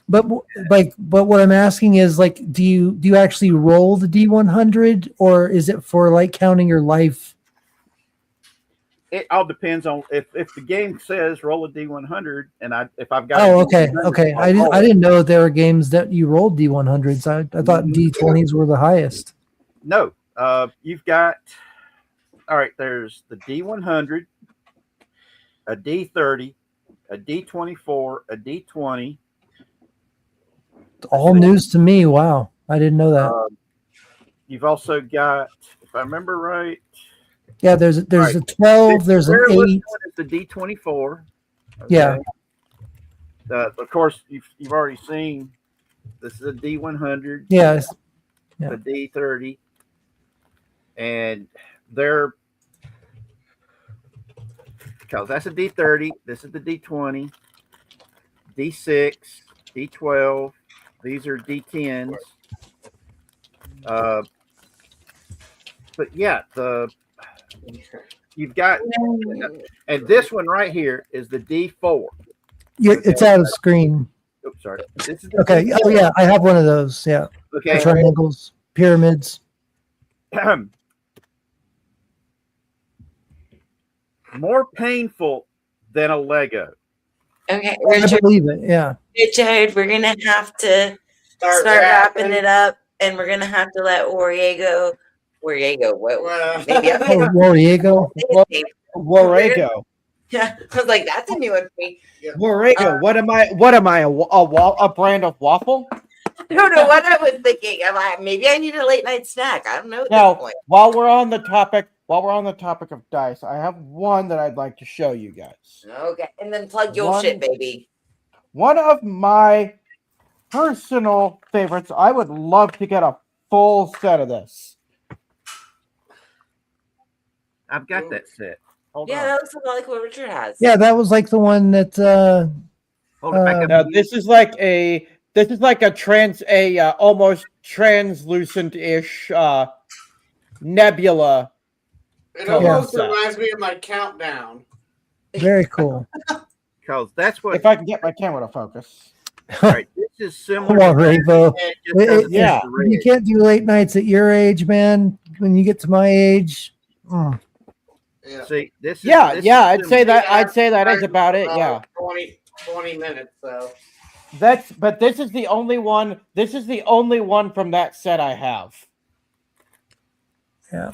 But what I'm asking is like, do you actually roll the D100, or is it for like counting your life? It all depends on if the game says roll a D100, and if I've got. Oh, a okay, D100, okay. I'll roll I it. didn't know there were games that you rolled D100s. I thought D20s were the highest. No, you've got. All right, there's the D100, a D30, a D24, a D20. All news to me. Wow, I didn't know that. You've also got, if I remember right, Yeah, there's a right. 12. There's an 8. Is the D24. Yeah. Of course, you've already seen. This is a D100. Yeah. Yeah. The D30, and they're because that's a D30. This is the D20, D6, D12. These are D10s. But yeah, you've got, and this one right here is the D4. It's out of screen. Oops, sorry. This is the Okay. D4. Oh yeah, I have one of those. Yeah. Okay. Triangles, pyramids. More painful than a Lego. Okay, I Richard, believe it. Yeah. we're gonna have to start wrapping it up, and we're gonna have to let Wariego. What? Maybe I'm Oh, Wariego. Warrego. Yeah, I was like, that's a new one for me. Warrego. What am I? A brand of waffle? I don't know what I was thinking. Maybe I need a late night snack. I don't know at this Now, point. while we're on the topic of dice, I have one that I'd like to show you guys. Okay, and then plug your One- shit, baby. One of my personal favorites. I would love to get a full set of this. I've got that set. Hold Yeah, on. that looks a lot like what Richard has. Yeah, that was like the one that. Hold it back up. Now, this is like a almost translucent-ish nebula. It almost Yeah. reminds me of my countdown. Very cool. Because that's what. If I can get my camera to focus. Right, this is similar. Come on, Ravo. Yeah. You can't do late nights at your age, man. When you get to my age, Yeah. See, this is. Yeah, this yeah, is I'd say similar. that. I'd say that is about it. Yeah. 20 minutes, so. But this is the only one. This is the only one from that set I have. yeah.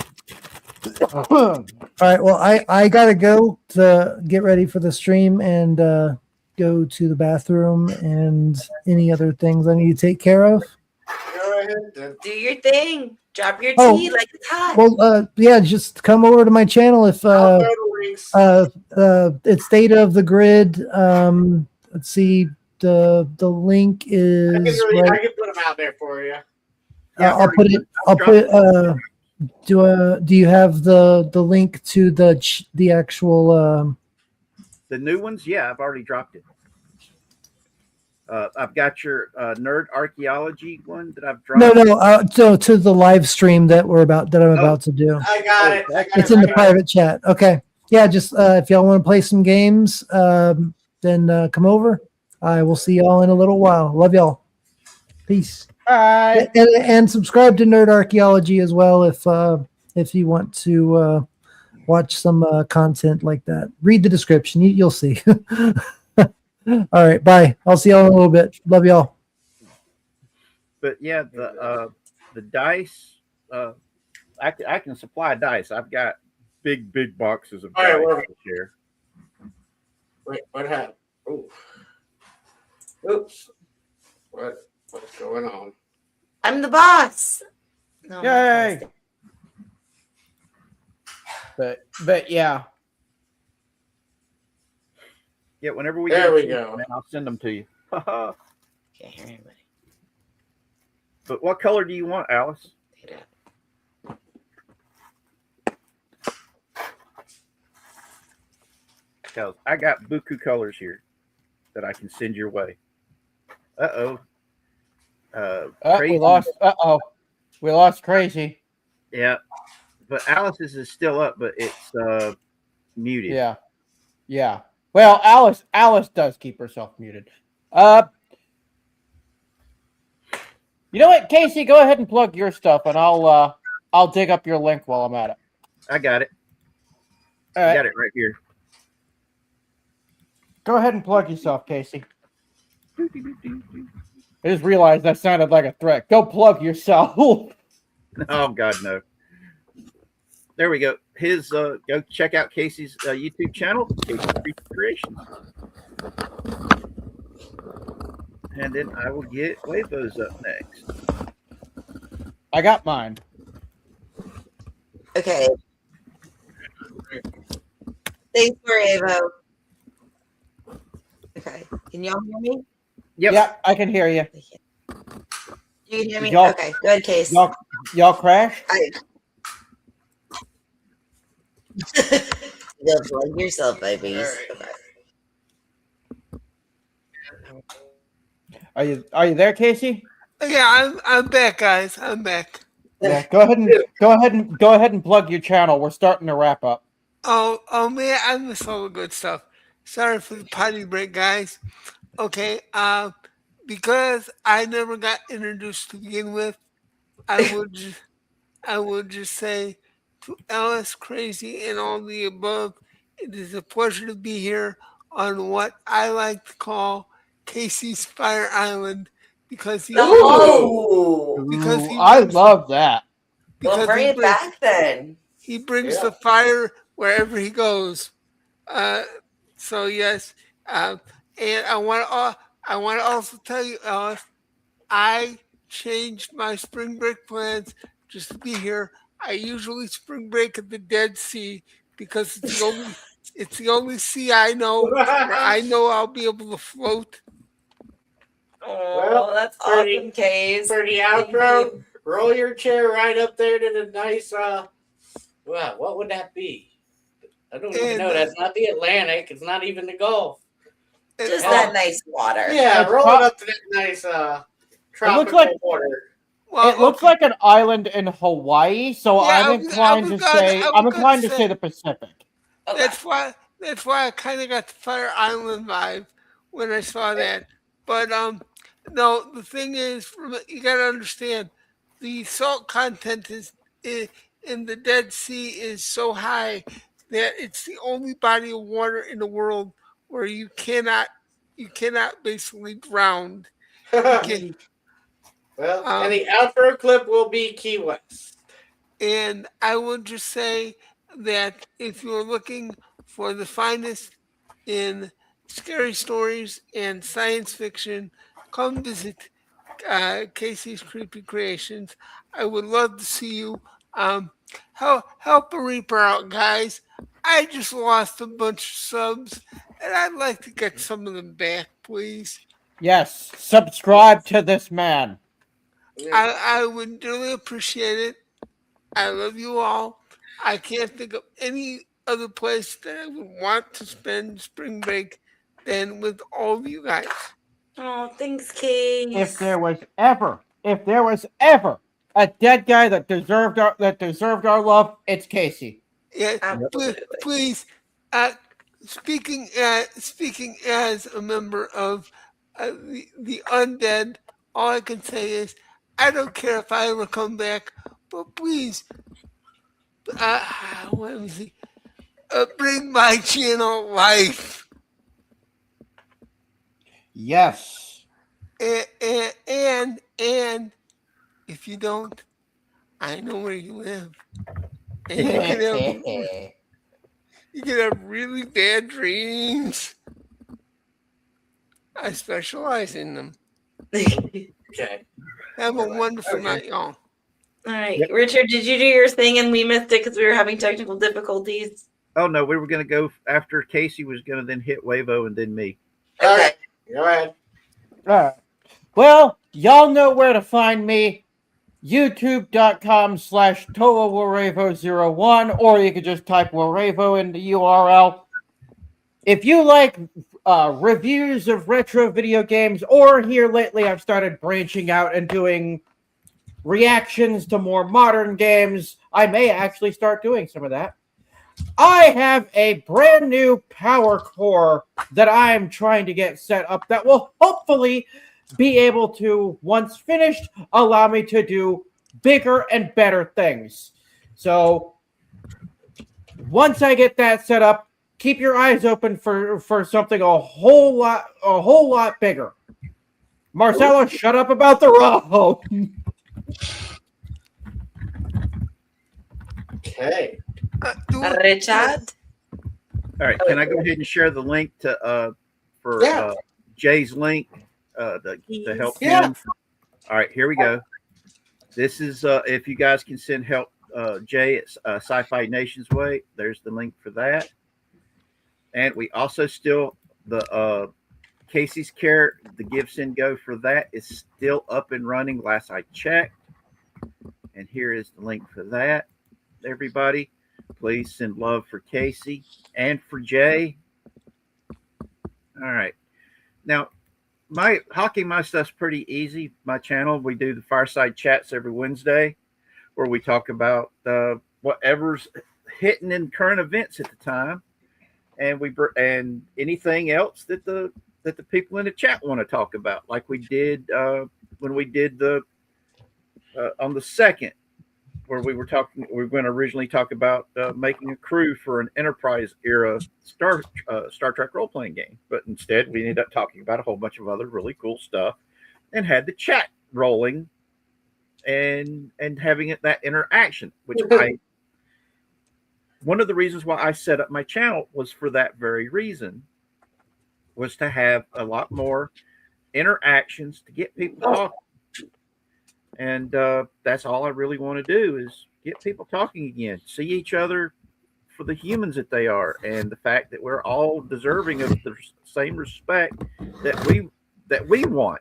All right. Well, I gotta go to get ready for the stream and go to the bathroom and any other things I need to take care of. Go ahead then. Do your thing. Drop your Oh. tea like it's hot. Well, yeah, just come over to my channel if I'll go to links. it's State of the Grid. Let's see, the link I is can right. put them out there for you. I'll put it. Do you have the link to the actual? The new ones, yeah, I've already dropped it. I've got your nerd archaeology one that I've dropped. No. So to the live stream that I'm about to do. I got it. It's in the private chat. Okay. Yeah. Just if y'all want to play some games, then come over. I will see y'all in a little while. Love y'all. Peace. Bye. And subscribe to Nerd Archaeology as well if you want to watch some content like that. Read the description. You'll see. All right. Bye. I'll see y'all in a little bit. Love y'all. But yeah, the dice. I can supply dice. I've got big boxes of All right, dice we're- to share. Wait, what happened? Ooh. Oops. What's going on? I'm the boss. No, I'm not Yay. boss. But yeah. Yeah, whenever we There get a we chance, go. man, I'll send them to you. Can't hear anybody. But what color do you want, Alice? Hit it. Because I got buku colors here that I can send your way. Uh-oh. We lost. We lost Crazy. Yeah, but Alice's is still up, but it's muted. Yeah. Well, Alice does keep herself muted. You know what, Casey? Go ahead and plug your stuff, and I'll dig up your link while I'm at it. I got it. All I right. got it right here. Go ahead and plug yourself, Casey. I just realized that sounded like a threat. Go plug yourself. Oh God, no. There we go. His go check out Casey's YouTube channel, Casey Creations. And then I will get Wavo's up next. I got mine. Okay. Thanks for Avo. Okay. Can y'all hear me? Yep, I can hear you. You can hear me? Y'all- Okay. Go ahead, Case. Y'all crash? Go plug yourself, babies. Okay. Are you there, Casey? Yeah, I'm back, guys. I'm back. Yeah. Go ahead and plug your channel. We're starting to wrap up. Oh man, I miss all the good stuff. Sorry for the potty break, guys. Okay, because I never got introduced to begin with, I I will just say to Alice, Crazy, and all the above, it is a pleasure to be here on what I like to call Casey's Fire Island because he Oh, because he I brings, love that. well, because bring he it brings back then. he brings Yeah. the fire wherever he goes. So yes, and I want to also tell you, Alice, I changed my spring break plans just to be here. I usually spring break at the Dead Sea because it's the only sea I know where I know I'll be able to float. Oh, Well, that's pretty- awesome, Case. For the Thank outro, you. roll your chair right up there to the nice. Wow, what would that be? I don't even know. That's not the Atlantic. It's not even the Gulf. Just Oh, that nice water. Yeah, It's roll pro- it up to that nice tropical like- water. well, It looks okay. like an island in Hawaii, so Yeah, I'm inclined to say the Pacific. Okay. That's why I kind of got the Fire Island vibe when I saw that. But no, the thing is, you got to understand, the salt content in the Dead Sea is so high that it's the only body of water in the world where you cannot basically drown. You Well, Um, and the outro clip will be Key West. And I will just say that if you're looking for the finest in scary stories and science fiction, come visit Casey's Creepy Creations. I would love to see you. Help a Reaper out, guys. I just lost a bunch of subs, and I'd like to get some of them back, please. Yes, subscribe to this man. I would really appreciate it. I love you all. I can't think of any other place that I would want to spend spring break than with all of you guys. Oh, thanks, Case. If there was ever a dead guy that deserved our love, it's Casey. Yeah, Absolutely. please. Speaking as a member of the undead, all I can say is I don't care if I ever come back, but please, what was he? Bring my channel life. Yes. And if you don't, I know where you live. And you can have really bad dreams. I specialize in them. Okay. Have a wonderful night, y'all. All right, Yep. Richard, did you do your thing and we missed it because we were having technical difficulties? Oh no, we were going to go after Casey was going to then hit Wavo and then me. All right. Go ahead. All right. Well, y'all know where to find me. YouTube.com/ToaWarevo01, or you could just type Warevo in the URL. If you like reviews of retro video games, or here lately I've started branching out and doing reactions to more modern games, I may actually start doing some of that. I have a brand new power core that I am trying to get set up that will hopefully be able to, once finished, allow me to do bigger and better things. So once I get that set up, keep your eyes open for something a whole lot bigger. Marcelo, shut up about the raw. Okay. Richard? All right, can I go ahead and share the link to for Yeah. Jay's link to help Yeah. him? All right, here we go. This is if you guys can send help Jay at Sci-Fi Nation's Way. There's the link for that. And we also still the Casey's Care, the Give Send Go for that is still up and running. Last I checked, and here is the link for that. Everybody, please send love for Casey and for Jay. All right, now my stuff's pretty easy. My channel, we do the fireside chats every Wednesday, where we talk about whatever's hitting in current events at the time, and anything else that the people in the chat want to talk about, like we did when we did the on the 2nd. where we were going to originally talk about making a crew for an Enterprise era Star Trek role playing game, but instead we ended up talking about a whole bunch of other really cool stuff, and had the chat rolling, and having that interaction, which one of the reasons why I set up my channel was for that very reason, was to have a lot more interactions, to get people talking. And that's all I really want to do, is get people talking again, see each other for the humans that they are, and the fact that we're all deserving of the same respect that we want.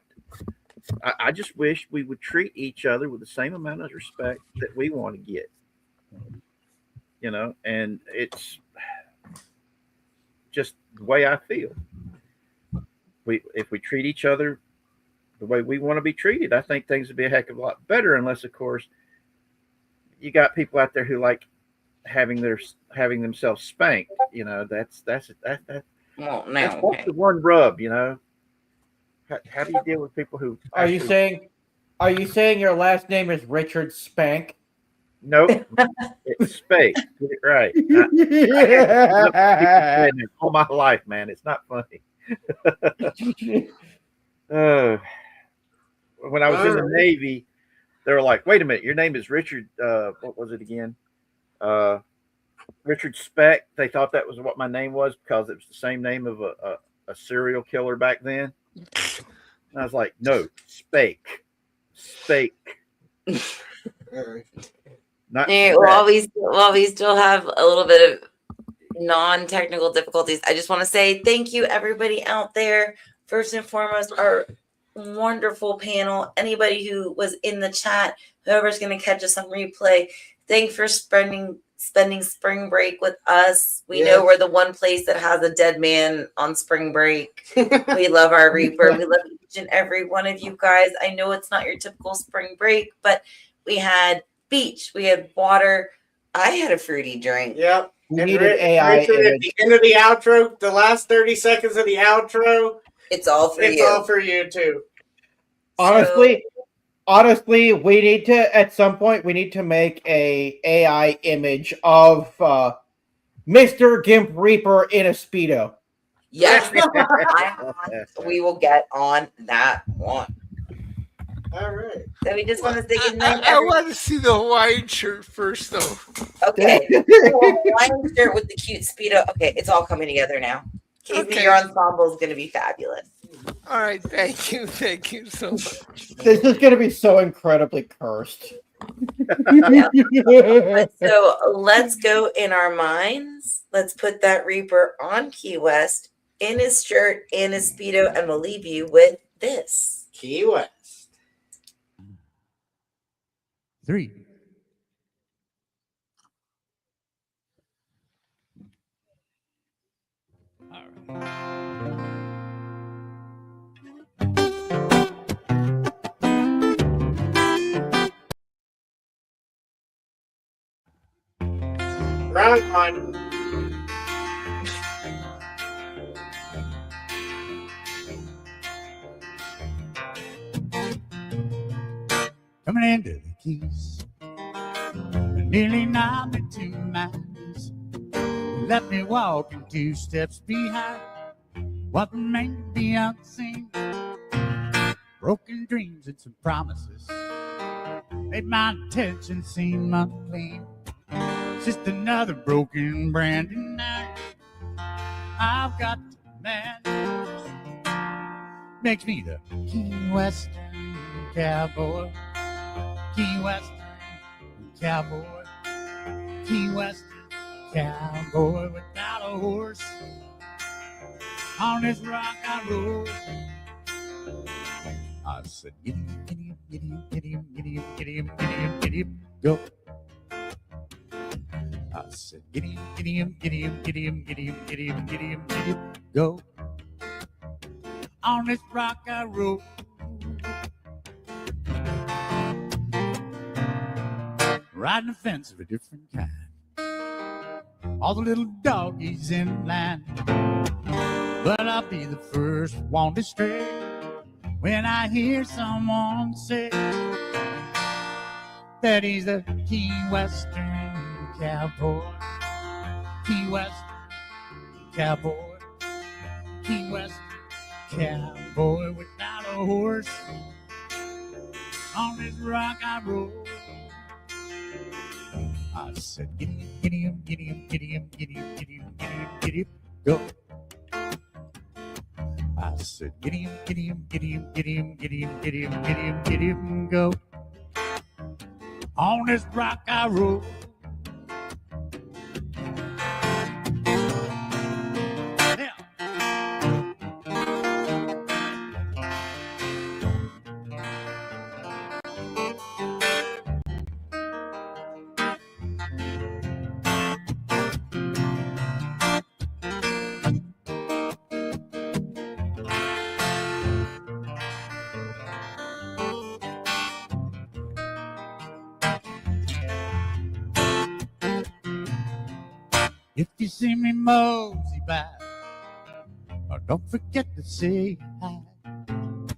I just wish we would treat each other with the same amount of respect that we want to get. You know, and it's just the way I feel. If we treat each other the way we want to be treated, I think things would be a heck of a lot better. Unless, of course, you got people out there who like having themselves spanked. You know, that's the one rub. You know, how do you deal with people who? Are you saying your last name is Richard Spank? Nope, it's Spank. Get it right. All my life, man, it's not funny. When I was in the Navy, they were like, "Wait a minute, your name is Richard. What was it again? Richard Speck." They thought that was what my name was because it was the same name of a serial killer back then. And I was like, "No, Spake." While we still have a little bit of non-technical difficulties, I just want to say thank you, everybody out there. First and foremost, our wonderful panel. Anybody who was in the chat, whoever's going to catch us on replay, thanks for spending spring break with us. We know we're the one place that has a dead man on spring break. We love our Reaper. We love each and every one of you guys. I know it's not your typical spring break, but we had beach, we had water. I had a fruity drink. Yep. We needed AI Richard, at the end of the outro, the last 30 seconds of the outro, it's all for you. It's all for you too. Honestly, we need to, at some point, we need to make a AI image of Mr. Gimp Reaper in a Speedo. Yes. We will get on that one. All right. So we just want to say good night. I want to see the Hawaiian shirt first, though. Okay. Hawaiian shirt with the cute Speedo. Okay, it's all coming together now. Casey, your ensemble is going to be fabulous. All right, thank you so much. This is going to be so incredibly cursed. So let's go in our minds. Let's put that Reaper on Key West in his shirt, in his Speedo, and we'll leave you with this. Key West. 3. All right. Round one. Coming into the Keys, nearly 92 miles. Let me walking 2 steps behind what remained to be unseen. Broken dreams and some promises made my intention seem unclean. It's just another broken brand night. I've got to manage. Makes me the Key Western cowboy. Key Western cowboy. Key Western cowboy without a horse. On this rock I rode. I said, giddy, giddy, giddy, giddy, giddy, giddy, giddy, giddy, go. I said, giddy, giddy, giddy, giddy, giddy, giddy, giddy, giddy, go. On this rock I rode. Riding a fence of a different kind. All the little doggies in line. But I'll be the first one to stray when I hear someone say, that he's the Key Western cowboy. Key West cowboy. Key West cowboy without a horse. On this rock I roll. I said, giddy him, giddy him, giddy him, giddy him, giddy him, giddy him, giddy him, giddy him, go. I said, giddy him, giddy him, giddy him, giddy him, giddy him, giddy him, giddy him, giddy him, go. On this rock I roll. If you see me mosey by, don't forget to say hi.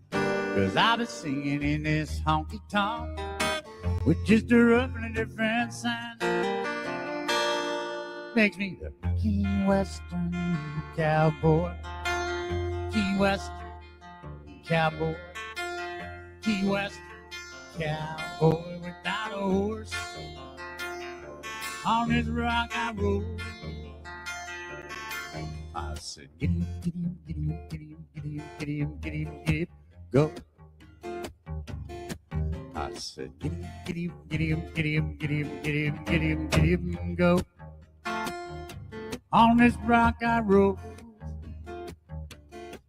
'Cause I'll be singing in this honky tonk with just a roughly different sign. Makes me the Key Western cowboy. Key Western cowboy. Key Western cowboy without a horse. On this rock I roll. I said, giddy him, giddy him, giddy him, giddy him, giddy him, giddy him, giddy him, giddy him, go. I said, giddy him, giddy him, giddy him, giddy him, giddy him, giddy him, giddy him, giddy him, go. On this rock I roll.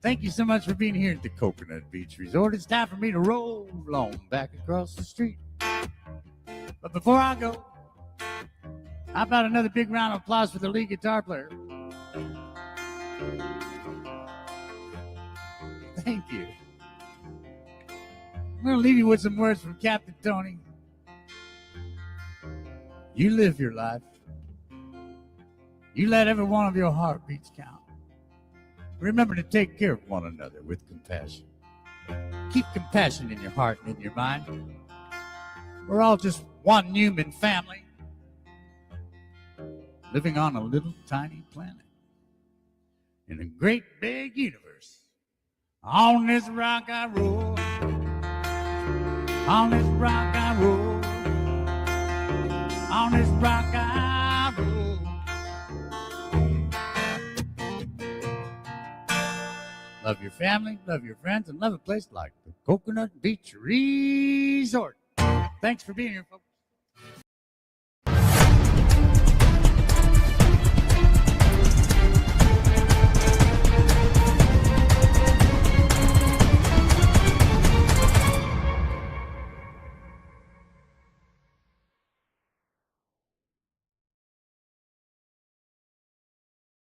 Thank you so much for being here at the Coconut Beach Resort. It's time for me to roll on back across the street. But before I go, how about another big round of applause for the lead guitar player? Thank you. I'm going to leave you with some words from Captain Tony. You live your life. You let every one of your heartbeats count. Remember to take care of one another with compassion. Keep compassion in your heart and in your mind. We're all just one human family living on a little tiny planet in a great big universe. On this rock I roll. On this rock I roll. On this rock I roll. Love your family, love your friends, and love a place like the Coconut Beach Resort. Thanks for being here, folks.